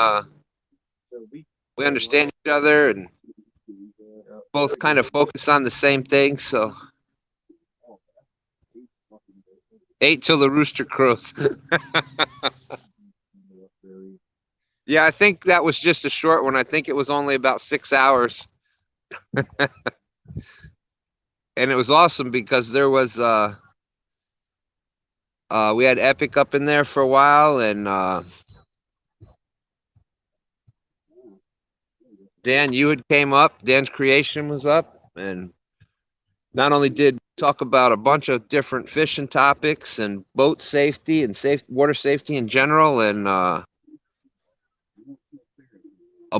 we understand each other, and both kind of focus on the same thing. So 8 till the rooster crows. Yeah, I think that was just a short one. I think it was only about 6 hours. And it was awesome because there was we had Epic up in there for a while, and Dan, you had came up. Dan's Creation was up, and not only did talk about a bunch of different fishing topics and boat safety and water safety in general, and a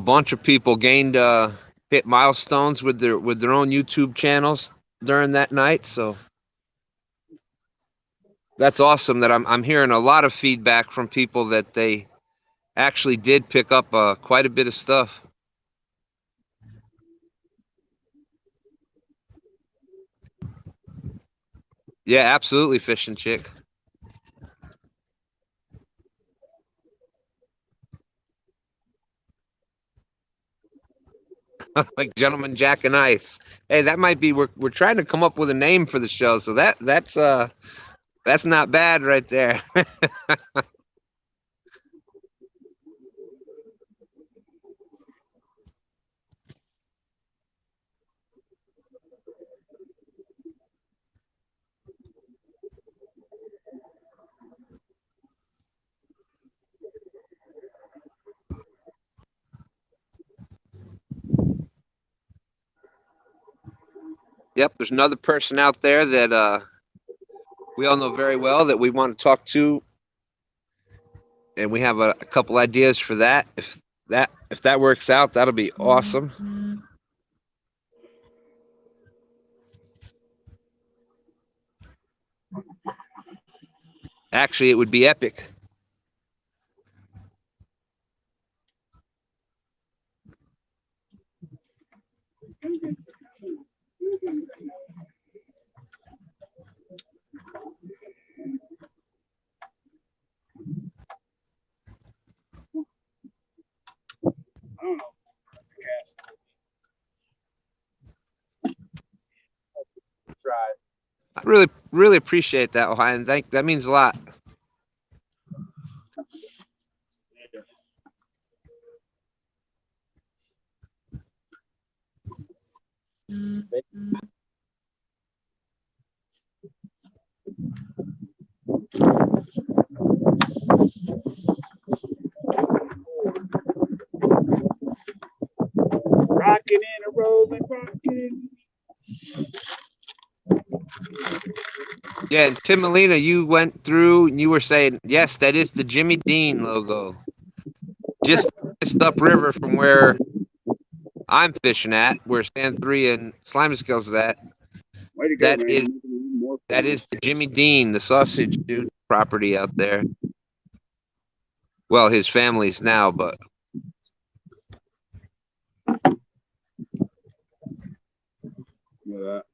bunch of people hit milestones with their own YouTube channels during that night. So that's awesome that I'm hearing a lot of feedback from people that they actually did pick up quite a bit of stuff. Yeah, absolutely, Fishing Chick. Like Gentleman Jack and Ice. Hey, that might be we're trying to come up with a name for the show, so that's not bad right there. Yep, there's another person out there that we all know very well that we want to talk to, and we have a couple ideas for that. If that works out, that'll be awesome. Actually, it would be epic. I don't know. Try. I really appreciate that, Ohio. That means a lot. Rocket. rocking and a rolling, rocking. Yeah, and Tim Molina, you went through and you were saying, yes, that is the Jimmy Dean logo. Just upriver from where I'm fishing at, where Stan3 and Slimenscales is at. Way to go, That man. is You're making it even more that fun. is the Jimmy Dean, the sausage dude property out there. Well, his family's now, but Look at that.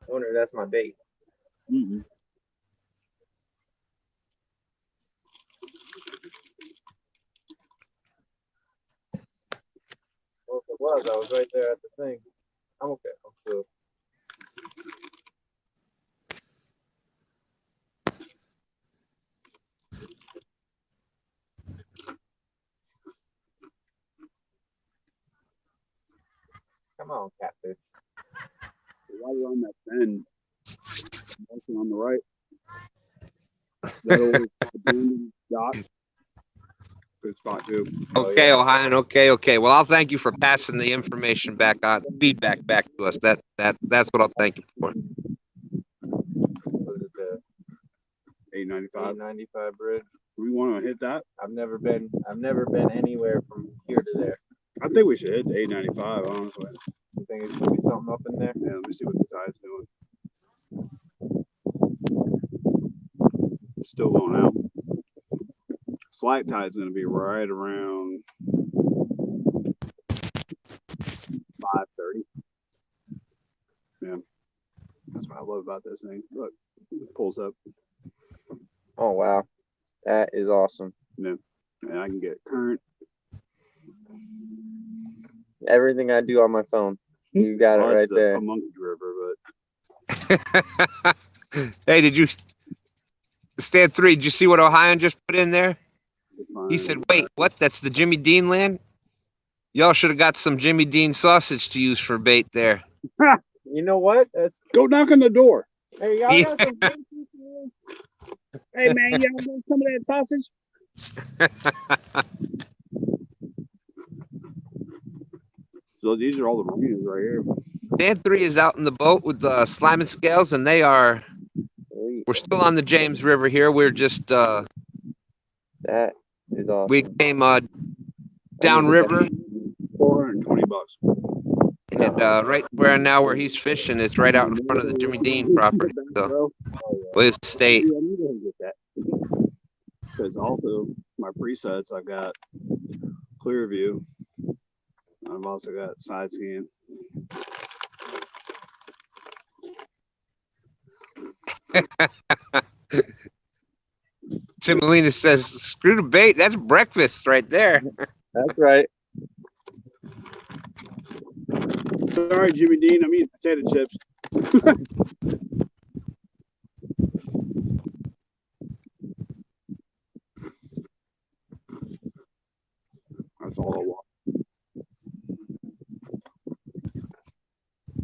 I wonder if that's my bait. Mm-mm. Well, if it was, I was right there at the thing. I'm okay. I'm good. Come on, catfish. While you're on that bend, motion on the right. That old abandoned dot. Good spot too. okay, yeah. Ohio, okay. Well, I'll thank you for passing the information back on, feedback back to us. That's what I'll thank you for. What is it, the 895. 895 bridge? We want to hit that. I've never been anywhere from here to there. I think we should hit the 895. Honestly. You think it should be something up in there? Yeah. Let me see what the tide's doing. Still going out. Slack tide's going to be right around 5:30. Yeah. That's what I love about this thing. Look, it pulls up. Oh wow, that is awesome. Yeah. And I can get current. Everything I do on my phone, you got it Well, that's right there. A monkey river, but Hey, did you Stan3? Did you see what Ohio just put in there? it's fine. He said, "Wait, what? That's the Jimmy Dean land? Y'all should have got some Jimmy Dean sausage to use for bait there." You know what? That's Go knock on the door. hey, y'all Yeah. got some. Hey man, y'all want some of that sausage? So these are all the marinas right here. Stan3 is out in the boat with Slimenscales, and we're still on the James River here. We're just That is awesome. we came downriver, $420. and right where he's fishing, it's right out in front of the Jimmy Dean property. So, with his state. Yeah, I need to get that. Because also my presets, I've got clear view. I've also got side scan. Tim Molina says, "Screw the bait. That's breakfast right there." That's right. Sorry, Jimmy Dean, I'm eating potato chips. That's all I want.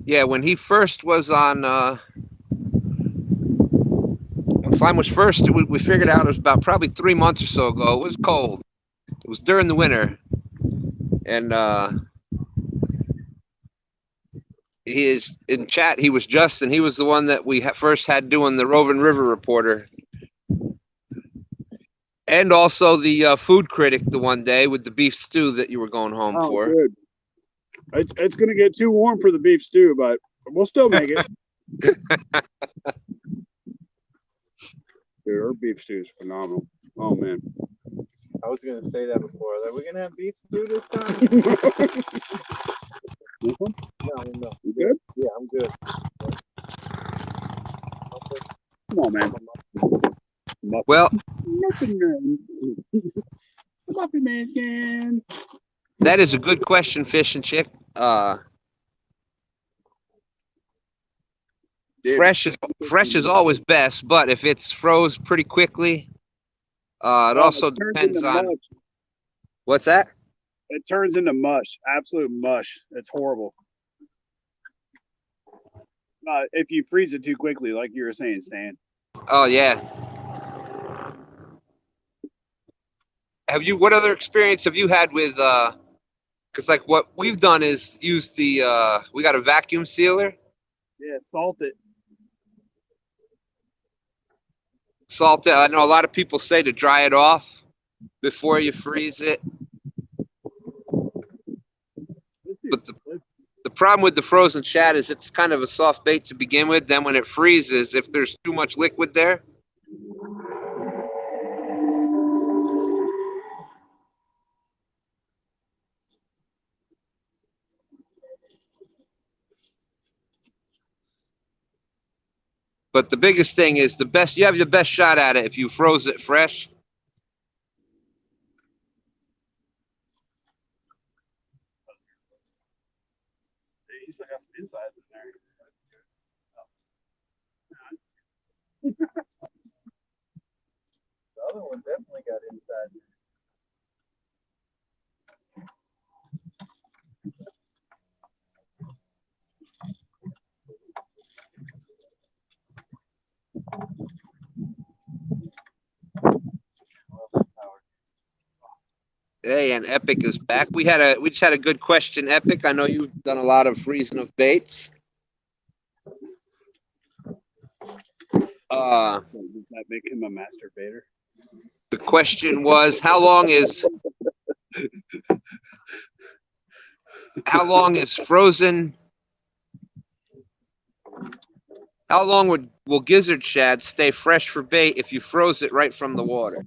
Yeah, when he first was on, when Slime was first, we figured out it was about probably 3 months or so ago. It was cold. It was during the winter, and he is in chat. He was Justin. He was the one that we first had doing the Roving River Reporter, and also the food critic the one day with the beef stew that you were going home for. Good. It's going to get too warm for the beef stew, but we'll still make it. Dude, our beef stew is phenomenal. Oh, man. I was gonna say that before. Are we gonna have beef stew this time? No. You good? Yeah, I'm good. Come on, man. Well, Muffin Man. Muffin Man can. that is a good question, Fishing Chick. Fresh is always best, but if it's froze pretty quickly, it also depends on mush. what's that? It turns into mush, absolute mush. It's horrible. If you freeze it too quickly, like you were saying, Stan. Oh yeah. what other experience have you had with, cause like what we've done is use the, we got a vacuum sealer, Yeah, salt it. salt it. I know a lot of people say to dry it off before you freeze it. But the problem with the frozen shad is it's kind of a soft bait to begin with. Then when it freezes, if there's too much liquid there, but the biggest thing is you have the best shot at it if you froze it fresh. You still got some insides in there. The other one definitely got inside. Hey, and Epic is back. We just had a good question, Epic. I know you've done a lot of freezing of baits. Does that make him a masturbator? The question was, how long is frozen? How long will gizzard shad stay fresh for bait if you froze it right from the water?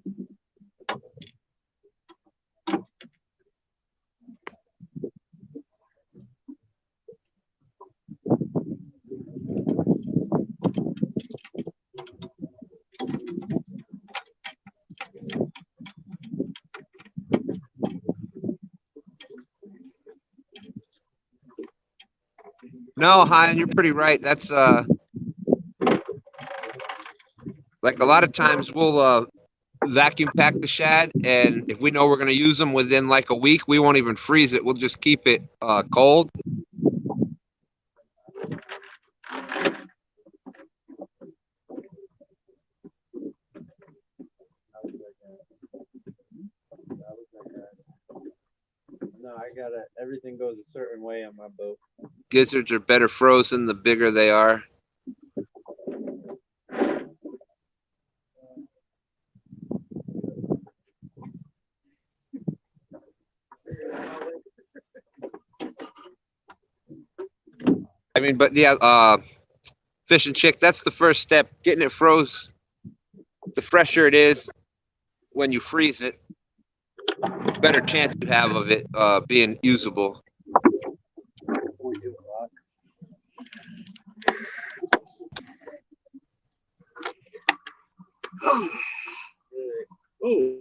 No, Hein, you're pretty right. That's like a lot of times we'll vacuum pack the shad, and if we know we're going to use them within like a week, we won't even freeze it. We'll just keep it cold. No, I gotta. Everything goes a certain way on my boat. Gizzards are better frozen the bigger they are. I mean, but yeah, Fish and Chick, that's the first step. Getting it froze. The fresher it is when you freeze it, better chance you have of it being usable. It's only 2 o'clock. Oh.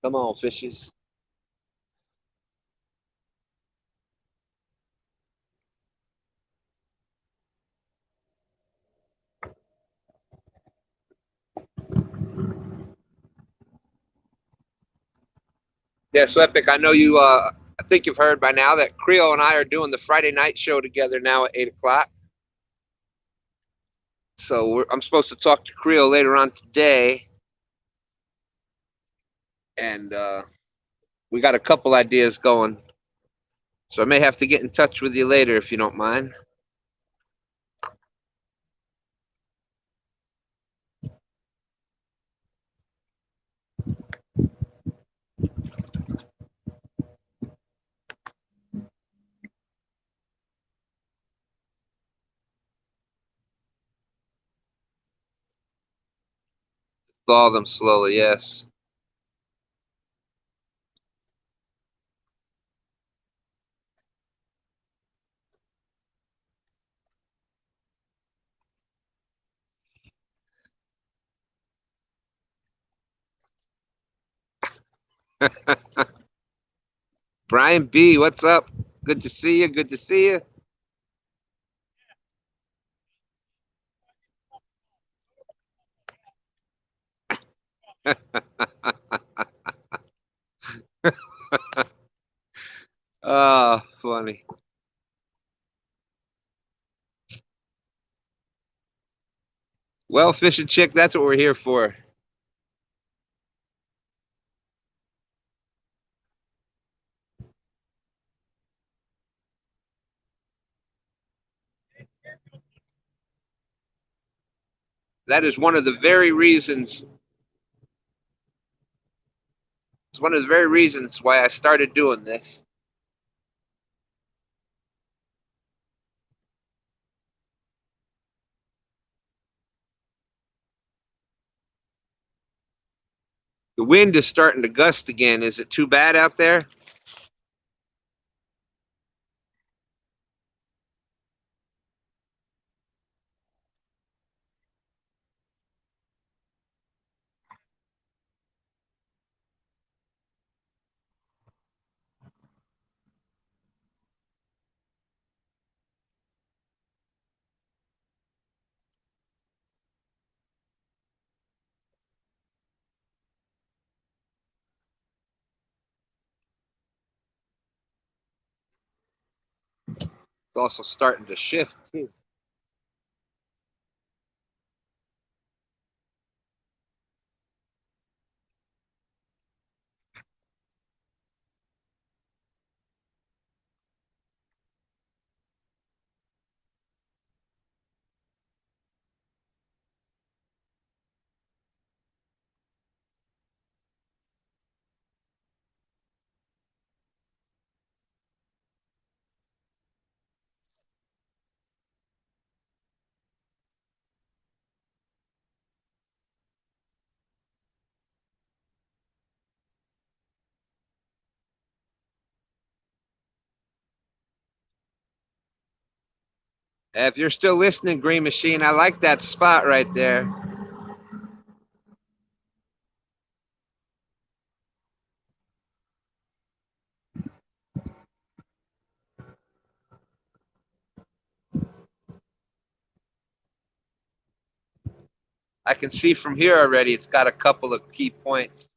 Come on, fishes. Yeah, so Epic, I know you, I think you've heard by now that Creole and I are doing the Friday night show together now at 8 o'clock. So I'm supposed to talk to Creole later on today. And we got a couple ideas going. So I may have to get in touch with you later if you don't mind. Thaw them slowly, yes. Brian B, what's up? Good to see you. Good to see you. Oh, funny. Well, fishing chick, that's what we're here for. That is one of the very reasons. It's one of the very reasons why I started doing this. The wind is starting to gust again. Is it too bad out there? It's also starting to shift too. If you're still listening, Green Machine, I like that spot right there. I can see from here already it's got a couple of key points.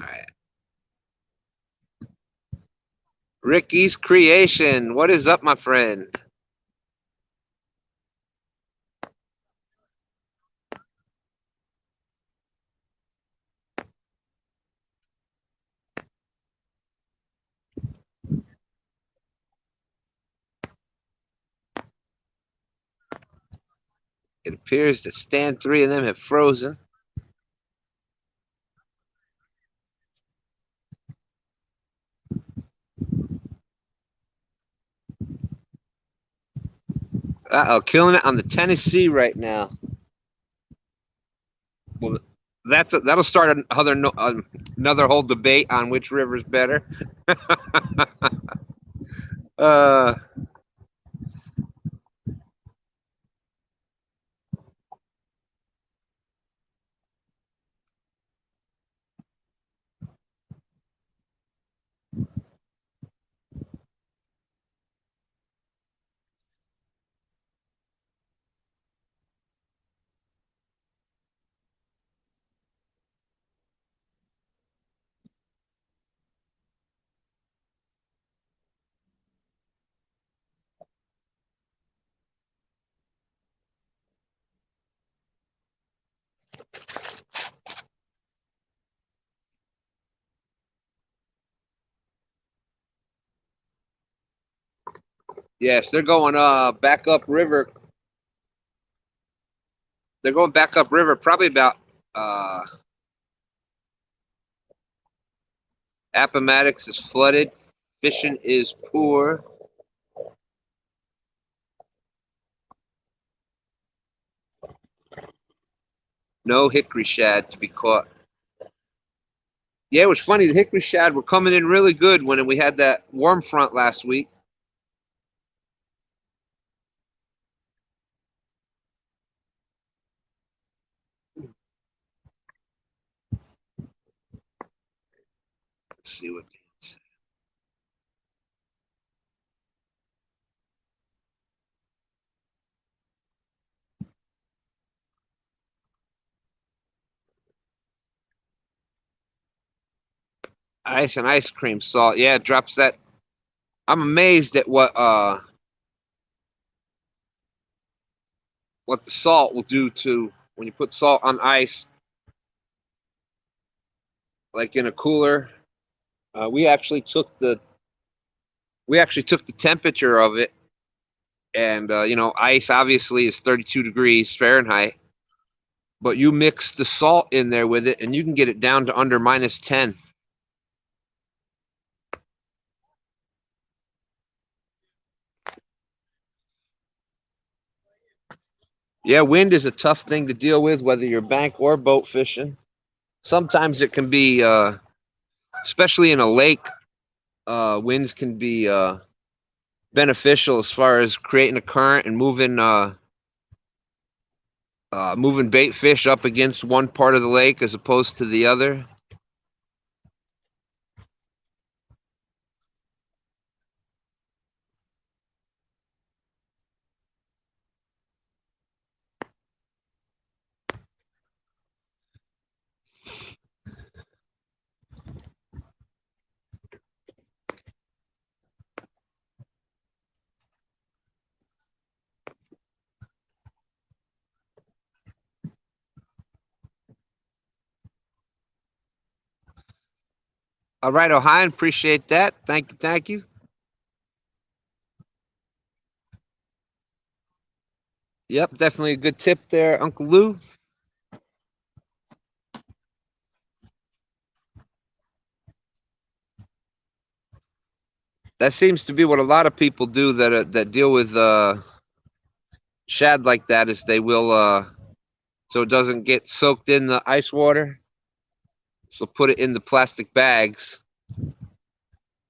All right. Ricky's Creation. What is up, my friend? It appears that Stan3 and them have frozen. Uh-oh, killing it on the Tennessee right now. Well, that'll start another whole debate on which river's better. uh, yes, they're going back up river. They're going back up river, probably about Appomattox is flooded. Fishing is poor. No hickory shad to be caught. Yeah, it was funny. The hickory shad were coming in really good when we had that warm front last week. Let's see what. Ice and ice cream salt. Yeah, it drops that. I'm amazed at what the salt will do to when you put salt on ice, like in a cooler. We actually took the temperature of it, and you know, ice obviously is 32 degrees Fahrenheit, but you mix the salt in there with it, and you can get it down to under -10. Yeah, wind is a tough thing to deal with, whether you're bank or boat fishing. Sometimes it can be, especially in a lake, winds can be beneficial as far as creating a current and moving bait fish up against one part of the lake as opposed to the other. All right, Ohio, appreciate that. Thank you, thank you. Yep, definitely a good tip there, Uncle Lou. That seems to be what a lot of people do that deal with shad like that, is they will so it doesn't get soaked in the ice water. So put it in the plastic bags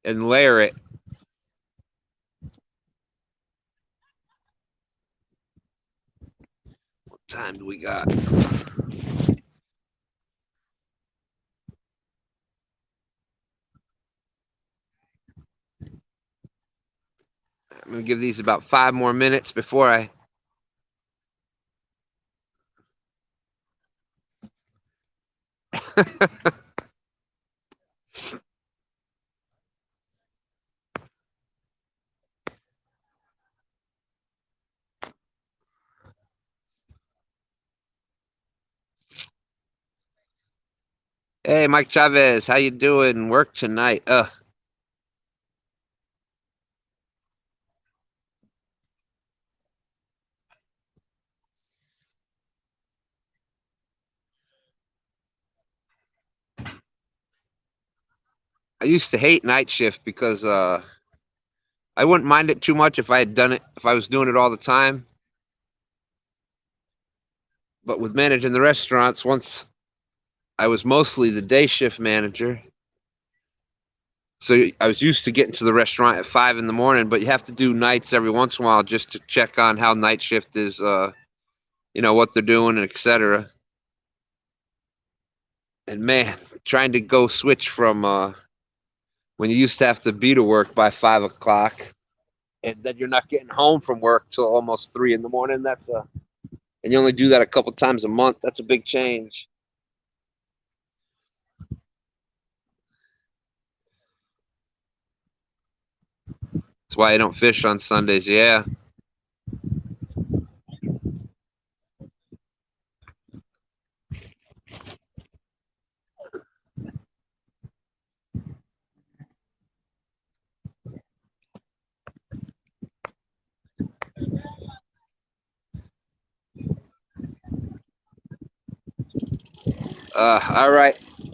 and layer it. What time do we got? I'm gonna give these about 5 more minutes before I. Hey, Mike Chavez, how you doing? Work tonight? I used to hate night shift because I wouldn't mind it too much if I had done it, if I was doing it all the time. But with managing the restaurants, once I was mostly the day shift manager, so I was used to getting to the restaurant at 5 in the morning. But you have to do nights every once in a while just to check on how night shift is, you know, what they're doing, and etc. And man, trying to go switch from when you used to have to be to work by 5 o'clock, and then you're not getting home from work till almost 3 in the morning. And you only do that a couple times a month. That's a big change. That's why I don't fish on Sundays. Yeah.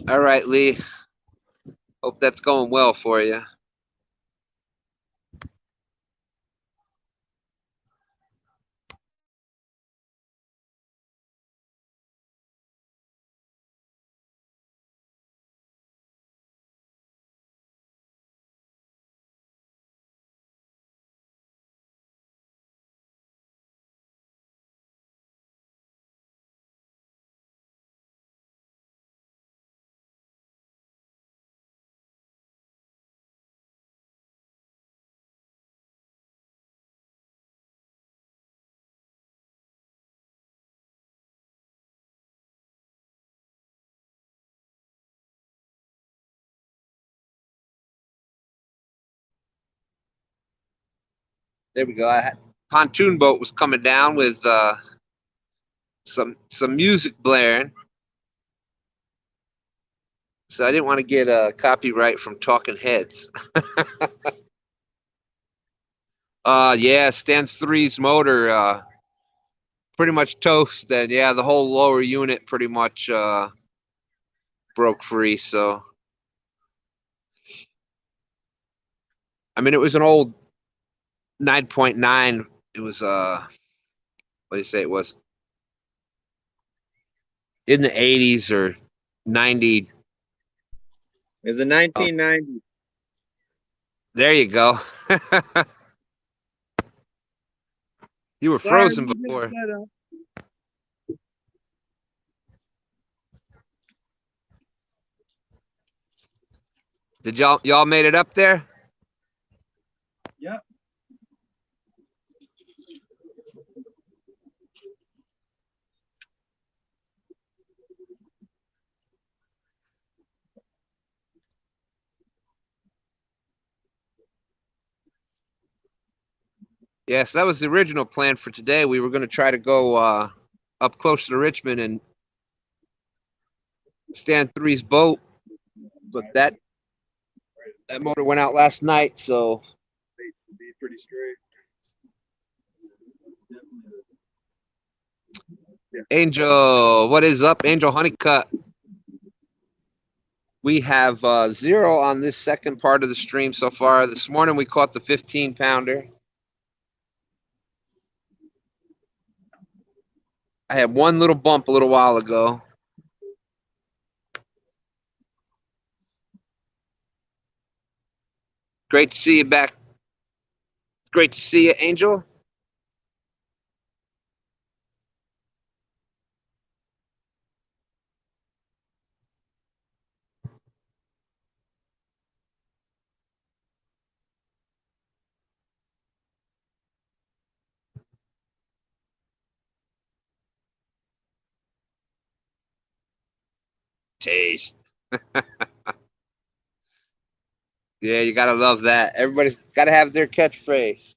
All right, Lee. Hope that's going well for you. There we go. Pontoon boat was coming down with some music blaring. So I didn't want to get a copyright from Talking Heads. Yeah, Stan3's motor pretty much toast. And yeah, the whole lower unit pretty much broke free. So I mean, it was an old 9.9. It was what do you say it was? In the 80s or 90. It's a 1990. There you go. You were Sorry, frozen we just before. set up. Did y'all made it up there? Yep. Yes, that was the original plan for today. We were going to try to go up close to Richmond and Stan3's boat, but that motor went out last night. So Baits to be pretty straight. Angel, what is up, Angel Honeycutt? We have 0 on this second part of the stream so far. This morning we caught the 15-pounder. I had one little bump a little while ago. Great to see you back. Great to see you, Angel. Taste. Yeah, you gotta love that. Everybody's gotta have their catchphrase.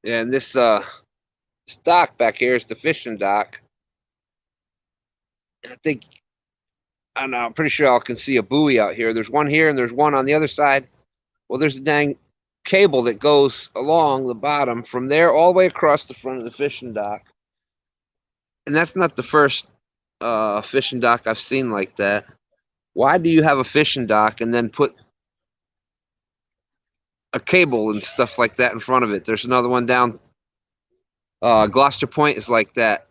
Yeah, and this dock back here is the fishing dock. I think I don't know, I'm pretty sure I can see a buoy out here. There's one here and there's one on the other side. Well, there's a dang cable that goes along the bottom from there all the way across the front of the fishing dock. And that's not the first fishing dock I've seen like that. Why do you have a fishing dock and then put a cable and stuff like that in front of it? There's another one down Gloucester Point is like that.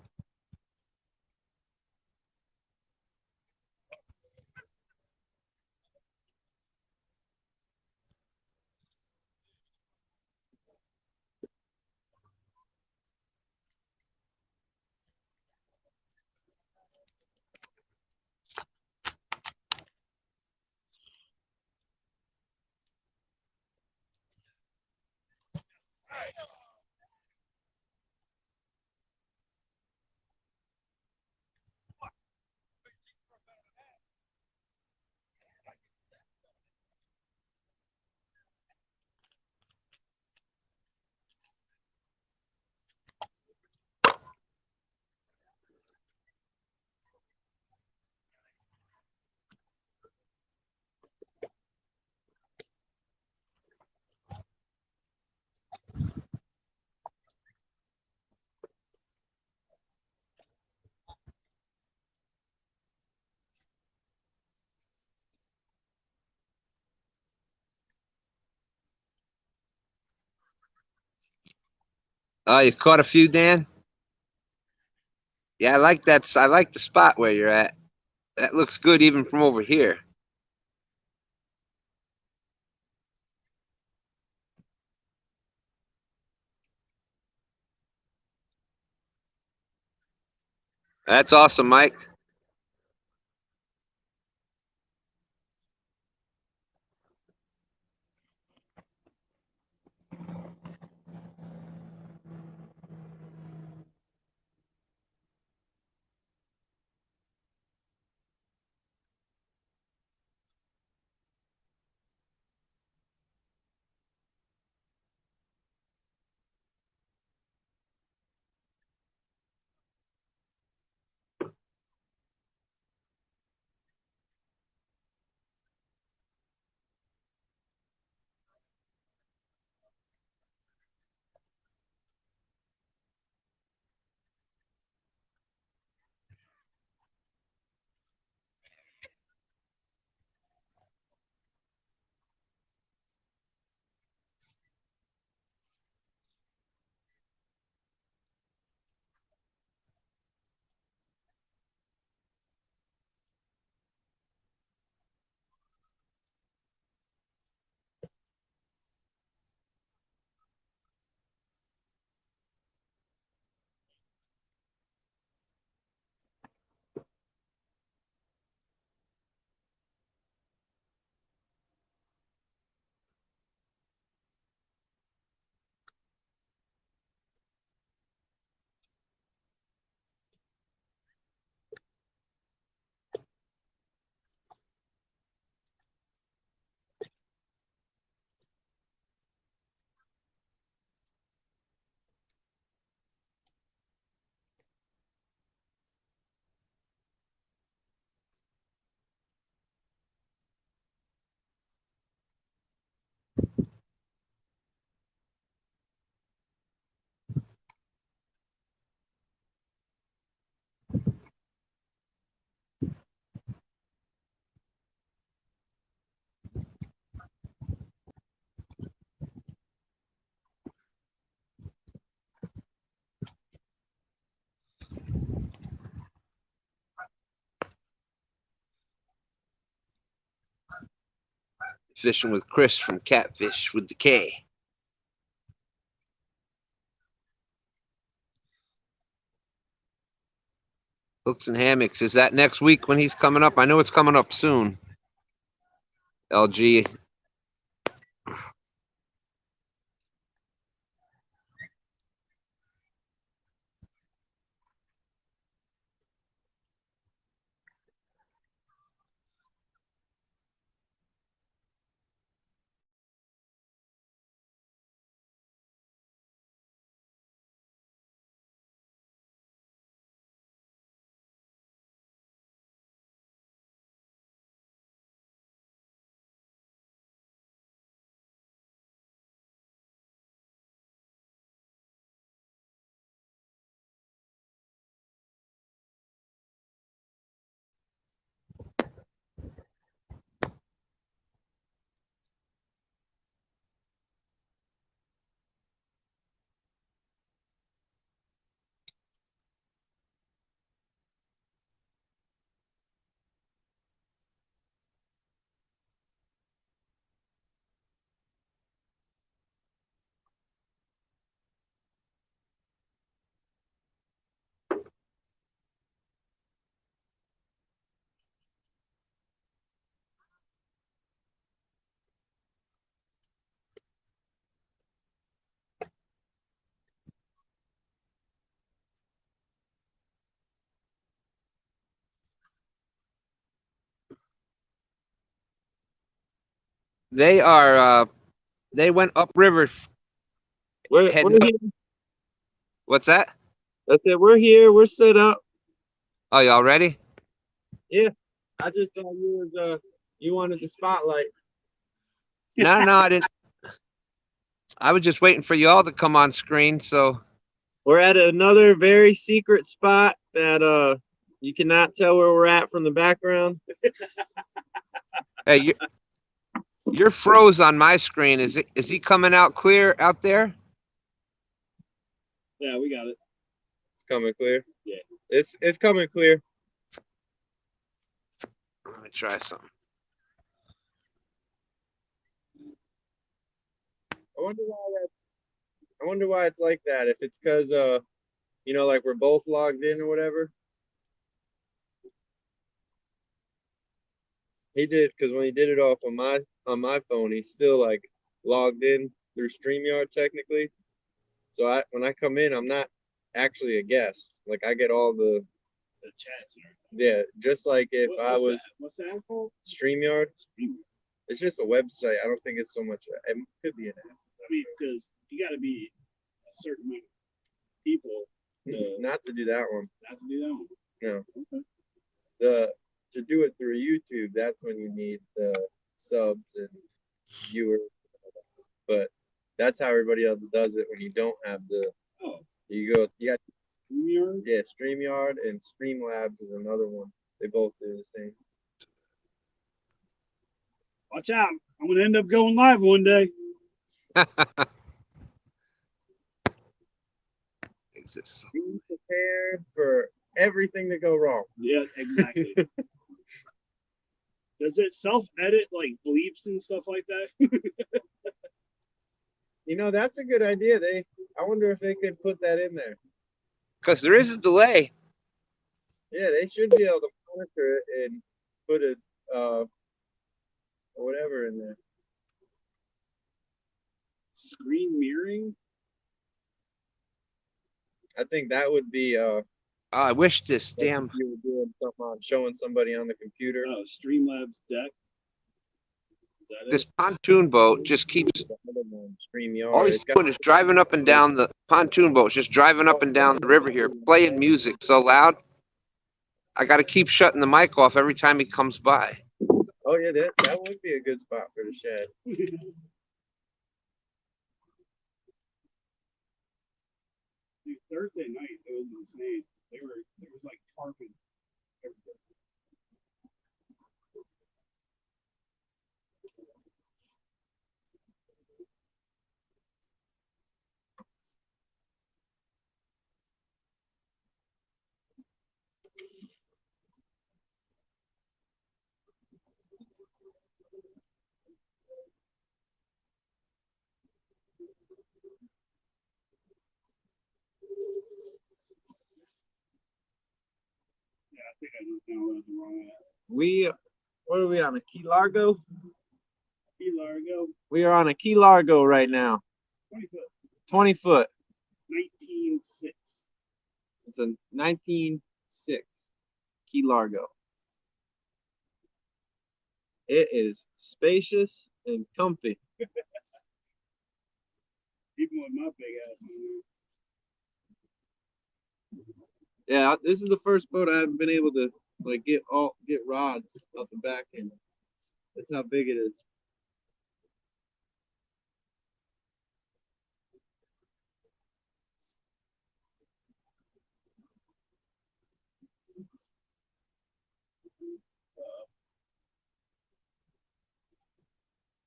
You caught a few, Dan? Yeah, I like that. I like the spot where you're at. That looks good even from over here. That's awesome, Mike. Fishing with Chris from Catfish with the K. Hooks and hammocks. Is that next week when he's coming up? I know it's coming up soon. LG. They are they went upriver We're heading up. here. What's that? I said we're here. We're set up. Oh, y'all ready? Yeah. I just thought you wanted the spotlight. No, I didn't. I was just waiting for y'all to come on screen, so We're at another very secret spot that you cannot tell where we're at from the background. hey, you're froze on my screen. Is he coming out clear out there? Yeah, we got it. It's coming clear. Yeah. It's coming clear. Let me try something. I wonder why it's like that. If it's because like we're both logged in or whatever. He did, because when he did it off on my phone, he's still like logged in through StreamYard technically. So when I come in, I'm not actually a guest. Like I get all the chats. Yeah, just like if I was What's that called? StreamYard. It's just a website. I don't think it's so much. It could be an app. I mean, because you got to be a certain amount of people Not to do that one. not to do that one. No. Okay. To do it through YouTube, that's when you need the subs and viewers. But that's how everybody else does it when you don't have the. Oh. You got StreamYard? Yeah, StreamYard and Streamlabs is another one. They both do the same. Watch out. I'm going to end up going live one day. Be prepared for everything to go wrong. Yeah, exactly. Does it self-edit like bleeps and stuff like that? That's a good idea. I wonder if they could put that in there. Because there is a delay. Yeah, they should be able to monitor it and put it whatever in there. Screen mirroring? I think that would be I wish this damn. You were doing something on showing somebody on the computer. Oh, Streamlabs deck. This pontoon boat just keeps. All he's doing is driving up and down the pontoon boat, just driving up and down the river here, playing music so loud. I got to keep shutting the mic off every time he comes by. Oh yeah, that would be a good spot for the shed. Dude, Thursday night, it was insane. There was like tarpon everywhere. No, that's the wrong app. What are we on, a Key Largo? Key Largo, We are on a Key Largo right now. 20 foot, 20 foot. 19.6. It's a 19.6 Key Largo. It is spacious and comfy. Even with my big ass on there. Yeah, this is the first boat I haven't been able to like get rods off the back end. That's how big it is.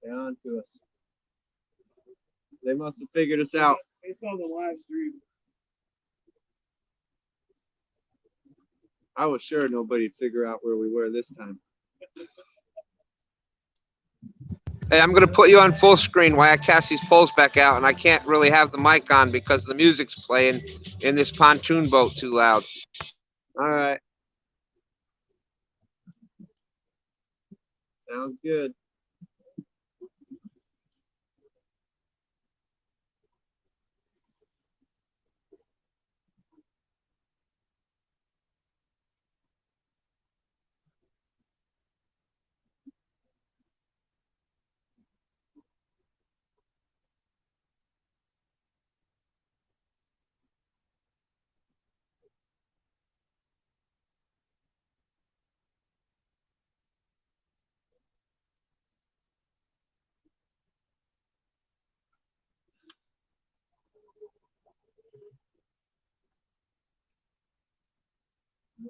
They're on to us. They must have figured us out. They saw the live stream. I was sure nobody'd figure out where we were this time. Hey, I'm gonna put you on full screen while I cast these poles back out, and I can't really have the mic on because the music's playing in this pontoon boat too loud. All right. Sounds good.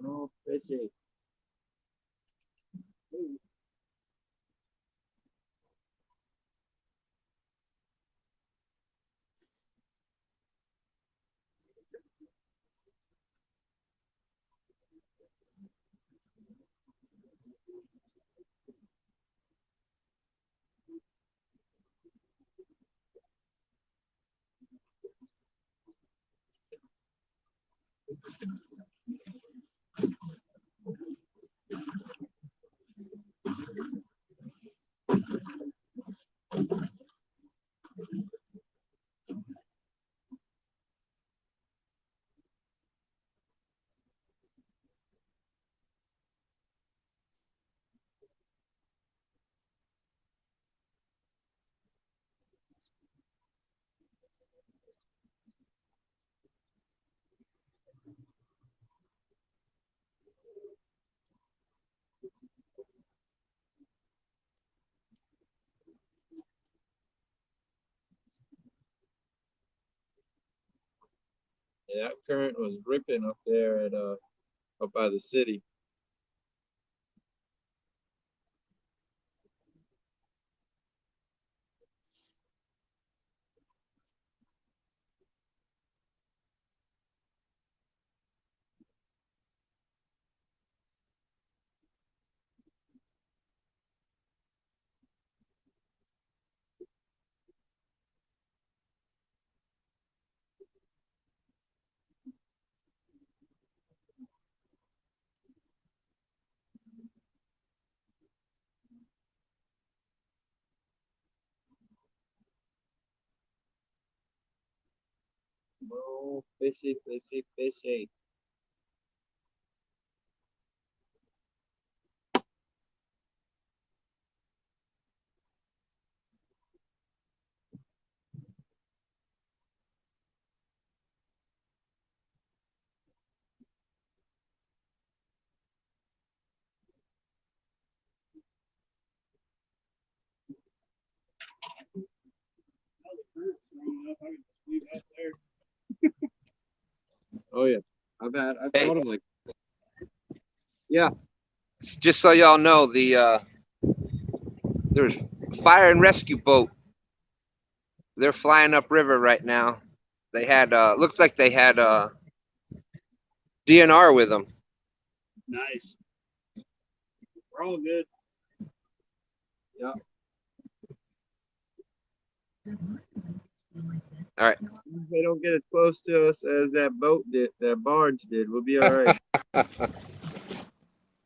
No fishy. Yeah, that current was ripping up there at up by the city. Oh, fishy, fishy, fishy. Now the current's strong enough, I can just leave that there. Oh yeah, I've Hey. caught them like. Yeah. Just so y'all know, there's a fire and rescue boat. They're flying upriver right now. They had looks like they had DNR with them. Nice. We're all good. Yeah. All right. If they don't get as close to us as that boat did, that barge did, we'll be all right.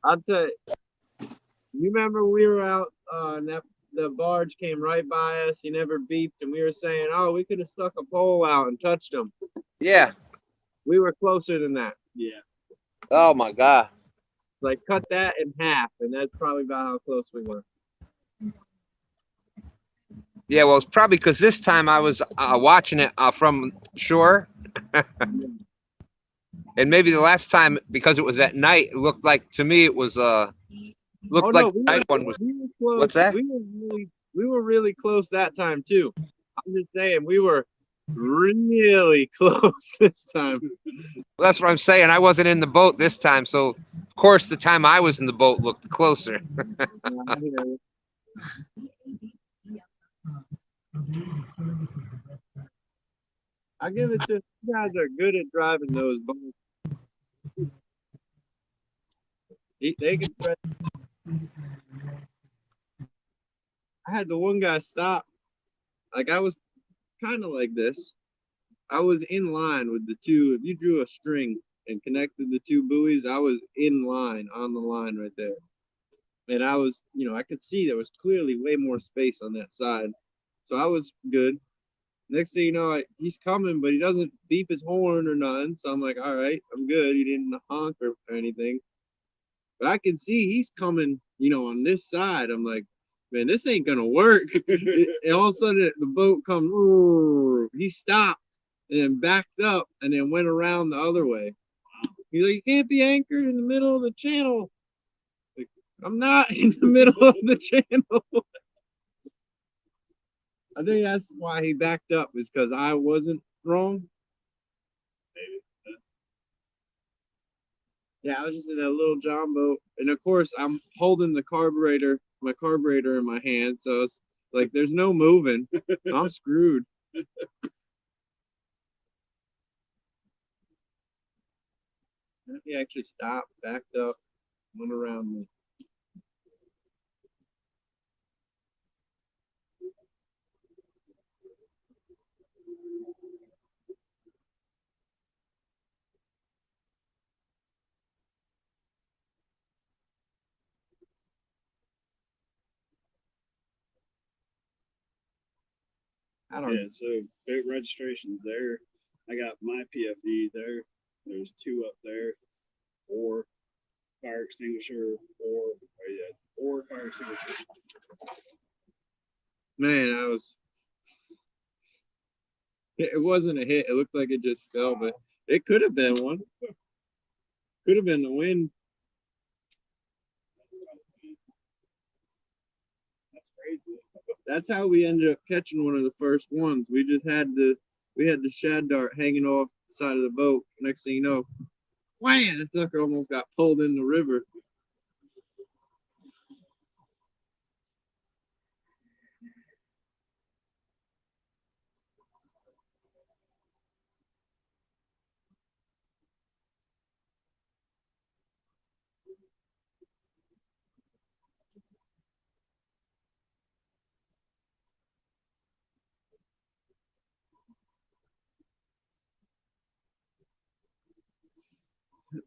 I'll tell you. You remember we were out and the barge came right by us. He never beeped, and we were saying, "Oh, we could have stuck a pole out and touched him." Yeah. We were closer than that. Yeah. Oh my God. Like cut that in half, and that's probably about how close we were. Yeah, well, it's probably because this time I was watching it from shore. And maybe the last time, because it was at night, it looked like, to me, it was, looked like the night one was, we were close. what's that? We were really close that time too. I'm just saying we were really close this time. Well, that's what I'm saying. I wasn't in the boat this time, so of course the time I was in the boat looked closer. I give it to you guys are good at driving those boats. They can. I had the one guy stop. Like I was kind of like this. I was in line with the two. If you drew a string and connected the two buoys, I was in line on the line right there. And I was, I could see there was clearly way more space on that side. So I was good. Next thing you know, he's coming, but he doesn't beep his horn or nothing. So I'm like, all right, I'm good. He didn't honk or anything. But I can see he's coming, on this side. I'm like, man, this ain't gonna work. And all of a sudden the boat comes, he stopped and then backed up and then went around the other way. He's like, you can't be anchored in the middle of the channel. Like, I'm not in the middle of the channel. I think that's why he backed up, is because I wasn't wrong. Yeah, I was just in that little John boat. And of course, I'm holding my carburetor in my hand. So it's like, there's no moving. I'm screwed. He actually stopped, backed up, went around me. I don't know. Yeah, so boat registration's there. I got my PFD there. There's two up there, or fire extinguisher, or fire extinguisher. Man, it wasn't a hit. It looked like it just fell, but it could have been one. Could have been the wind. That's crazy. That's how we ended up catching one of the first ones. We had the shad dart hanging off the side of the boat. Next thing you know, wham! The sucker almost got pulled in the river.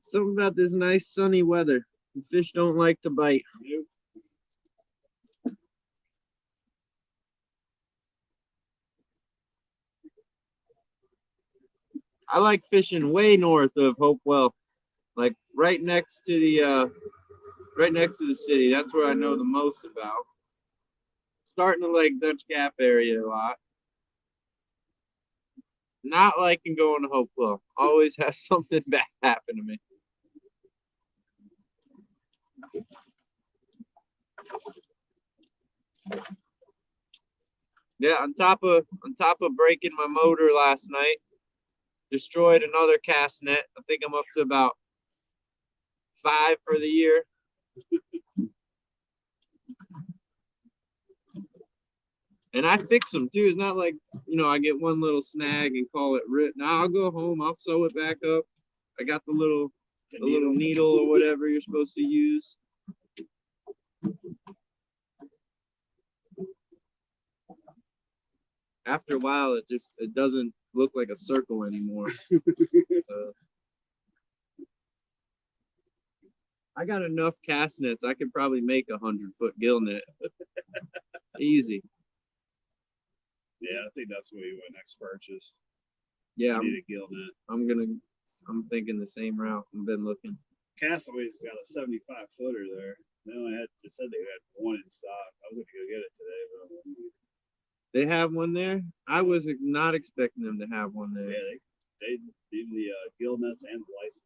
Something about this nice sunny weather. The fish don't like to bite. I like fishing way north of Hopewell, like right next to the city. That's where I know the most about. Starting to like Dutch Gap area a lot. Not liking going to Hopewell. Always have something bad happen to me. Yeah, on top of breaking my motor last night, destroyed another cast net. I think I'm up to about 5 for the year. And I fix them too. It's not like, I get one little snag and call it rip. Now I'll go home, I'll sew it back up. I got the little needle or whatever you're supposed to use. After a while, it doesn't look like a circle anymore. So. I got enough cast nets. I could probably make 100-foot gill net. Easy. Yeah, I think that's what we would next purchase. Yeah, I need a gill net. I'm thinking the same route. I've been looking. Castaway's got a 75-footer there. They only said they had one in stock. I was gonna go get it today, but They have one there? I was not expecting them to have one there. yeah, they need the gill nets and the license.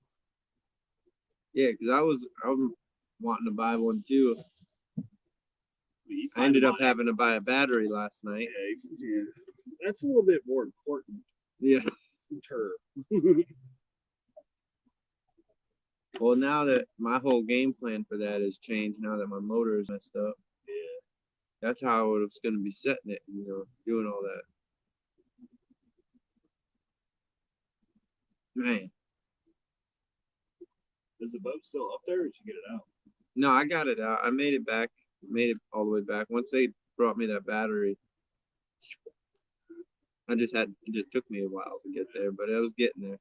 Yeah, because I was wanting to buy one too. You I ended find up mine. having to buy a battery last night. Yeah, that's a little bit more important. Yeah. Turf. Well, now that my whole game plan for that has changed, now that my motor is messed up. Yeah. That's how I was going to be setting it, doing all that. Man. Is the boat still up there, or did you get it out? No, I got it out. I made it back, made it all the way back. Once they brought me that battery, it just took me a while to get there, but I was getting there.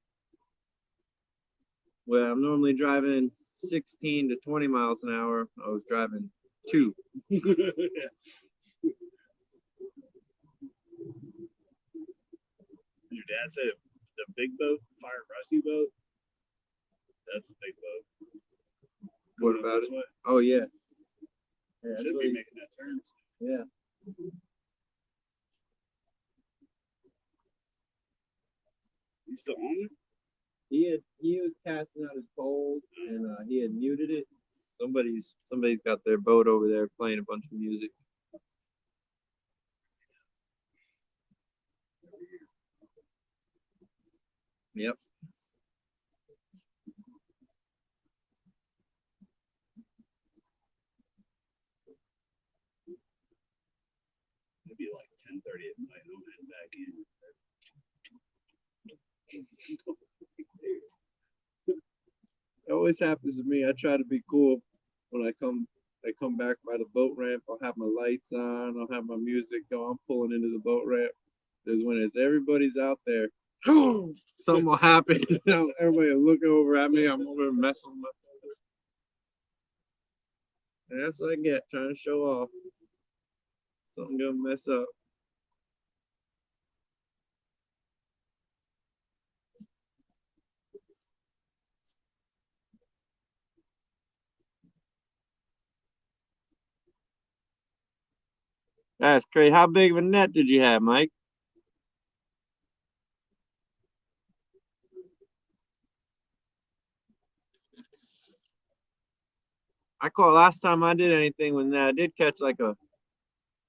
Well, I'm normally driving 16 to 20 miles an hour. I was driving 2. Your dad said the big boat, fire and rescue boat. That's a big boat. What about it? Oh, yeah. Should be making that turn. Yeah. You still on it? He was casting out his poles, and he had muted it. Somebody's got their boat over there playing a bunch of music. Yep. It'd be like 10:30 at night. I'm heading back in. It always happens to me. I try to be cool when I come back by the boat ramp. I'll have my lights on. I'll have my music going. I'm pulling into the boat ramp. There's when it's everybody's out there. Something will happen. Everybody will look over at me. I'm over messing with my. And that's what I get, trying to show off. Something gonna mess up. That's crazy. How big of a net did you have, Mike? I caught last time I did anything with that. I did catch like a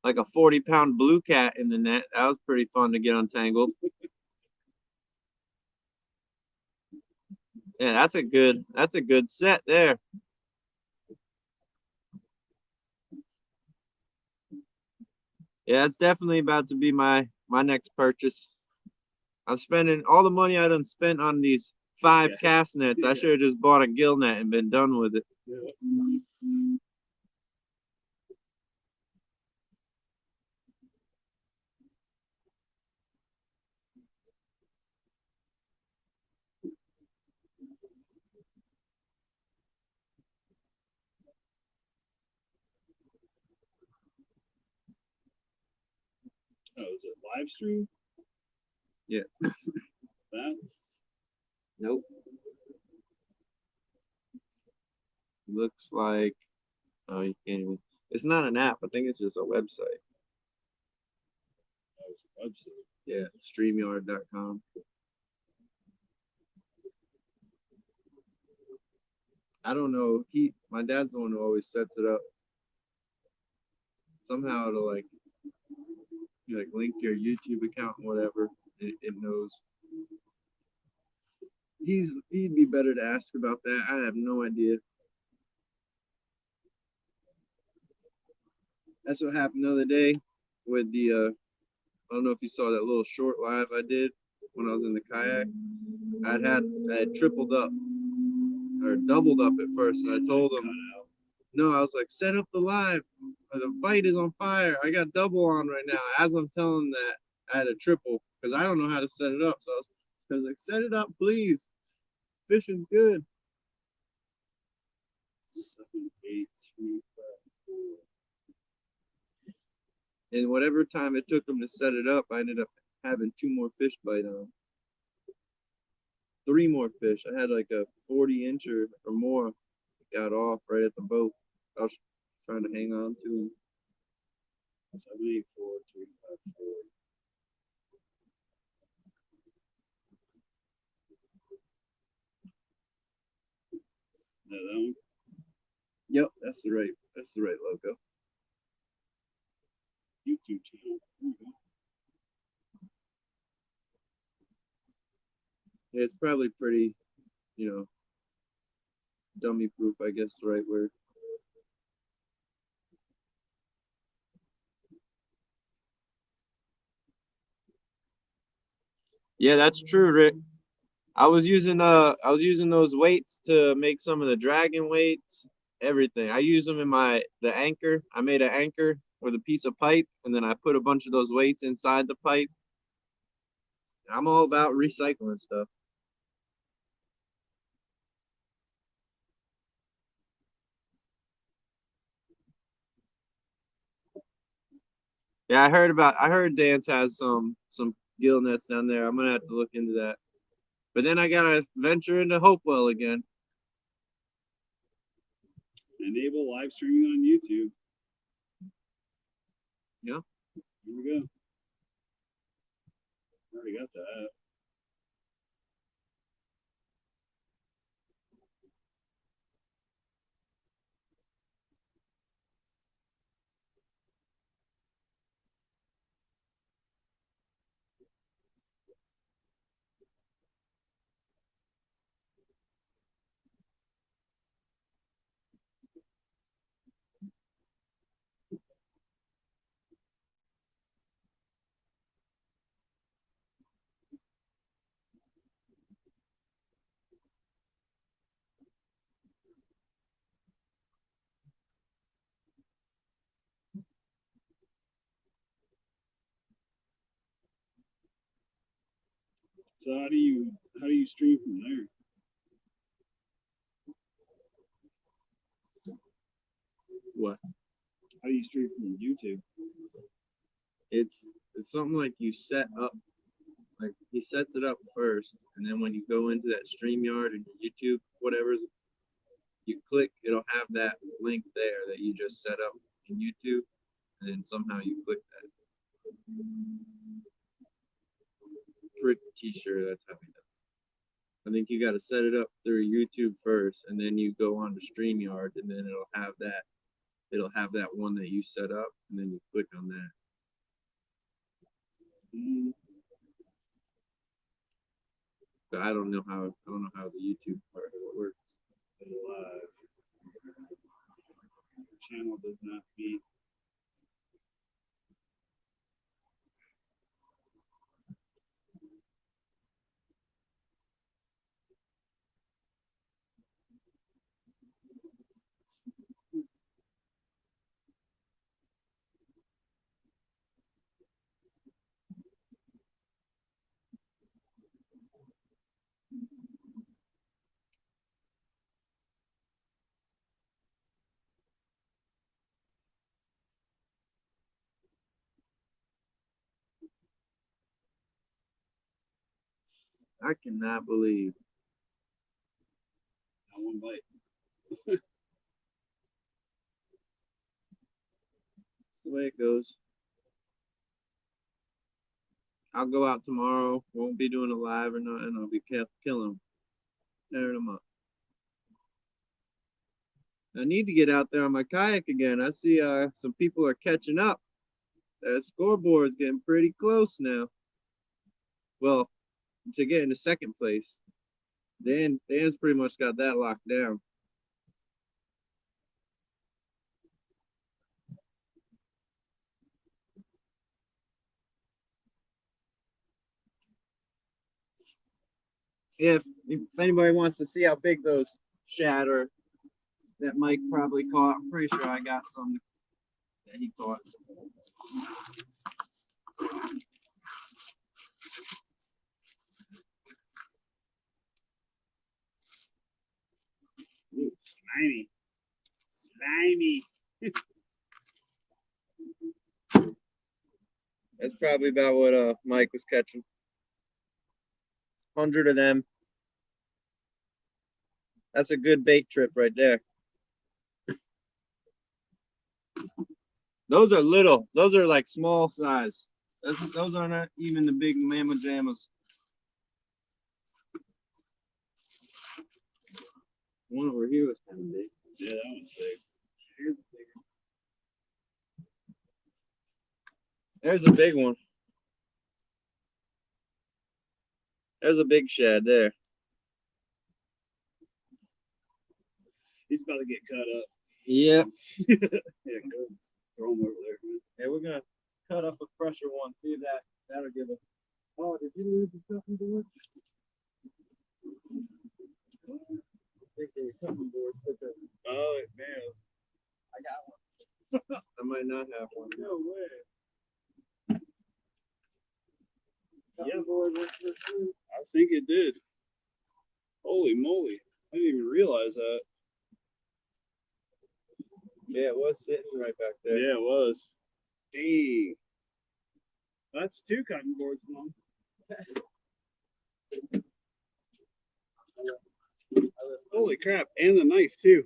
40-pound blue cat in the net. That was pretty fun to get untangled. Yeah, that's a good set there. Yeah, it's definitely about to be my next purchase. I'm spending all the money I done spent on these 5 cast nets. I should have just bought a gill net and been done with it. Oh, is it live stream? Yeah. That? Nope. Looks like, oh, you can't even. It's not an app. I think it's just a website. Oh, it's a website. Yeah, StreamYard.com. I don't know. My dad's the one who always sets it up. Somehow it'll like link your YouTube account and whatever. It knows. He'd be better to ask about that. I have no idea. That's what happened the other day with the I don't know if you saw that little short live I did when I was in the kayak. I had tripled up or doubled up at first, and I told him, no, I was like, set up the live. The bite is on fire. I got double on right now. As I'm telling that, I had a triple because I don't know how to set it up. So I was like, set it up, please. Fishing's good. 7, 8, 3, 5, 4. And whatever time it took them to set it up, I ended up having 2 more fish bite on. 3 more fish. I had like a 40-incher or more. Got off right at the boat. I was trying to hang on to him. 7, 8, 4, 3, 5, 4. That one? Yep, that's the right logo. YouTube channel. There you go. Yeah, it's probably pretty, dummy proof, I guess the right word. Yeah, that's true, Rick. I was using those weights to make some of the dragon weights, everything. I use them in the anchor. I made an anchor with a piece of pipe, and then I put a bunch of those weights inside the pipe. I'm all about recycling stuff. Yeah, I heard Dance has some gill nets down there. I'm gonna have to look into that. But then I gotta venture into Hopewell again. Enable live streaming on YouTube. Yeah. Here we go. Already got that. So how do you stream from there? What? How do you stream from YouTube? It's something like you set up, like he sets it up first, and then when you go into that StreamYard and YouTube, whatever's, you click, it'll have that link there that you just set up in YouTube, and then somehow you click that. Pretty sure that's how we do it. I think you got to set it up through YouTube first, and then you go on to StreamYard, and then it'll have that one that you set up, and then you click on that. But I don't know how the YouTube part of it works. Live. Channel does not beat. I cannot believe. Not one bite. That's the way it goes. I'll go out tomorrow. Won't be doing a live or nothing. I'll be killing them, tearing them up. I need to get out there on my kayak again. I see some people are catching up. That scoreboard is getting pretty close now. Well, to get into second place. Dan's pretty much got that locked down. If anybody wants to see how big those shad are that Mike probably caught, I'm pretty sure I got some that he caught. Ooh, slimy. Slimy. That's probably about what Mike was catching. 100 of them. That's a good bait trip right there. Those are little. Those are like small size. Those are not even the big mamma jammas. One over here was kind of big. Yeah, that one's big. Here's a big one. There's a big one. There's a big shad there. He's about to get cut up. Yep. Yeah, go throw him over there. Man. Yeah, we're gonna cut up a fresher one. See if that'll give us. Oh, did you lose the cutting board? I think the cutting board took a. Oh man, I got one. I might not have one. No way. Cutting board went for two. I think it did. Holy moly! I didn't even realize that. Yeah, it was sitting right back there. Yeah, it was. Dang. That's two cutting boards, Mom. Holy crap! And the knife too.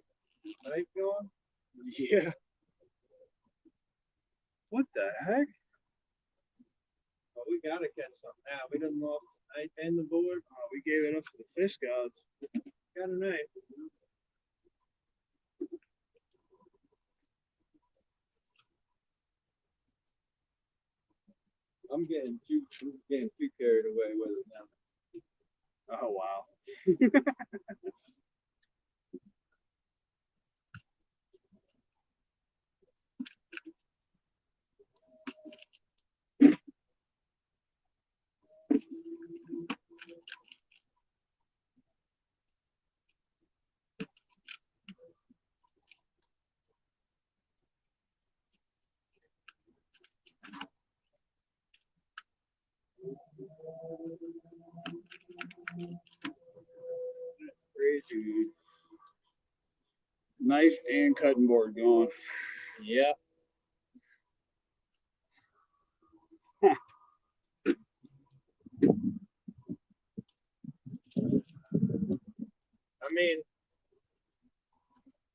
Knife going? Yeah. What the heck? Oh, we gotta catch something now. We done lost the knife and the board. Oh, we gave it up to the fish gods. Got a knife. I'm getting too carried away with it now. Oh wow. That's crazy, dude. Knife and cutting board gone. Yep. I mean,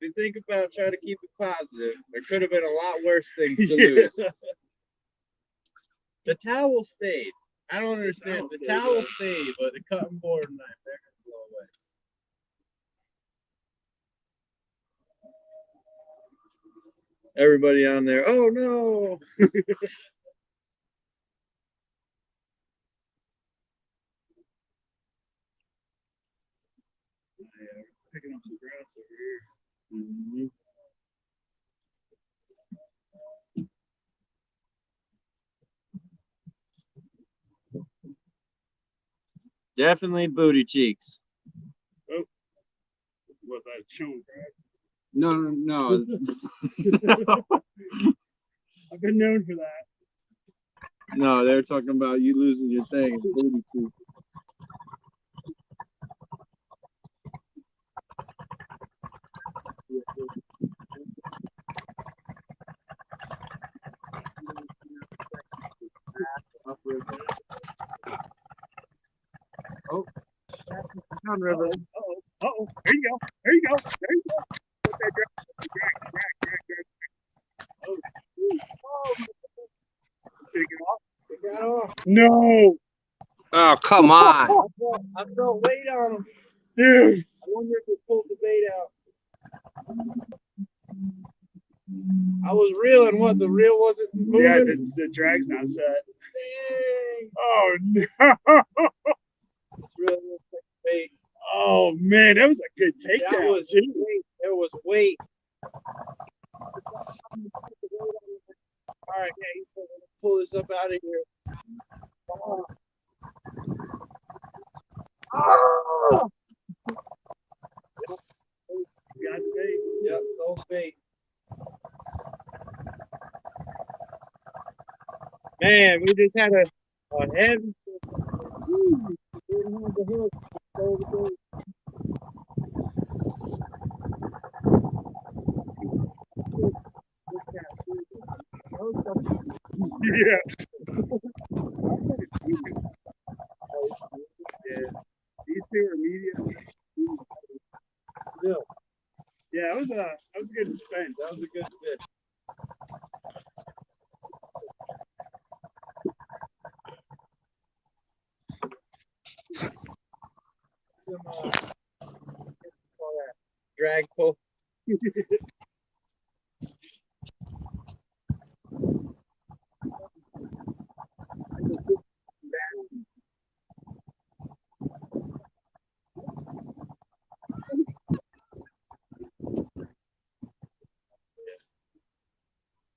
if you think about trying to keep it positive, there could have been a lot worse things to lose. The towel stayed. I don't understand. The towel stayed, but the cutting board and knife, they're gonna blow away. Everybody on there, oh no! Yeah, picking up some grass over here. Definitely booty cheeks. Oh, what that showing crap? No. I've been known for that. No, they're talking about you losing your thing. Booty cheeks. Oh, down river. Uh-oh. There you go. There you go. Put that drag. Oh, take it off. Take that off. No, Oh, come on. I felt weight on him. dude. I wonder if it pulled the bait out. I was reeling. What, the reel wasn't moving? Yeah, the drag's not set. Dang. Oh no. It's really bait. Oh man, that was a good takedown. That was weight. There was weight. All right, yeah, he's gonna pull this up out of here. Oh. Oh. Got bait. Yep, so bait. Man, we just had a heavy. Didn't have the hook. So the bait. Yeah. Yeah. These two are medium. Still, Yeah, that was a good defense. that was a good fish. Some, call that drag pull.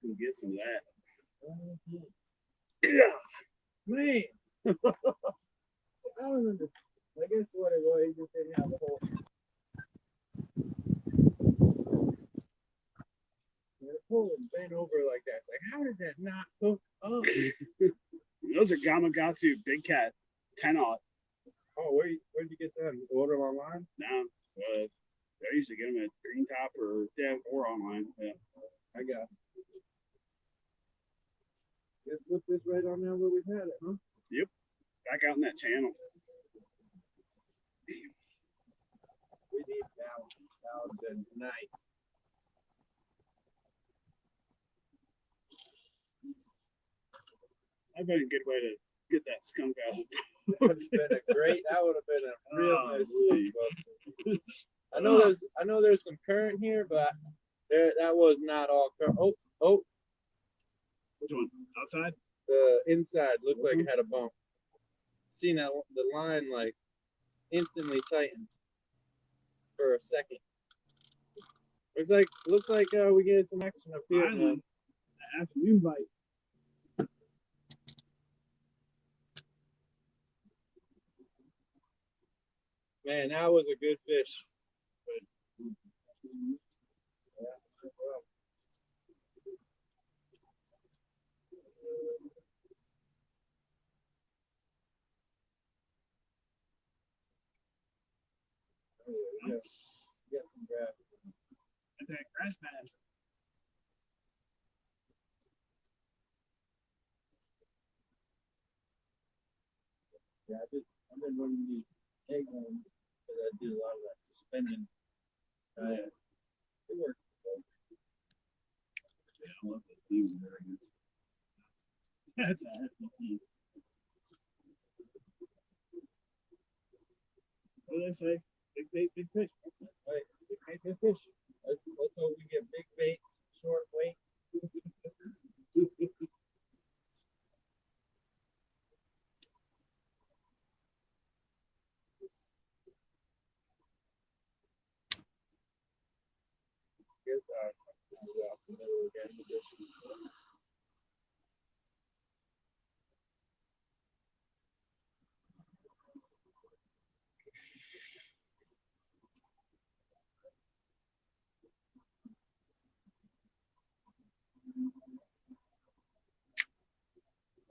Can get some of that. Yeah, man. I don't remember. I guess what it was, he just didn't have a hole. The pole was bent over like that. It's like, how did that not hook up? Those are Gamakatsu Big Cat 10-aught. Oh, where'd you get that? Order online? Now, I usually get them at Green Top or online. Yeah. I got it. Just put this right on there where we had it, huh? Yep. Back out in that channel. We need that one. That was good. Nice. That'd been a good way to get that skunk out. That would have been a real nice Golly. skunk. I know there's some current here, but that was not all current. Oh, Which one? Outside? the inside looked like it had a bump. Seen that the line like instantly tightened for a second. Looks like we get some action up here. Finally, the afternoon bite. Man, that was a good fish. That's Get some grab. that grass pad. Yeah, I've been running these egg ones because I do a lot of that suspending. It works. Yeah, I love those demon dragons. That's a hefty piece. What do they say? Big bait, big fish. Right, big bait, big fish. Let's hope we get big bait, short weight. Guess I'll go off the middle again with this one.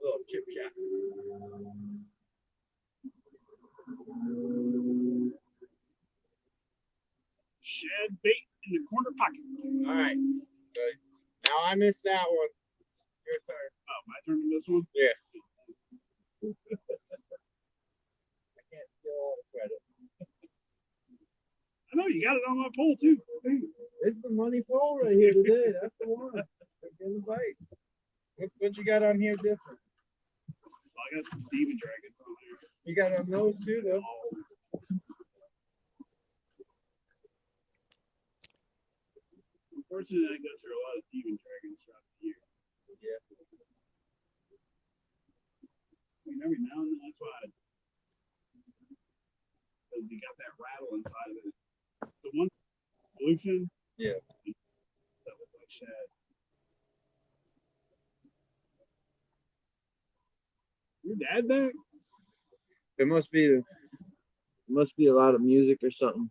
Little chip shot. Shad bait in the corner pocket. All right. Good. Now I missed that one. Your turn. Oh, my turn to this one? Yeah. I can't steal all the credit. I know you got it on my pole too. This is the money pole right here today. That's the one. Getting the bites. What you got on here different? Well, I got demon dragons on there. You got on those too, though. Unfortunately, I go through a lot of demon dragons throughout the year. Yeah. I mean, every now and then, that's why. Because you got that rattle inside of it. The one solution. Yeah. That looked like Shad. Your dad back? It must be a lot of music or something.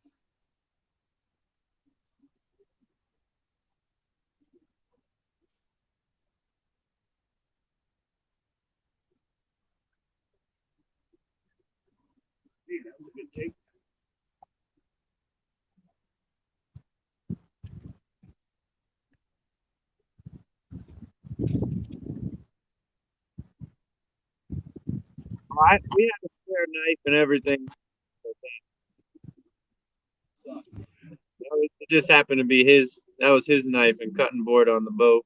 Hey, that was a good take. We had a spare knife and everything. It just happened to be his. That was his knife and cutting board on the boat.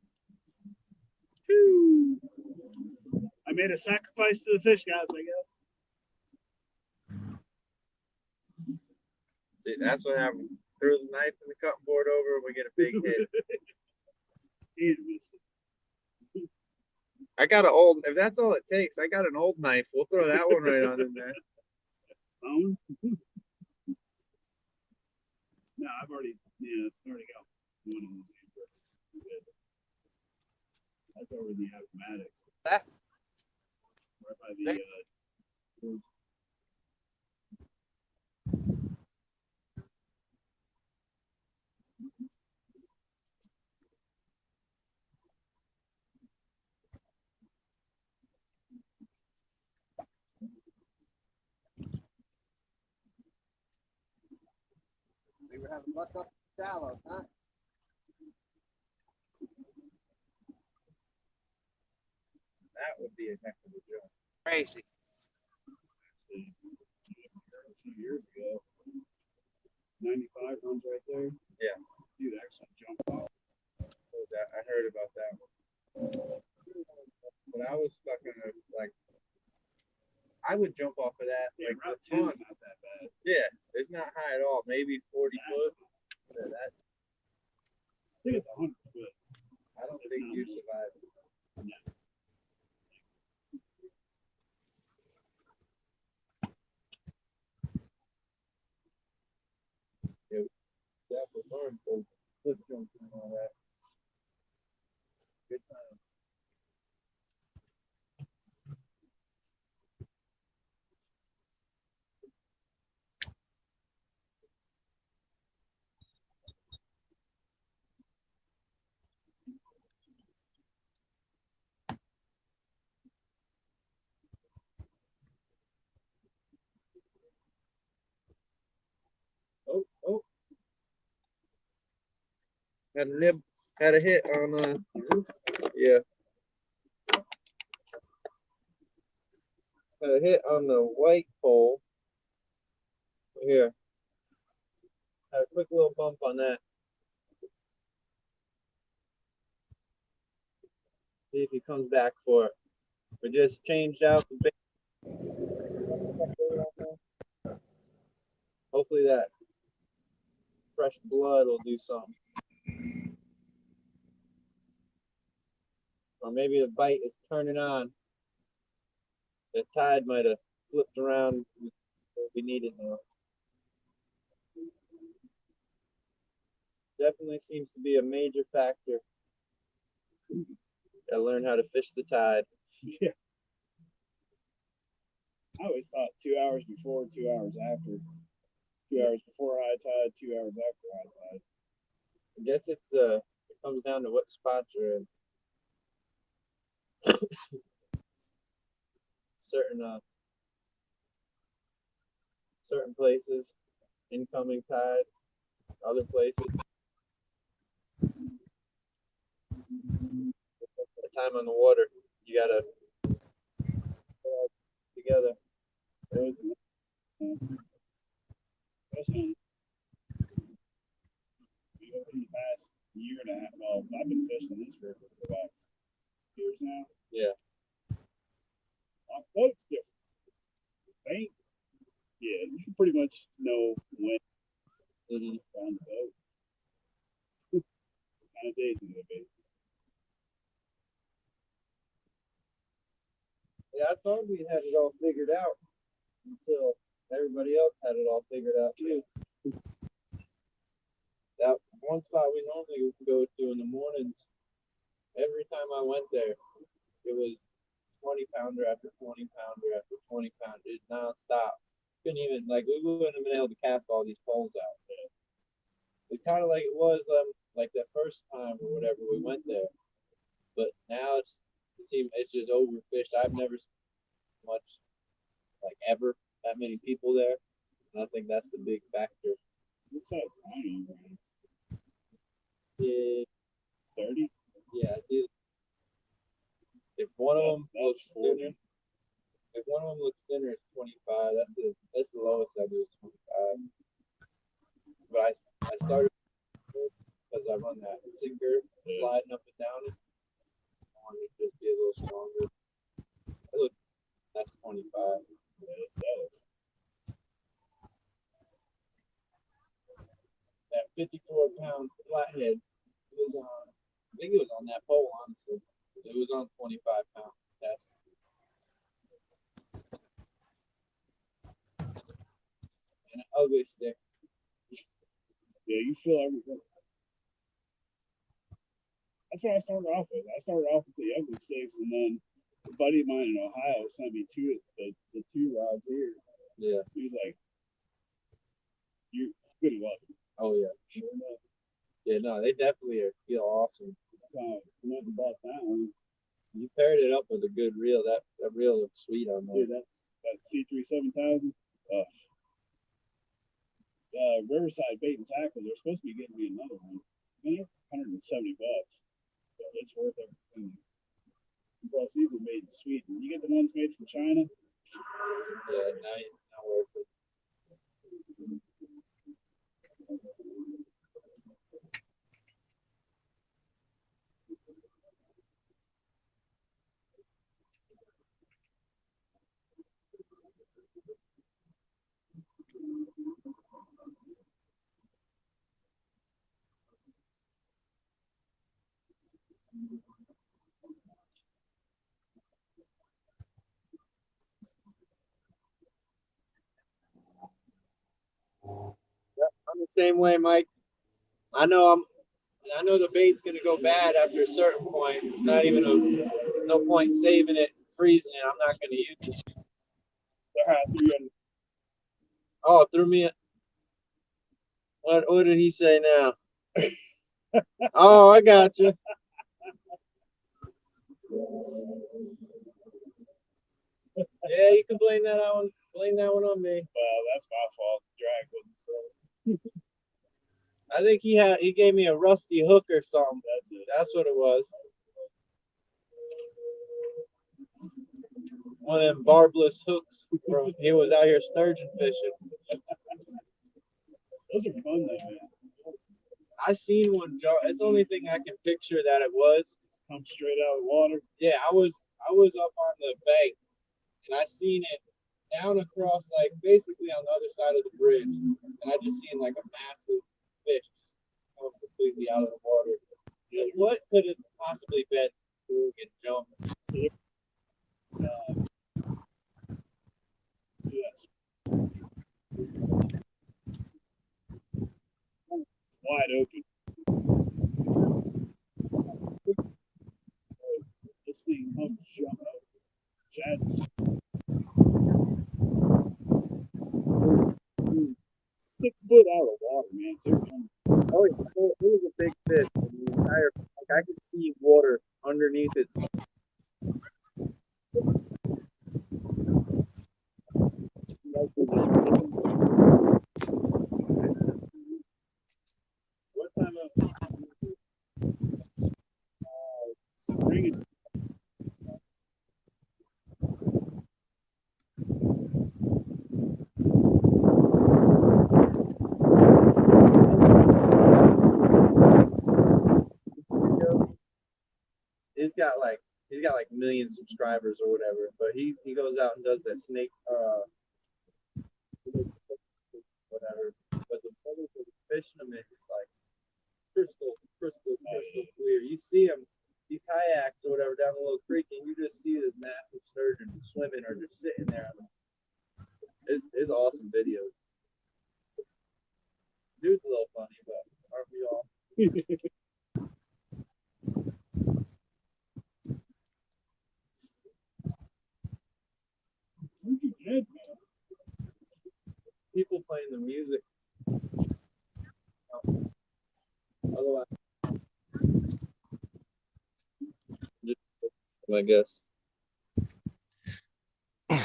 I made a sacrifice to the fish gods, I guess. See, that's what happened. Threw the knife and the cutting board over, and we get a big hit. I got an old. If that's all it takes, I got an old knife. We'll throw that one right on in there. Bone? No, I've already got one of those. That's over the Appomattox. That? Right by the We were having luck up the shallows, huh? That would be a heck of a job. Crazy. actually, a few years ago. 95 runs right there. Yeah. Dude actually jumped off. I heard about that one. But I was stuck in a, like, I would jump off of that. Yeah, like, Route the 10 pond. is not that bad. Yeah, it's not high at all. Maybe 40 foot. That's, Yeah, that, I think it's 100 foot. I don't think you survive. No. Yeah, that was learned for cliff jumping and all that. Good time. Oh. Had a hit on yeah. Had a hit on the white pole. Here. Had a quick little bump on that. See if he comes back for it. We just changed out the bait. Hopefully that fresh blood will do something. Or maybe the bite is turning on. The tide might have flipped around what we needed now. Definitely seems to be a major factor. Gotta learn how to fish the tide. Yeah. I always thought 2 hours before, 2 hours after. 2 hours before high tide, 2 hours after high tide. I guess it comes down to what spot you're in. Certain places, incoming tide, other places. The time on the water, you gotta put all together. Especially in the past year and a half. Well, I've been fishing this river for about years now. Yeah. My boat's different. Bank, yeah, you can pretty much know when on the boat. What kind of days is it be? Yeah, I thought we had it all figured out until everybody else had it all figured out too. That one spot we normally go to in the mornings, every time I went there, it was 20 pounder after 20 pounder after 20 pounder. It's nonstop. Couldn't even, like, we wouldn't have been able to cast all these poles out there. It's kind of like it was like the first time or whatever we went there. But now it's just overfished. I've never seen much, like, ever, that many people there. And I think that's the big factor. What size line are you? Yeah, 30? yeah, dude. If one of them That was 40. if one of them looks thinner. It's 25. That's the lowest I do is 25. But I started because I run that sinker sliding up and down it. I want it to just be a little stronger. Look, that's 25. That 54-pound flathead was on. I think it was on that pole, honestly. It was on 25-pound test. And an ugly stick. Yeah, you feel everything. That's what I started off with. I started off with the ugly sticks, and then a buddy of mine in Ohio sent me the 2 rods here. Yeah. He was like, "You're good luck." Oh yeah. Sure enough. Yeah, no, they definitely feel awesome. I went and bought that one. You paired it up with a good reel. That reel looks sweet on there. Yeah, that's that C3 7000. Riverside Bait and Tackle. They're supposed to be getting me another one. They're $170, but it's worth everything. Plus, these are made in Sweden. You get the ones made from China. Yeah, not worth it. Yep, I'm the same way, Mike. I know the bait's gonna go bad after a certain point. It's not even no point saving it, freezing it. I'm not gonna use it. Oh, threw me. What did he say now? Oh, I got you. Yeah, you can blame that on on me. Well, that's my fault. Drag wasn't so. I think he gave me a rusty hook or something. That's it. That's what it was. One of them barbless hooks. He was out here sturgeon fishing. Those are fun though, man. I seen one jar. It's the only thing I can picture that it was. Come straight out of the water. Yeah, I was up on the bank and I seen it down across, like basically on the other side of the bridge, and I just seen like a massive fish just come completely out of the water. Like, what could it possibly been to get jumped? Yes. Wide open. This thing must jump out. Shad. 6 foot out of water, man. Oh, it was a big fish. The entire, like, I could see water underneath it. What time of spring is He's got like million subscribers or whatever, but he goes out and does that snake whatever. But the photos of the fishing is like crystal clear. You see him, he kayaks or whatever down the little creek, and you just see this massive sturgeon swimming or just sitting there. It's awesome videos. Dude's a little funny, but aren't we all? good, People playing the music. Otherwise, I guess. Yeah.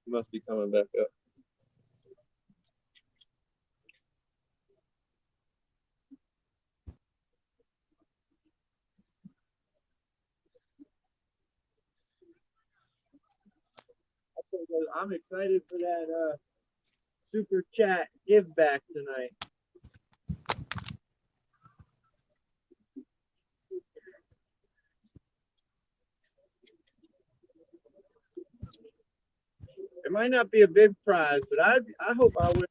He must be coming back up. I'm excited for that super chat give back tonight. It might not be a big prize, but I hope I win.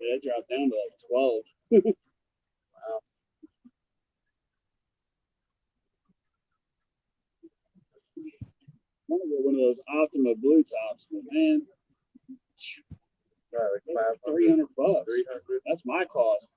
Yeah, it dropped down to like 12. Wow. I want to get one of those Optima blue tops, but man, Like $500, 300 bucks. 300. That's my cost.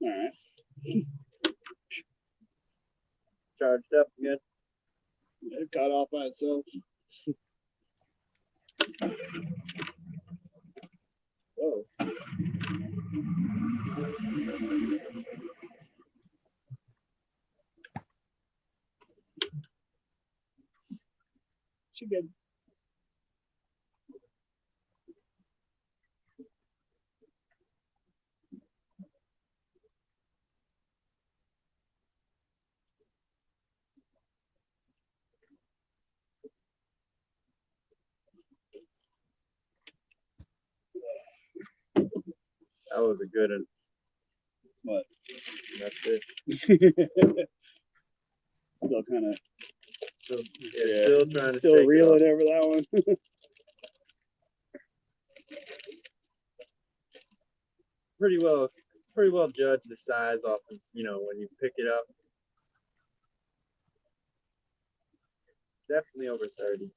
All right. Charged up again. It got off by itself. Whoa. She good. That was a good one. What? That's it. Still kind of. Yeah, still trying to still shake it reeling off. over that one. Pretty well judge the size off of, when you pick it up. Definitely over 30.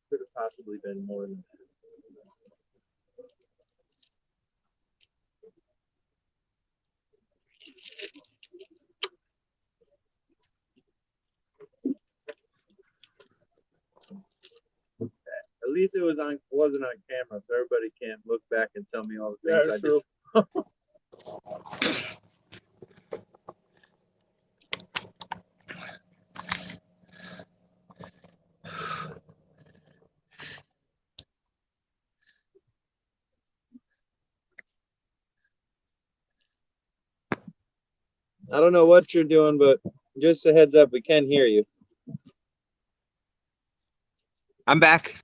Could have possibly been more than that. At least it wasn't on camera, so everybody can't look back and tell me all the things I did. I don't know what you're doing, but just a heads up, we can hear you. I'm back.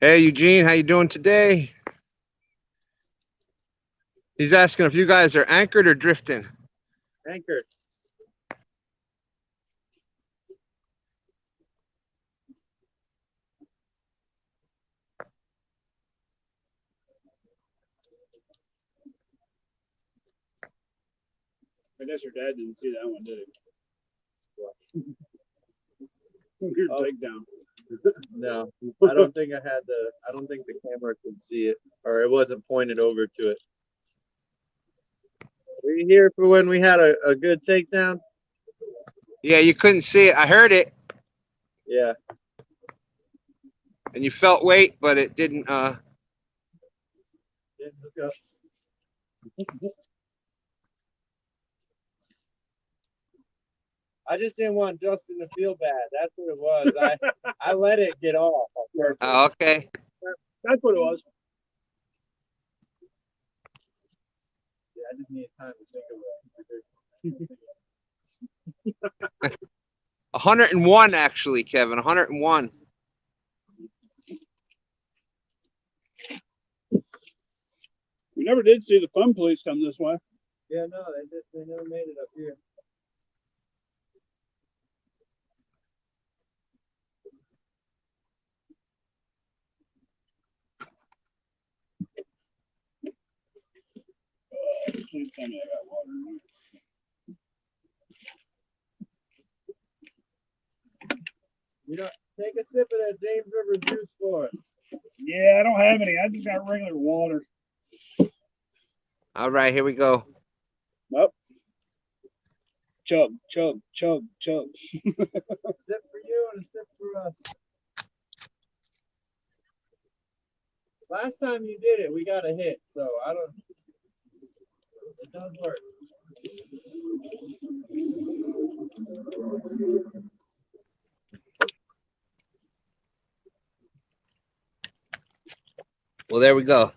Hey, Eugene, how you doing today? He's asking if you guys are anchored or drifting. Anchor. I guess your dad didn't see that one, did he? Your takedown. No, I don't think I had the. I don't think the camera could see it, or it wasn't pointed over to it. Were you here for when we had a good takedown? Yeah, you couldn't see it. I heard it, Yeah. and you felt weight, but it didn't. Didn't hook up. I just didn't want Justin to feel bad. That's what it was. I let it get off on purpose. Oh, okay. That's what it was. Yeah, I just need time to think of it. 101 actually, Kevin. 101. We never did see the fun police come this way. Yeah, no, they never made it up here. Please tell me I got water in here. You know, take a sip of that James River juice for us. Yeah, I don't have any. I just got regular water. All right, here we go. Nope. Chug, chug, chug, chug. A sip for you and a sip for us. Last time you did it, we got a hit, so I don't. It does work. Well, there we go.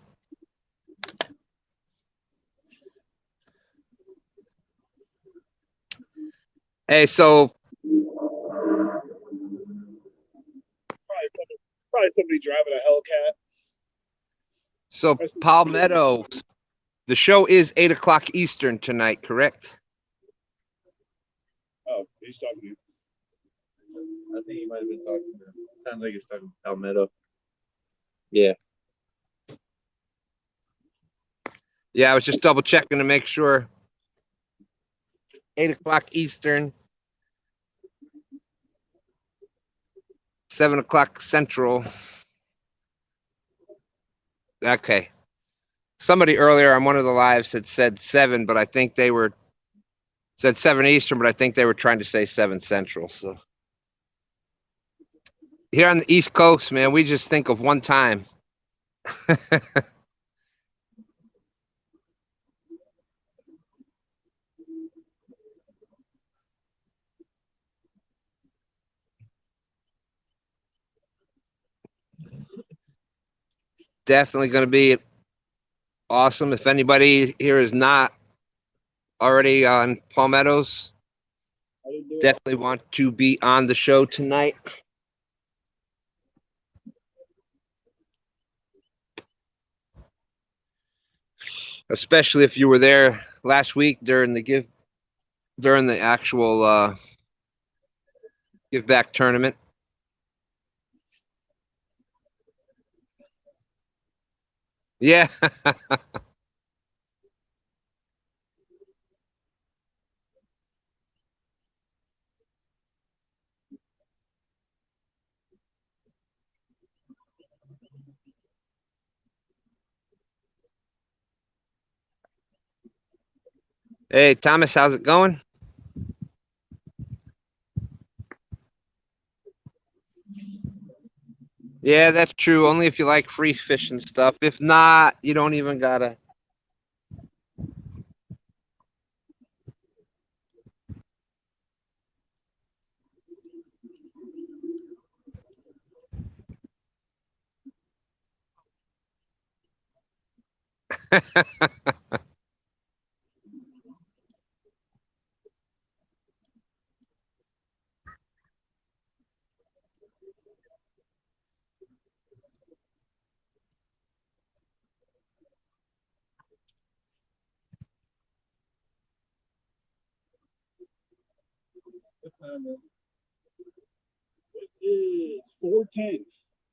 Hey, so Probably somebody driving a Hellcat. so Palmetto, the show is 8 o'clock Eastern tonight, correct? Oh, he's talking to you. I think he might have been talking to him. Sounds like he's talking to Palmetto. Yeah. Yeah, I was just double checking to make sure. 8 o'clock Eastern. 7 o'clock Central. Okay. Somebody earlier on one of the lives had said 7, but I think they were said 7 Eastern, but I think they were trying to say 7 Central. So here on the East Coast, man, we just think of one time. Definitely going to be awesome. If anybody here is not already on Palmetto's, definitely want to be on the show tonight. Especially if you were there last week during the actual give back tournament. Yeah. Hey, Thomas, how's it going? Yeah, that's true. Only if you like free fish and stuff. If not, you don't even gotta. What time is It is 4:10.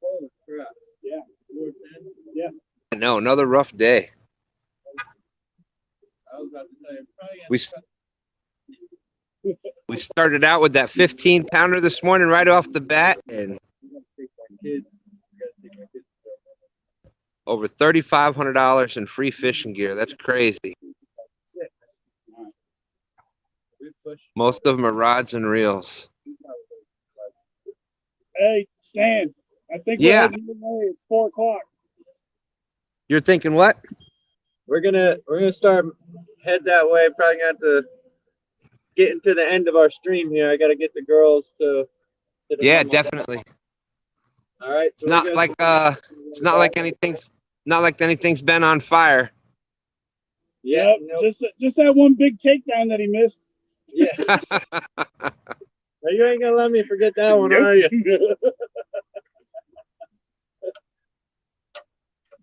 Holy crap. Yeah. 4:10? Yeah. No, another rough day. I was about to tell you, probably We gonna cut We started out with that 15-pounder this morning right off the bat, and over $3,500 in free fishing gear. That's crazy. Most of them are rods and reels. Hey, Stan, I think Yeah. we're heading your way. It's 4 o'clock. You're thinking what? We're gonna start head that way. Probably gonna have to get into the end of our stream here. I gotta get the girls to the Yeah, mama. definitely. All right. It's not like anything's been on fire. Yeah. Yep, just that one big takedown that he missed. Yeah. You ain't gonna let me forget that one, are you?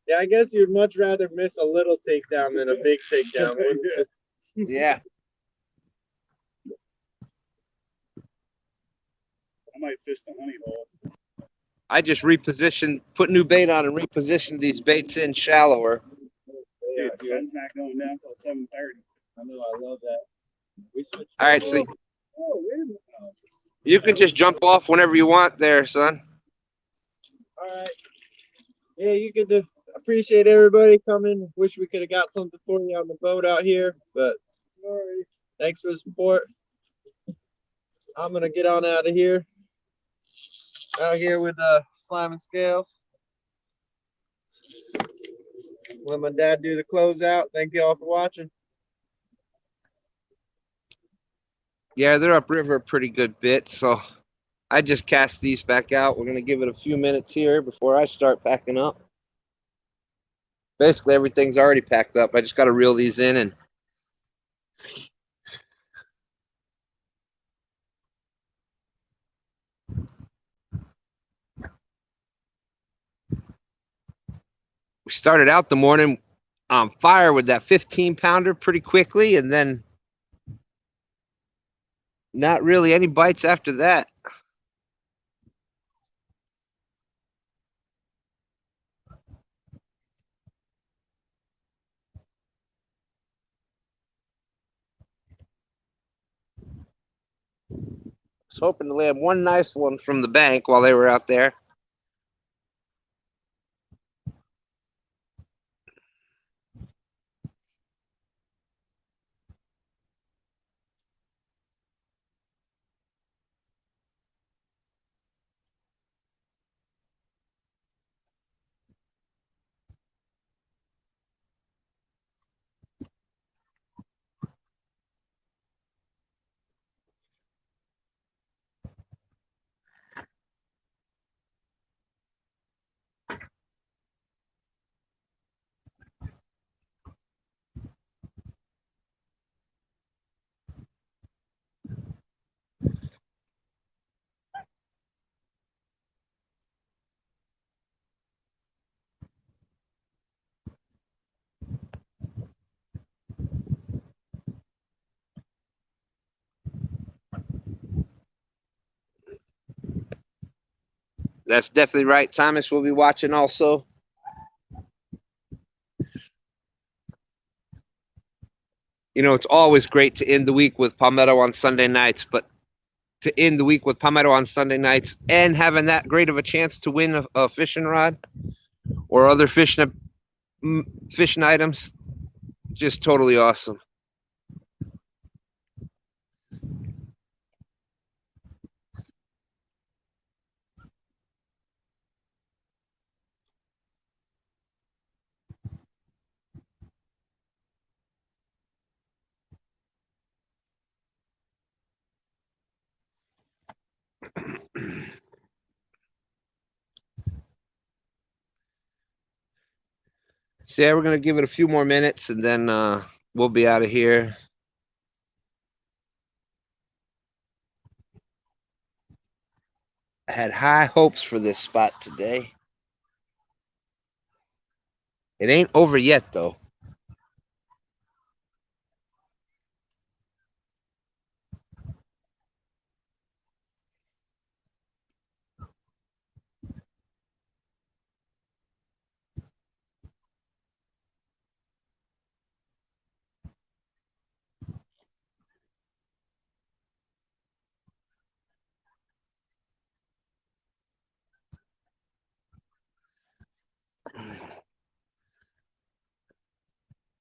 Yeah, I guess you'd much rather miss a little takedown than a big takedown, wouldn't you? Yeah. I might fish the honey hole. I just put new bait on and repositioned these baits in shallower. Dude, the sun's not going down until 7:30. I know, I love that. We switched. All right, so Oh, wait a minute. you can just jump off whenever you want there, son. All right. Yeah, you could appreciate everybody coming. Wish we could have got something for you on the boat out here, but thanks for the support. I'm gonna get on out of here. Out here with Slimenscales. Let my dad do the closeout. Thank you all for watching. Yeah, they're upriver a pretty good bit, so I just cast these back out. We're gonna give it a few minutes here before I start packing up. Basically, everything's already packed up. I just got to reel these in and we started out the morning on fire with that 15-pounder pretty quickly, and then not really any bites after that. Was hoping to land one nice one from the bank while they were out there. That's definitely right. Thomas will be watching also. You know, it's always great to end the week with Palmetto on Sunday nights, but to end the week with Palmetto on Sunday nights and having that great of a chance to win a fishing rod or other fishing items, just totally awesome. So yeah, we're gonna give it a few more minutes and then we'll be out of here. I had high hopes for this spot today. It ain't over yet though.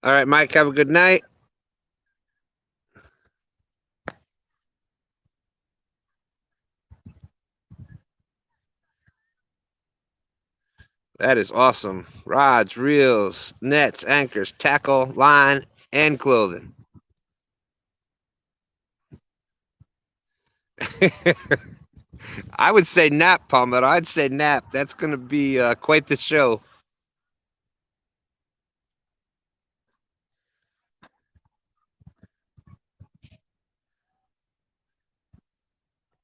All right, Mike, have a good night. That is awesome. Rods, reels, nets, anchors, tackle, line, and clothing. I would say nap, Palmetto. I'd say nap. That's going to be quite the show.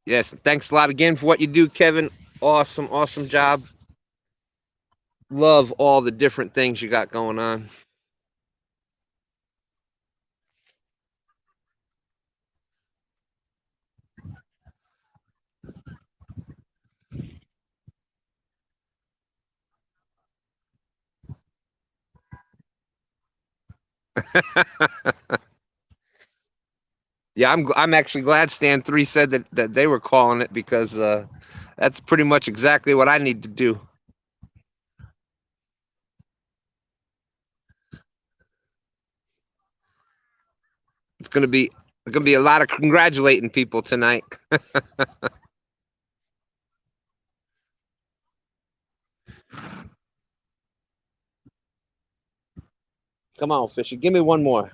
Yes, thanks a lot again for what you do, Kevin. Awesome, awesome job. Love all the different things you got going on. Yeah, I'm actually glad Stan3 said that they were calling it, because that's pretty much exactly what I need to do. It's gonna be a lot of congratulating people tonight. Come on, Fisher, give me one more.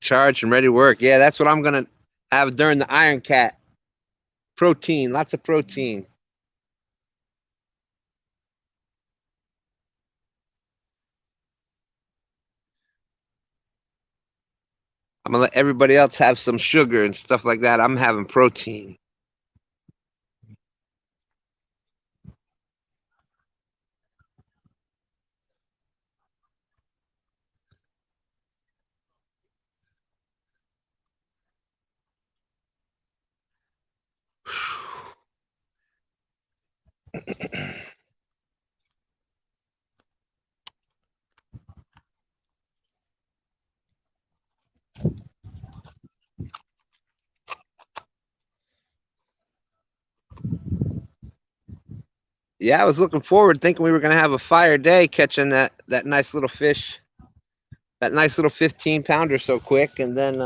Charged and ready to work. Yeah, that's what I'm gonna have during the Iron Cat. Protein, lots of protein. I'm gonna let everybody else have some sugar and stuff like that. I'm having protein. Yeah, I was looking forward, thinking we were gonna have a fire day catching that nice little fish, that nice little 15-pounder so quick, and then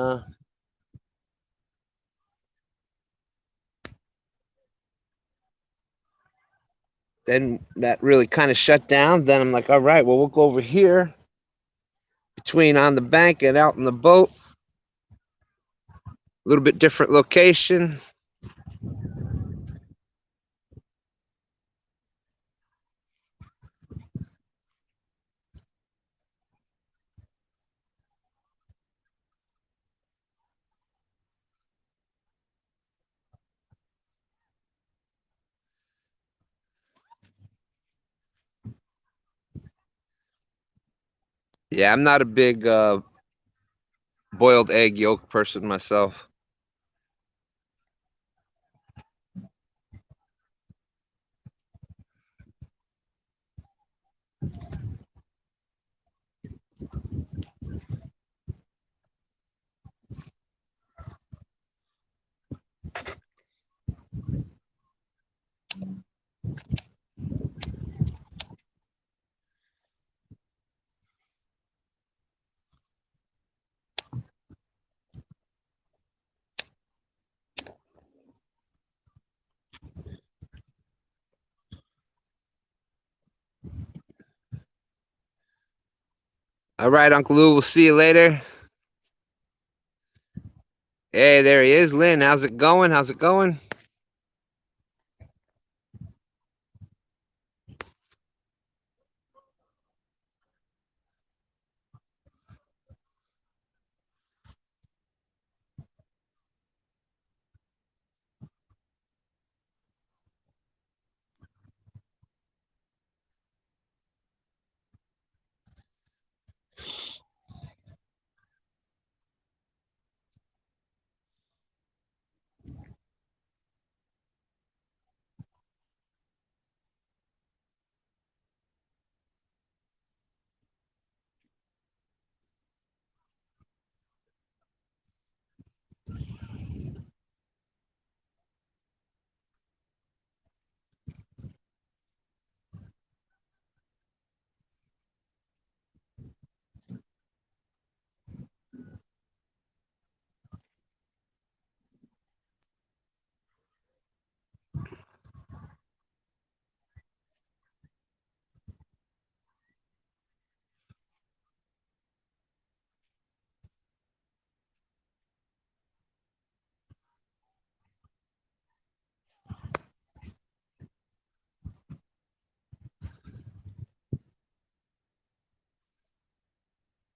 that really kind of shut down. Then I'm like, all right, well, we'll go over here between on the bank and out in the boat. A little bit different location. Yeah, I'm not a big boiled egg yolk person myself. All right, Uncle Lou, we'll see you later. Hey, there he is, Lynn. How's it going? How's it going?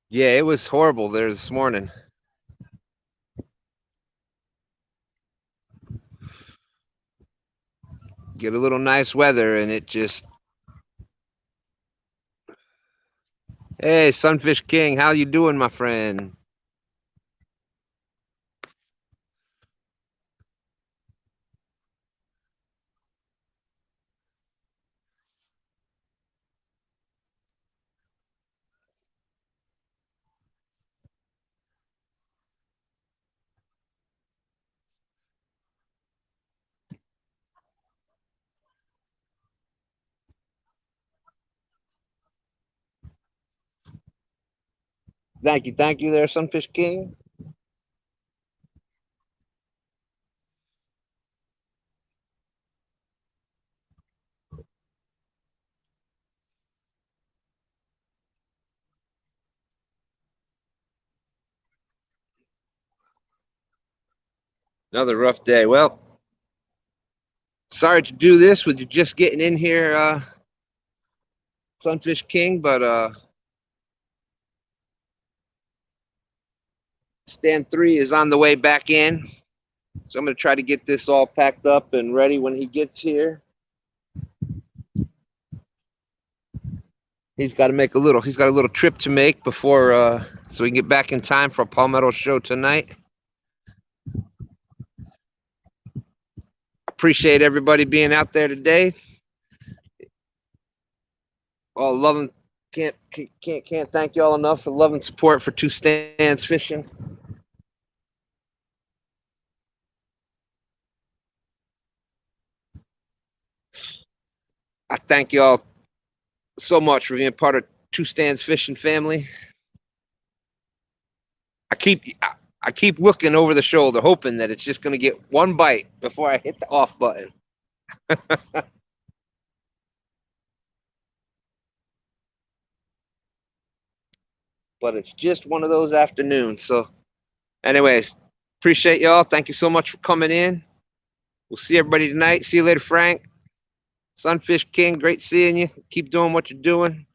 Yeah, it was horrible there this morning. Get a little nice weather and it just. Hey, Sunfish King, how you doing, my friend? Thank you there, Sunfish King. Another rough day. Well, sorry to do this with you just getting in here, Sunfish King, but Stan3 is on the way back in. So I'm going to try to get this all packed up and ready when he gets here. He's got a little trip to make before, so we can get back in time for a Palmetto show tonight. Appreciate everybody being out there today. All loving, can't thank y'all enough for love and support for Two Stands Fishing. I thank y'all so much for being part of Two Stands Fishing family. I keep looking over the shoulder, hoping that it's just going to get one bite before I hit the off button. But it's just one of those afternoons. So, anyways, appreciate y'all. Thank you so much for coming in. We'll see everybody tonight. See you later, Frank. Sunfish King, great seeing you. Keep doing what you're doing.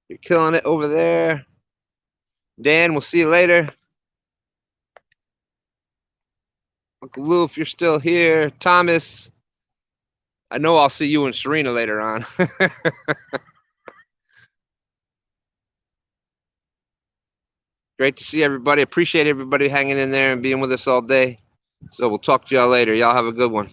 You're killing it over there. Dan, we'll see you later. Uncle Lou, if you're still here. Thomas, I know I'll see you and Serena later on. Great to see everybody. Appreciate everybody hanging in there and being with us all day. So we'll talk to y'all later. Y'all have a good one.